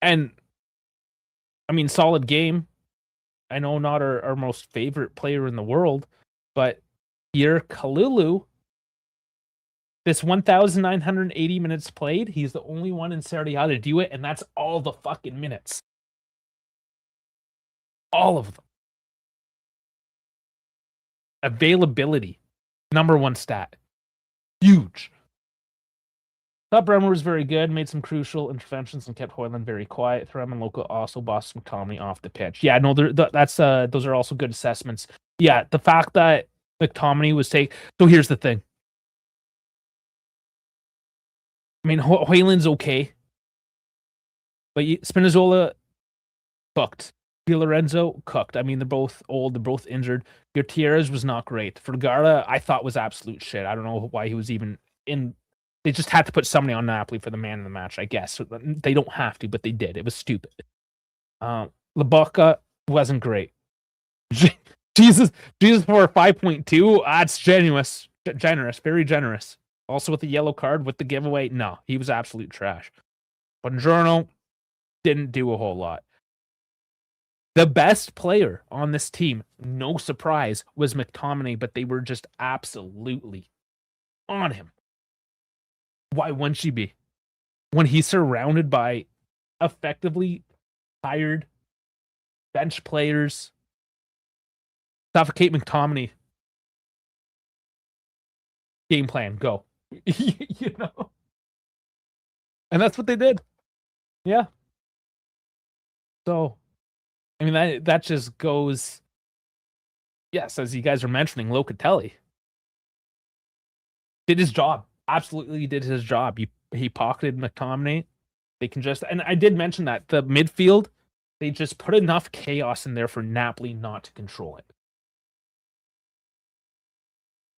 And, I mean, solid game. I know not our most favorite player in the world, but here, Kalulu, this 1,980 minutes played, he's the only one in Serie A to do it, and that's all the fucking minutes. All of them. Availability. Number 1 stat. Huge. Thought Bremer was very good, made some crucial interventions and kept Hoyland very quiet. Thuram and Loca also bossed McTominay off the pitch. Yeah, no, those are also good assessments. Yeah, the fact that McTominay was so here's the thing. I mean, Hoyland's okay. But Spinazzola cooked. Di Lorenzo cooked. I mean, they're both old. They're both injured. Gutierrez was not great. Vergara, I thought was absolute shit. I don't know why he was even in. They just had to put somebody on Napoli for the man of the match, I guess. They don't have to, but they did. It was stupid. Laboca wasn't great. Jesus for a 5.2. That's generous, very generous. Also with the yellow card with the giveaway, no, he was absolute trash. Buongiorno didn't do a whole lot. The best player on this team, no surprise, was McTominay, but they were just absolutely on him. Why wouldn't she be? When he's surrounded by effectively tired bench players, suffocate McTominay. Game plan, go. You know? And that's what they did. Yeah. So, I mean, that just goes, yes, as you guys are mentioning, Locatelli did his job. Absolutely did his job. He pocketed McTominay. They can just, and I did mention that the midfield, they just put enough chaos in there for Napoli not to control it.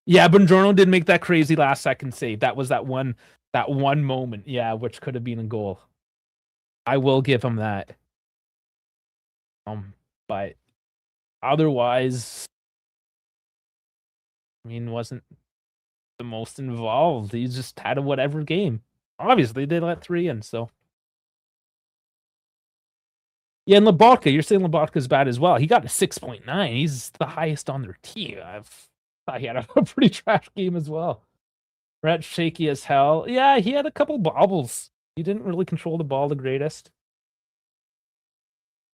Yeah, Buongiorno did make that crazy last second save. That was that one moment, yeah, which could have been a goal. I will give him that. But otherwise, I mean, wasn't the most involved. He just had a whatever game. Obviously, they let 3 in, so. Yeah, and Lobotka, you're saying Lobotka's bad as well. He got a 6.9. He's the highest on their team. I thought he had a pretty trash game as well. Rat shaky as hell. Yeah, he had a couple bobbles. He didn't really control the ball the greatest.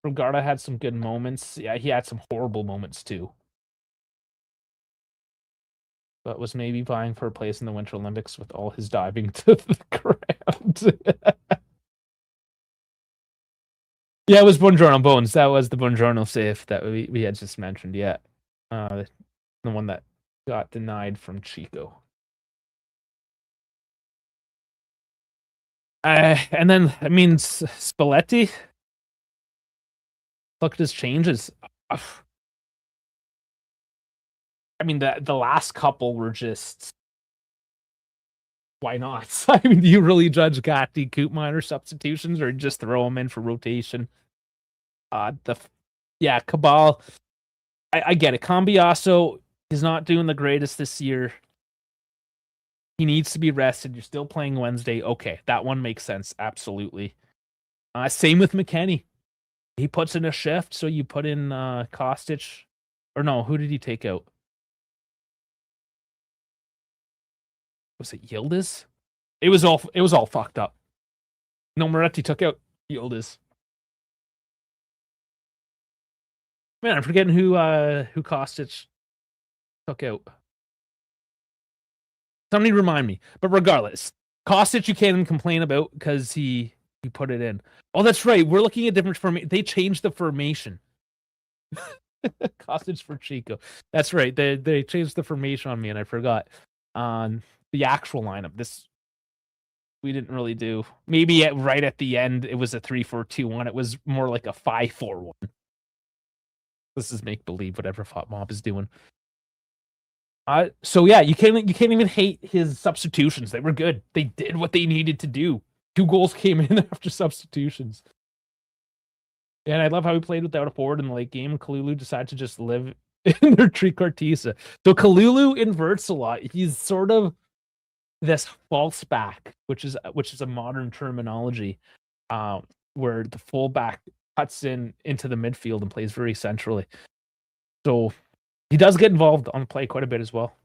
Rogarda had some good moments. Yeah, he had some horrible moments too. But was maybe vying for a place in the Winter Olympics with all his diving to the ground. Yeah, it was Buongiorno Bones. That was the Buongiorno save that we had just mentioned. Yeah, the one that got denied from Chico. And then, I mean, Spalletti. Look at his changes. I mean, the last couple were just, why not? I mean, do you really judge Gatti, Koopmeiners substitutions, or just throw them in for rotation? Cabal. I get it. Cambiaso is not doing the greatest this year. He needs to be rested. You're still playing Wednesday. Okay, that one makes sense. Absolutely. Same with McKennie. He puts in a shift, so you put in Kostic. Or no, who did he take out? Was it Yildiz? It was all fucked up. No, Moretti took out Yildiz. Man, I'm forgetting who Kostic took out. Somebody remind me. But regardless, Kostic you can't even complain about because he put it in. Oh, that's right. We're looking at different formation. They changed the formation. Kostic for Chico. That's right. They changed the formation on me, and I forgot. On the actual lineup, this we didn't really do. Maybe right at the end, it was a 3-4-2-1. It was more like a 5-4-1. This is make believe. Whatever Fought Mob is doing. So yeah, you can't even hate his substitutions. They were good. They did what they needed to do. 2 goals came in after substitutions. And I love how he played without a forward in the late game. Kalulu decided to just live in their tricartisa. So Kalulu inverts a lot. He's sort of this false back, which is a modern terminology, where the fullback cuts into the midfield and plays very centrally. So he does get involved on the play quite a bit as well.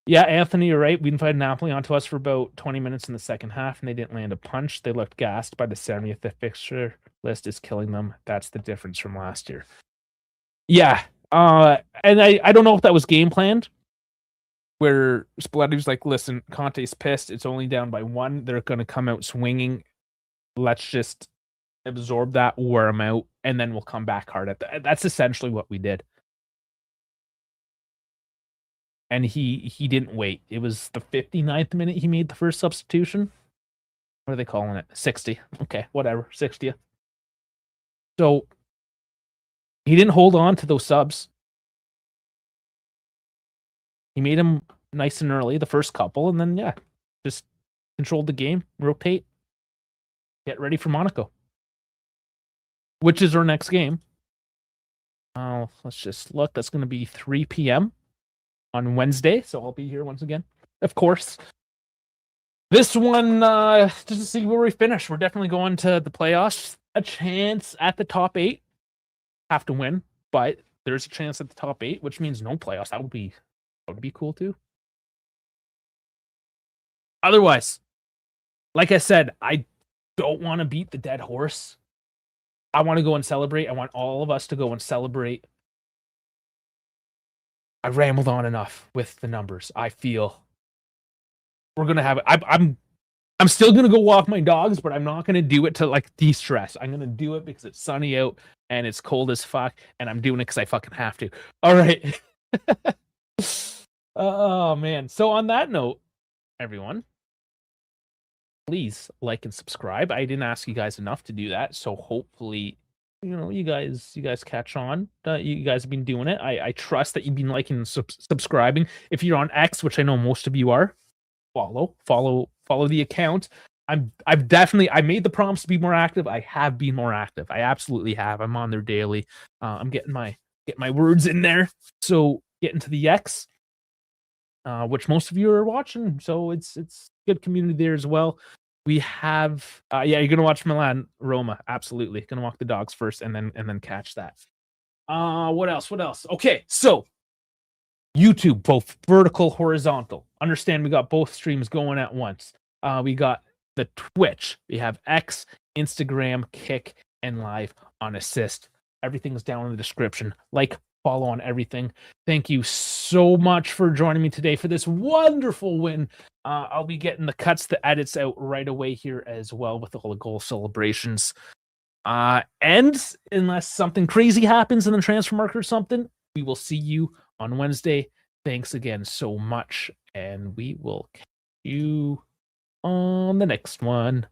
Yeah, Anthony, you're right. We invited Napoli onto us for about 20 minutes in the second half, and they didn't land a punch. They looked gassed by the 70th. The fixture list is killing them. That's the difference from last year. Yeah, and I don't know if that was game planned, where Spalletti was like, listen, Conte's pissed. It's only down by 1. They're going to come out swinging. Let's just absorb that, wear them out, and then we'll come back hard at that. That's essentially what we did. And he didn't wait. It was the 59th minute he made the first substitution. What are they calling it? 60. Okay, whatever. 60th. So he didn't hold on to those subs. He made them nice and early, the first couple, and then just controlled the game, rotate, get ready for Monaco, which is our next game. Let's just look. That's going to be 3 p.m. on Wednesday, so I'll be here once again, of course. This one, just to see where we finish. We're definitely going to the playoffs. A chance at the top 8. Have to win, but there's a chance at the top 8, which means no playoffs. That would be cool too. Otherwise, like I said, I don't want to beat the dead horse. I want to go and celebrate. I want all of us to go and celebrate. I rambled on enough with the numbers. I feel we're gonna have it. I'm still gonna go walk my dogs, but I'm not gonna do it to like de-stress. I'm gonna do it because it's sunny out and it's cold as fuck, and I'm doing it because I fucking have to. All right. Oh man. So on that note, everyone, please like and subscribe. I didn't ask you guys enough to do that, so hopefully, you guys catch on. You guys have been doing it. I trust that you've been liking and subscribing. If you're on X, which I know most of you are, follow the account. I made the promise to be more active. I have been more active. I absolutely have. I'm on there daily. I'm getting my words in there. So get into the X. which most of you are watching. So it's good community there as well. We have you're gonna watch Milan Roma, absolutely. Gonna walk the dogs first and then catch that. What else? Okay, so YouTube, both vertical, horizontal. Understand we got both streams going at once. We got the Twitch, we have X, Instagram, Kick, and live on Assist. Everything's down in the description. Like, follow on everything. Thank you so much for joining me today for this wonderful win. I'll be getting the cuts, the edits out right away here as well with all the goal celebrations. And unless something crazy happens in the transfer market or something, we will see you on Wednesday. Thanks again so much, and we will catch you on the next one.